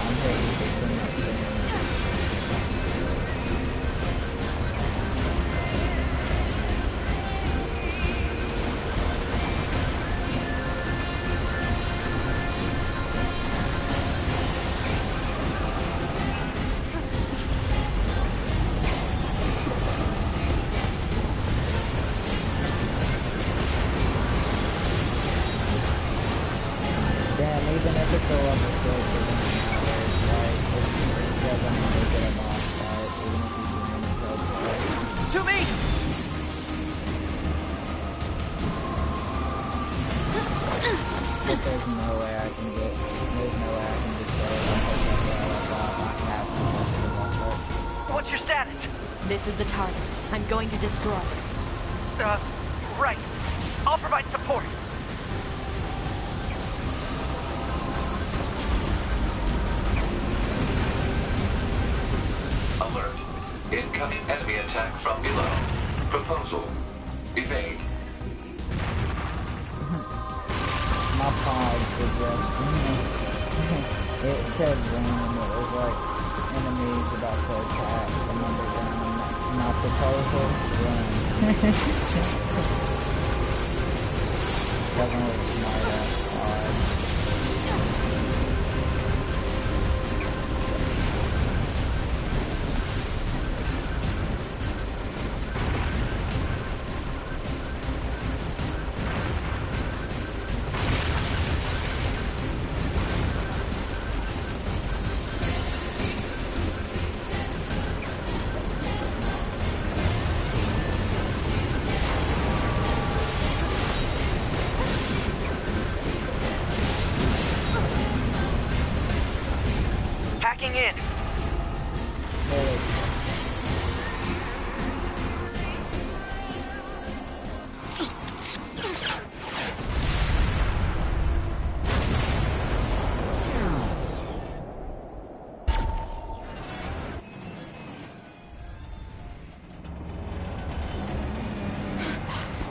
[SPEAKER 1] I'm hitting for too much damage. Damn, even if it's a level 6, it doesn't matter. It's like, it doesn't make it a boss fight, even if you do mini kills.
[SPEAKER 2] To me!
[SPEAKER 1] But there's no way I can get, there's no way I can just go I have to watch the boss fight.
[SPEAKER 10] What's your status?
[SPEAKER 3] This is the target. I'm going to destroy it.
[SPEAKER 10] Right. I'll provide support.
[SPEAKER 6] Alert. Incoming enemy attack from below. Proposal. Evade.
[SPEAKER 1] My pods were just, it said random, it was like enemies about to attack from underground. My proposal, run. Doesn't look smart ass pod.
[SPEAKER 10] Hacking in.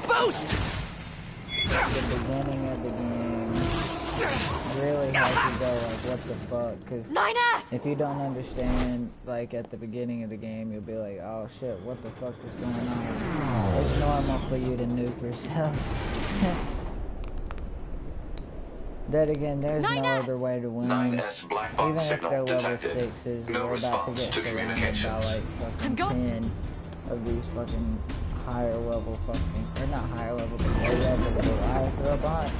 [SPEAKER 2] Boost!
[SPEAKER 1] The beginning of the game. really has you go like, what the fuck? Because
[SPEAKER 7] 9S!
[SPEAKER 1] if you don't understand, like at the beginning of the game, you'll be like, oh shit, what the fuck is going on? It's normal for you to nuke yourself. Then again, there's
[SPEAKER 7] 9S!
[SPEAKER 1] no other way to win.
[SPEAKER 6] 9S black box
[SPEAKER 1] Even if
[SPEAKER 6] signal
[SPEAKER 1] they're level
[SPEAKER 6] detected.
[SPEAKER 1] 6s,
[SPEAKER 6] No
[SPEAKER 1] we're about to
[SPEAKER 6] response
[SPEAKER 1] get
[SPEAKER 6] to
[SPEAKER 1] surrounded by
[SPEAKER 6] communications.
[SPEAKER 1] like fucking 10 of these fucking higher level fucking, or not higher level, but low level Goliath robots.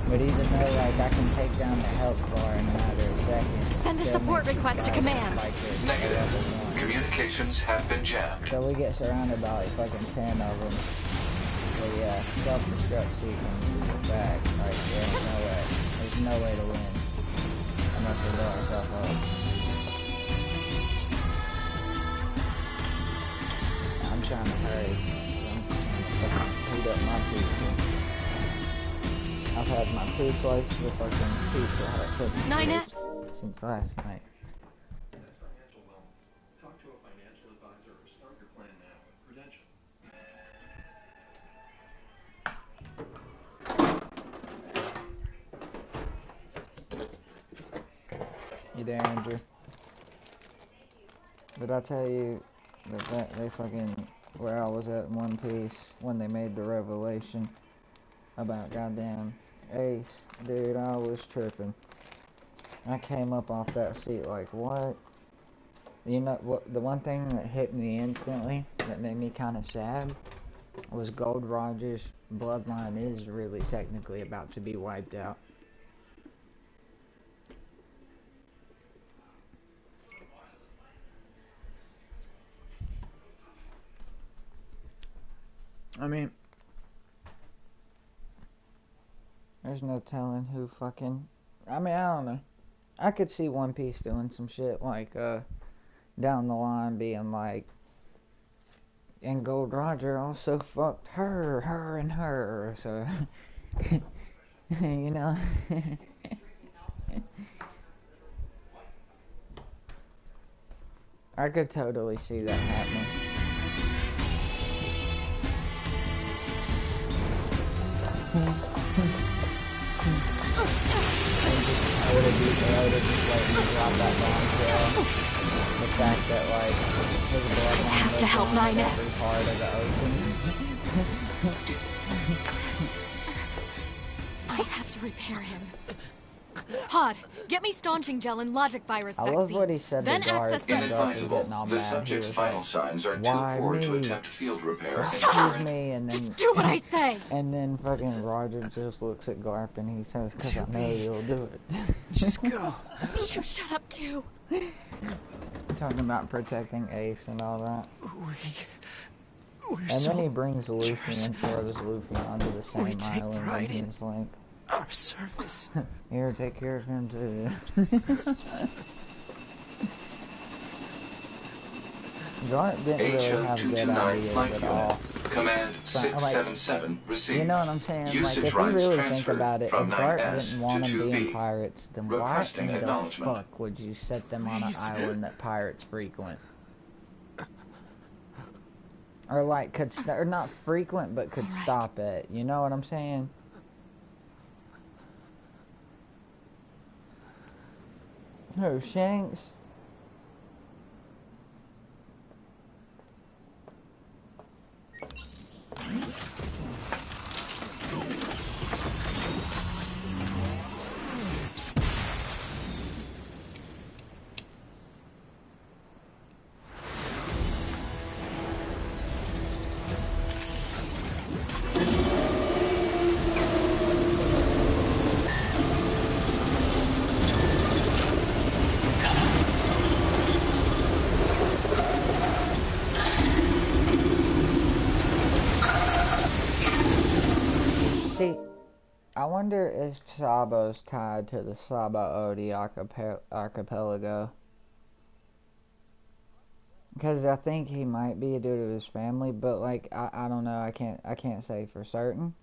[SPEAKER 1] But even though like I can take down the health bar in a matter of seconds,
[SPEAKER 7] Send a
[SPEAKER 1] still
[SPEAKER 7] support
[SPEAKER 1] makes me
[SPEAKER 7] request to
[SPEAKER 1] fight
[SPEAKER 7] command.
[SPEAKER 1] like it's a
[SPEAKER 6] Negative.
[SPEAKER 1] level 1.
[SPEAKER 6] Communications have been jammed.
[SPEAKER 1] So we get surrounded by like fucking 10 of them. So yeah, self-destruct sequence is a fact. Like there's no way. There's no way to win. Unless we blow ourselves up. I'm trying to hurry. I'm trying to fucking heat up my pizza. I've had my 2 slices of fucking pizza Hut cooking
[SPEAKER 7] 9S.
[SPEAKER 1] since last night.
[SPEAKER 11] Financial wellness. Talk to a financial advisor or start your plan now with Prudential.
[SPEAKER 1] You there, Andrew? Did I tell you that they fucking, where I was at in One Piece when they made the revelation about goddamn Ace? Dude, I was tripping. I came up off that seat like, what? You know, what? The one thing that hit me instantly, that made me kind of sad, was Gold Roger's bloodline is really technically about to be wiped out. I mean, there's no telling who fucking, I mean, I don't know. I could see One Piece doing some shit like, down the line being like, and Gold Roger also fucked her, and her, so, you know. I could totally see that happening. I would have just let him drop that bombshell. The fact that like his bloodline
[SPEAKER 7] have to help
[SPEAKER 1] lives on
[SPEAKER 7] 9S.
[SPEAKER 1] every part of the ocean.
[SPEAKER 7] I have to repair him. Hod, get me staunching gel and logic virus
[SPEAKER 1] I
[SPEAKER 7] vaccines.
[SPEAKER 1] love what he said
[SPEAKER 7] Then
[SPEAKER 1] to Garth.
[SPEAKER 7] access that.
[SPEAKER 1] Garth was
[SPEAKER 6] Inadvisable.
[SPEAKER 1] getting all
[SPEAKER 6] The
[SPEAKER 1] mad. He
[SPEAKER 6] subject's
[SPEAKER 1] was
[SPEAKER 6] vital
[SPEAKER 1] like,
[SPEAKER 6] signs are too
[SPEAKER 1] why
[SPEAKER 6] poor to
[SPEAKER 1] me?
[SPEAKER 6] attempt field repair.
[SPEAKER 7] Shut up!
[SPEAKER 1] me, and then
[SPEAKER 7] Just do what I say.
[SPEAKER 1] And then fucking Roger just looks at Garp and he says, "'Cause I know you'll do it."
[SPEAKER 2] Just go.
[SPEAKER 7] You shut up too.
[SPEAKER 1] Talking about protecting Ace and all that.
[SPEAKER 2] We're
[SPEAKER 1] And then he brings Luffy and throws Luffy onto the
[SPEAKER 2] We
[SPEAKER 1] same
[SPEAKER 2] take
[SPEAKER 1] island,
[SPEAKER 2] pride
[SPEAKER 1] and
[SPEAKER 2] in
[SPEAKER 1] he's like,
[SPEAKER 2] our service.
[SPEAKER 1] "Here, take care of him too." Garp didn't really have good
[SPEAKER 6] HO229
[SPEAKER 1] ideas
[SPEAKER 6] flight
[SPEAKER 1] at
[SPEAKER 6] unit.
[SPEAKER 1] all.
[SPEAKER 6] Command
[SPEAKER 1] Like,
[SPEAKER 6] 677 received.
[SPEAKER 1] you know what I'm saying? Like,
[SPEAKER 6] Usage
[SPEAKER 1] if you
[SPEAKER 6] rights
[SPEAKER 1] really think
[SPEAKER 6] transferred
[SPEAKER 1] about it, if
[SPEAKER 6] from
[SPEAKER 1] Garp
[SPEAKER 6] 9S
[SPEAKER 1] didn't want
[SPEAKER 6] to
[SPEAKER 1] them being
[SPEAKER 6] 2B.
[SPEAKER 1] pirates, then why
[SPEAKER 6] Requesting
[SPEAKER 1] in the
[SPEAKER 6] acknowledgement.
[SPEAKER 1] fuck would you set them on an island that pirates frequent? Or like, or not frequent, but could stop it. You know what I'm saying? Who, Shanks? See, I wonder if Sabo's tied to the Sabo Odi archipelago. Because I think he might be due to his family, but like I don't know, I can't say for certain.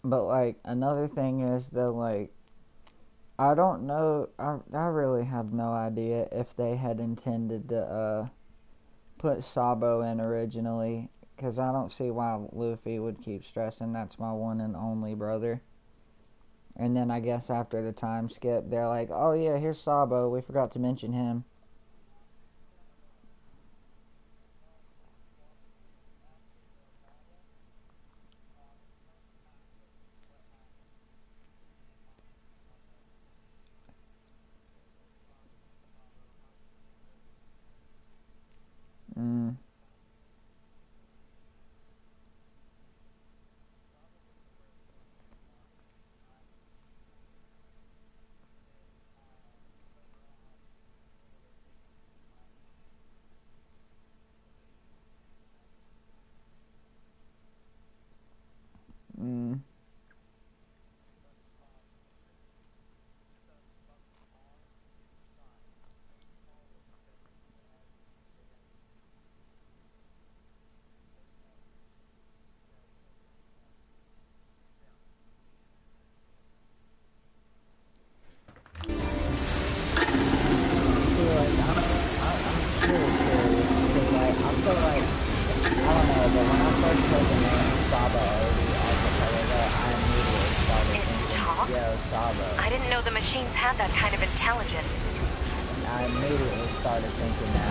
[SPEAKER 1] But like another thing is though, like I don't know, I really have no idea if they had intended to put Sabo in originally, because I don't see why Luffy would keep stressing that's my one and only brother. And then I guess after the time skip, they're like, oh yeah, here's Sabo. We forgot to mention him. Mm. Mm.
[SPEAKER 10] I didn't know the machines had that kind of intelligence.
[SPEAKER 1] I immediately started thinking that.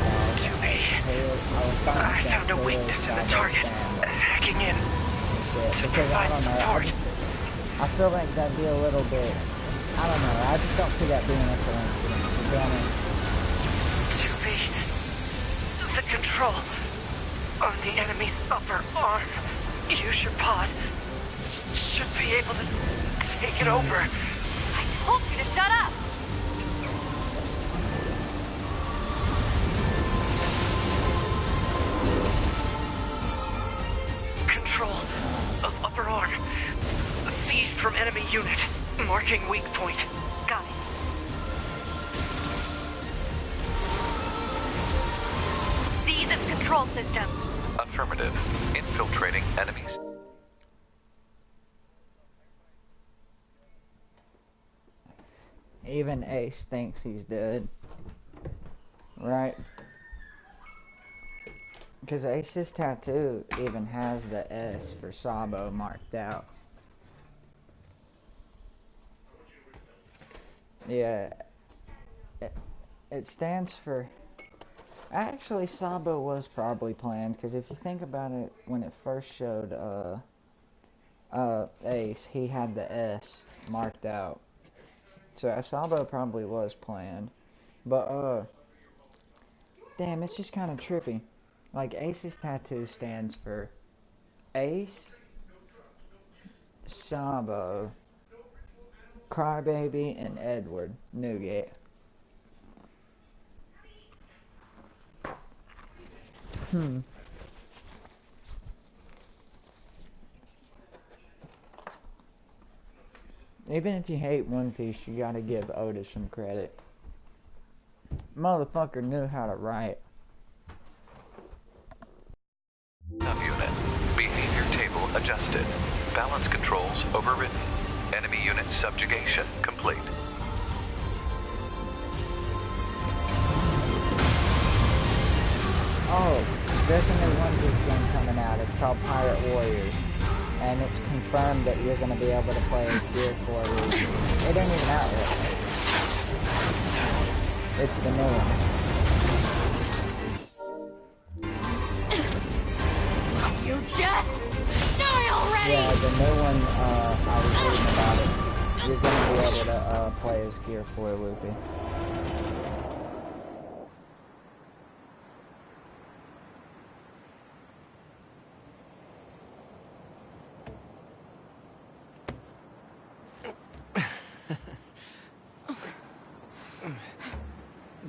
[SPEAKER 10] I found a weakness in the target. Hacking in to provide support.
[SPEAKER 1] I feel like that'd be a little bit. I don't know. I just don't see that being a coincidence. You feel me?
[SPEAKER 10] To be the control on the enemy's upper arm. Use your pod. Should be able to take it over.
[SPEAKER 5] I told you to shut up!
[SPEAKER 10] Control of upper arm. Seized from enemy unit. Marking weak point.
[SPEAKER 5] Got it. Seize its control system.
[SPEAKER 6] Affirmative. Infiltrating enemies.
[SPEAKER 1] Even Ace thinks he's dead. Right? Because Ace's tattoo even has the S for Sabo marked out. Yeah. It stands for... Actually, Sabo was probably planned, because if you think about it, when it first showed Ace, he had the S marked out. So Sabo probably was planned. But, damn, it's just kind of trippy. Like, Ace's tattoo stands for Ace, Sabo, Crybaby, and Edward Newgate. Even if you hate One Piece, you gotta give Oda some credit. Motherfucker knew how to write.
[SPEAKER 6] Subunit. Behavior table adjusted. Balance controls overridden. Enemy unit subjugation complete.
[SPEAKER 1] Oh, there's a new One Piece game coming out. It's called Pirate Warriors. And it's confirmed that you're gonna be able to play as Gear 4 Luffy. It ain't even out yet. It's the new one.
[SPEAKER 5] You just die already!
[SPEAKER 1] Yeah, the new one, I was reading about it. You're gonna be able to play as Gear 4 Luffy.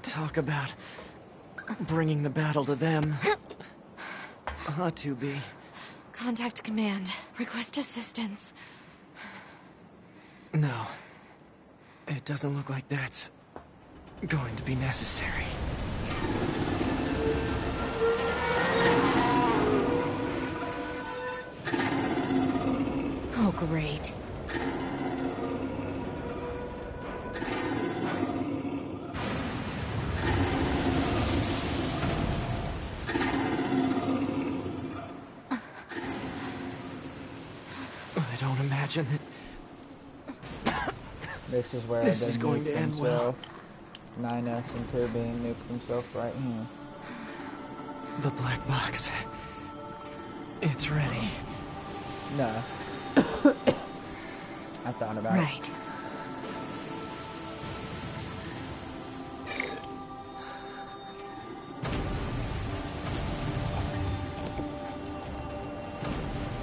[SPEAKER 2] Talk about bringing the battle to them. To be.
[SPEAKER 7] Contact command. Request assistance.
[SPEAKER 2] No. It doesn't look like that's going to be necessary.
[SPEAKER 7] Oh, great.
[SPEAKER 2] I don't imagine that...
[SPEAKER 1] This is where
[SPEAKER 2] This
[SPEAKER 1] they
[SPEAKER 2] is going
[SPEAKER 1] nuke
[SPEAKER 2] to end well.
[SPEAKER 1] themselves. 9S and 2B nuke themselves right here.
[SPEAKER 2] The black box. It's ready.
[SPEAKER 1] No. I thought about it.
[SPEAKER 7] Right.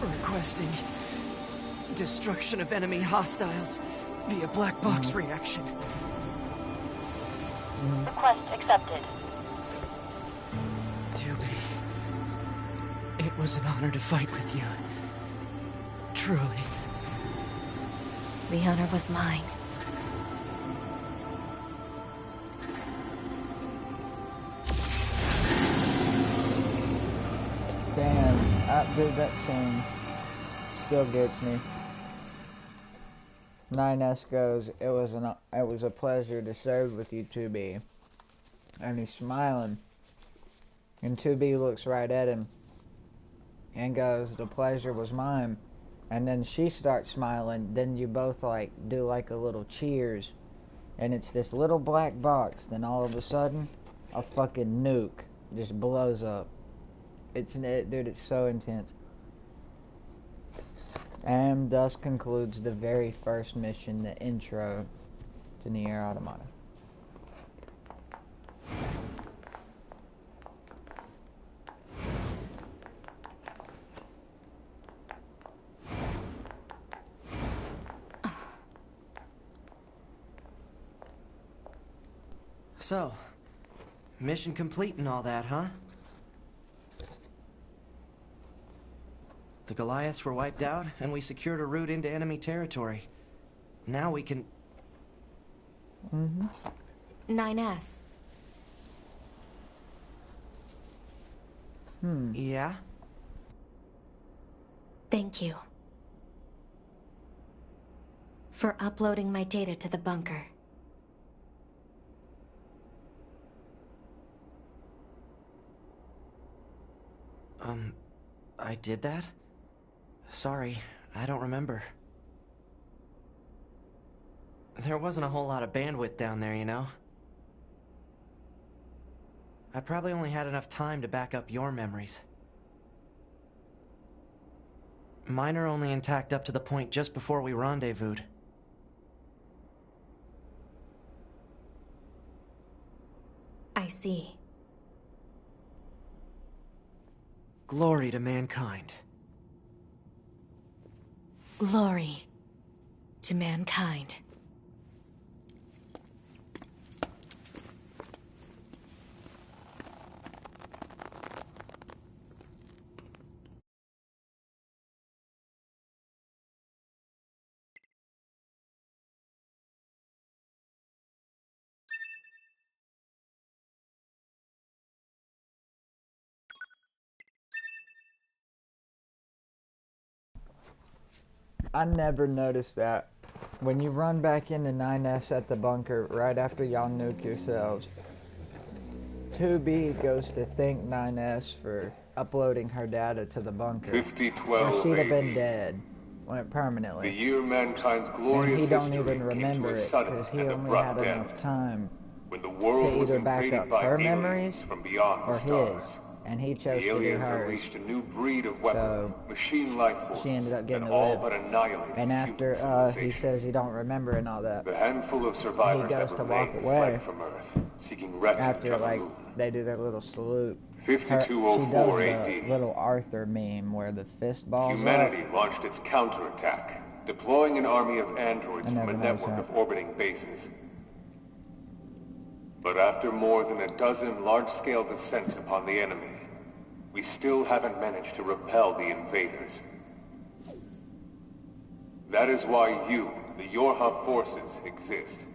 [SPEAKER 2] Requesting destruction of enemy hostiles via black box reaction.
[SPEAKER 3] Request accepted.
[SPEAKER 2] 2B. It was an honor to fight with you. Truly.
[SPEAKER 7] The honor was mine.
[SPEAKER 1] Damn, dude, that scene still gets me. 9S goes, it was a pleasure to serve with you, 2B. And he's smiling. And 2B looks right at him and goes, the pleasure was mine. And then she starts smiling. Then you both like do like a little cheers. And it's this little black box. Then all of a sudden, a fucking nuke just blows up. Dude, it's so intense. And thus concludes the very first mission, the intro to Nier Automata.
[SPEAKER 2] So, mission complete and all that, huh? The Goliaths were wiped out, and we secured a route into enemy territory. Now we can...
[SPEAKER 7] 9S.
[SPEAKER 2] Yeah?
[SPEAKER 7] Thank you. For uploading my data to the bunker.
[SPEAKER 2] I did that? Sorry, I don't remember. There wasn't a whole lot of bandwidth down there, you know? I probably only had enough time to back up your memories. Mine are only intact up to the point just before we rendezvoused.
[SPEAKER 7] I see.
[SPEAKER 2] Glory to mankind.
[SPEAKER 7] Glory to mankind.
[SPEAKER 1] I never noticed that. When you run back into 9S at the bunker right after y'all nuke yourselves, 2B goes to thank 9S for uploading her data to the bunker.
[SPEAKER 9] 5012
[SPEAKER 1] or she'd have been
[SPEAKER 9] AD.
[SPEAKER 1] dead permanently.
[SPEAKER 9] The year mankind's
[SPEAKER 1] And
[SPEAKER 9] glorious
[SPEAKER 1] he don't
[SPEAKER 9] history
[SPEAKER 1] even
[SPEAKER 9] came to
[SPEAKER 1] remember
[SPEAKER 9] a
[SPEAKER 1] it
[SPEAKER 9] sudden
[SPEAKER 1] because he
[SPEAKER 9] and
[SPEAKER 1] only
[SPEAKER 9] abrupt
[SPEAKER 1] had
[SPEAKER 9] end,
[SPEAKER 1] enough time
[SPEAKER 9] when the world
[SPEAKER 1] to
[SPEAKER 9] was
[SPEAKER 1] either back
[SPEAKER 9] invaded
[SPEAKER 1] up
[SPEAKER 9] by
[SPEAKER 1] her
[SPEAKER 9] aliens
[SPEAKER 1] memories
[SPEAKER 9] from beyond
[SPEAKER 1] or
[SPEAKER 9] the stars.
[SPEAKER 1] his, and he chose
[SPEAKER 9] The
[SPEAKER 1] to do
[SPEAKER 9] aliens
[SPEAKER 1] hers.
[SPEAKER 9] unleashed a new breed of weapon,
[SPEAKER 1] So,
[SPEAKER 9] machine life forms,
[SPEAKER 1] she ended up getting
[SPEAKER 9] that
[SPEAKER 1] to
[SPEAKER 9] all
[SPEAKER 1] live.
[SPEAKER 9] but annihilated
[SPEAKER 1] And
[SPEAKER 9] human
[SPEAKER 1] after he
[SPEAKER 9] civilization.
[SPEAKER 1] says he don't remember and all that,
[SPEAKER 9] The handful of survivors
[SPEAKER 1] he goes
[SPEAKER 9] that
[SPEAKER 1] to walk
[SPEAKER 9] remained
[SPEAKER 1] away
[SPEAKER 9] fled from Earth, seeking refuge
[SPEAKER 1] after
[SPEAKER 9] on the
[SPEAKER 1] like
[SPEAKER 9] moon.
[SPEAKER 1] they do their little salute. She
[SPEAKER 9] 5204
[SPEAKER 1] does
[SPEAKER 9] AD.
[SPEAKER 1] the little Arthur meme where the fist balls
[SPEAKER 9] Humanity
[SPEAKER 1] up.
[SPEAKER 9] launched its counterattack, deploying an army of androids
[SPEAKER 1] I
[SPEAKER 9] from
[SPEAKER 1] never
[SPEAKER 9] a
[SPEAKER 1] noticed
[SPEAKER 9] network
[SPEAKER 1] that.
[SPEAKER 9] of orbiting bases. But after more than a dozen large-scale descents upon the enemy, we still haven't managed to repel the invaders. That is why you, the Yorha forces, exist.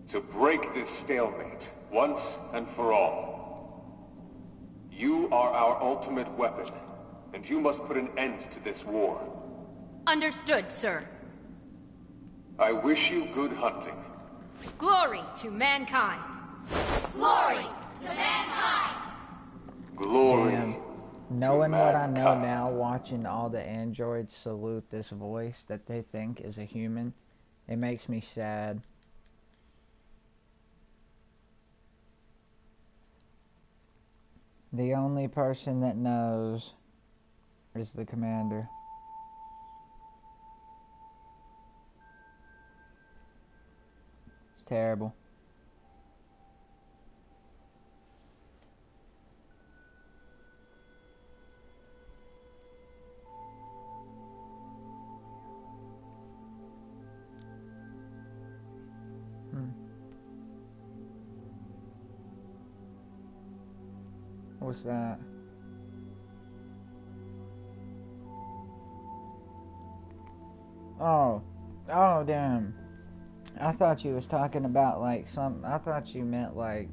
[SPEAKER 9] To break this stalemate, once and for all. You are our ultimate weapon, and you must put an end to this war.
[SPEAKER 5] Understood, sir.
[SPEAKER 9] I wish you good hunting.
[SPEAKER 5] Glory to mankind. Glory to mankind.
[SPEAKER 9] Glory.
[SPEAKER 1] Damn. Knowing what I know
[SPEAKER 9] mankind.
[SPEAKER 1] now, watching all the androids salute this voice that they think is a human, It makes me sad. The only person that knows is the commander. It's terrible. What's that? Oh. Oh, damn. I thought you was talking about, like, I thought you meant, like,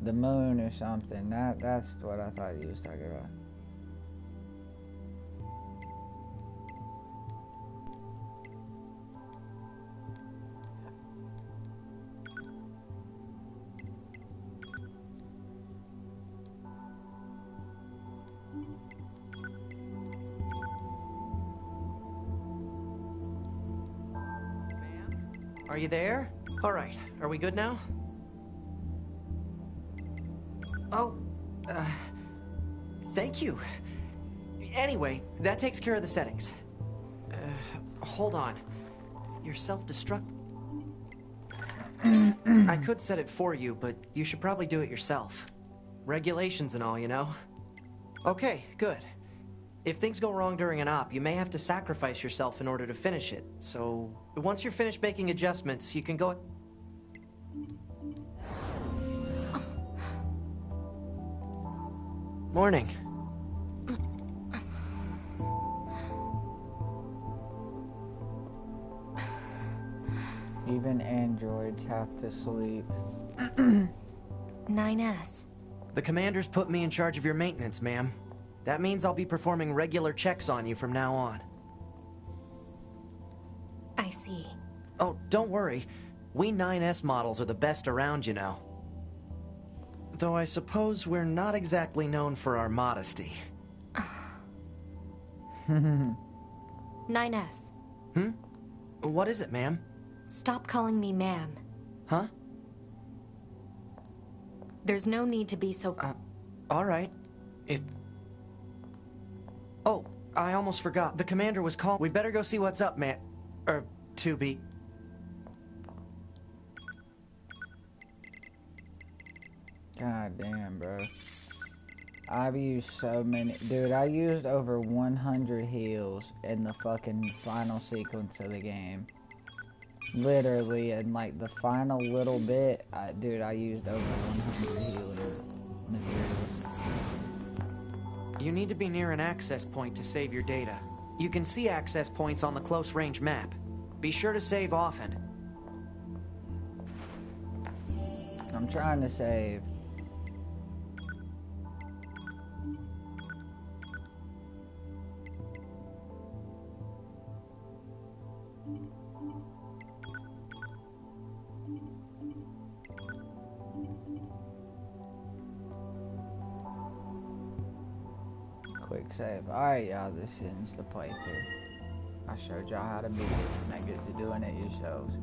[SPEAKER 1] the moon or something. That's what I thought you was talking about.
[SPEAKER 2] Are you there? Alright, are we good now? Oh, thank you. Anyway, that takes care of the settings. Hold on. Your self-destruct... I could set it for you, but you should probably do it yourself. Regulations and all, you know? Okay, good. If things go wrong during an op, you may have to sacrifice yourself in order to finish it. So, once you're finished making adjustments, you can go... Morning.
[SPEAKER 1] Even androids have to sleep.
[SPEAKER 3] 9S.
[SPEAKER 2] The commander's put me in charge of your maintenance, ma'am. That means I'll be performing regular checks on you from now on.
[SPEAKER 3] I see.
[SPEAKER 2] Oh, don't worry. We 9S models are the best around, you know. Though I suppose we're not exactly known for our modesty.
[SPEAKER 3] 9S.
[SPEAKER 2] What is it, ma'am?
[SPEAKER 3] Stop calling me ma'am.
[SPEAKER 2] Huh?
[SPEAKER 3] There's no need to be so...
[SPEAKER 2] Alright. If... Oh, I almost forgot. The commander was called. We'd better go see what's up, man. 2B.
[SPEAKER 1] God damn, bro. I've used so many... Dude, I used over 100 heals in the fucking final sequence of the game. Literally, in like the final little bit, dude, I used over 100 healing materials.
[SPEAKER 2] You need to be near an access point to save your data. You can see access points on the close-range map. Be sure to save often.
[SPEAKER 1] I'm trying to save. Quick save. Alright, y'all, this ends the playthrough. I showed y'all how to beat it. Not good to doing it yourselves.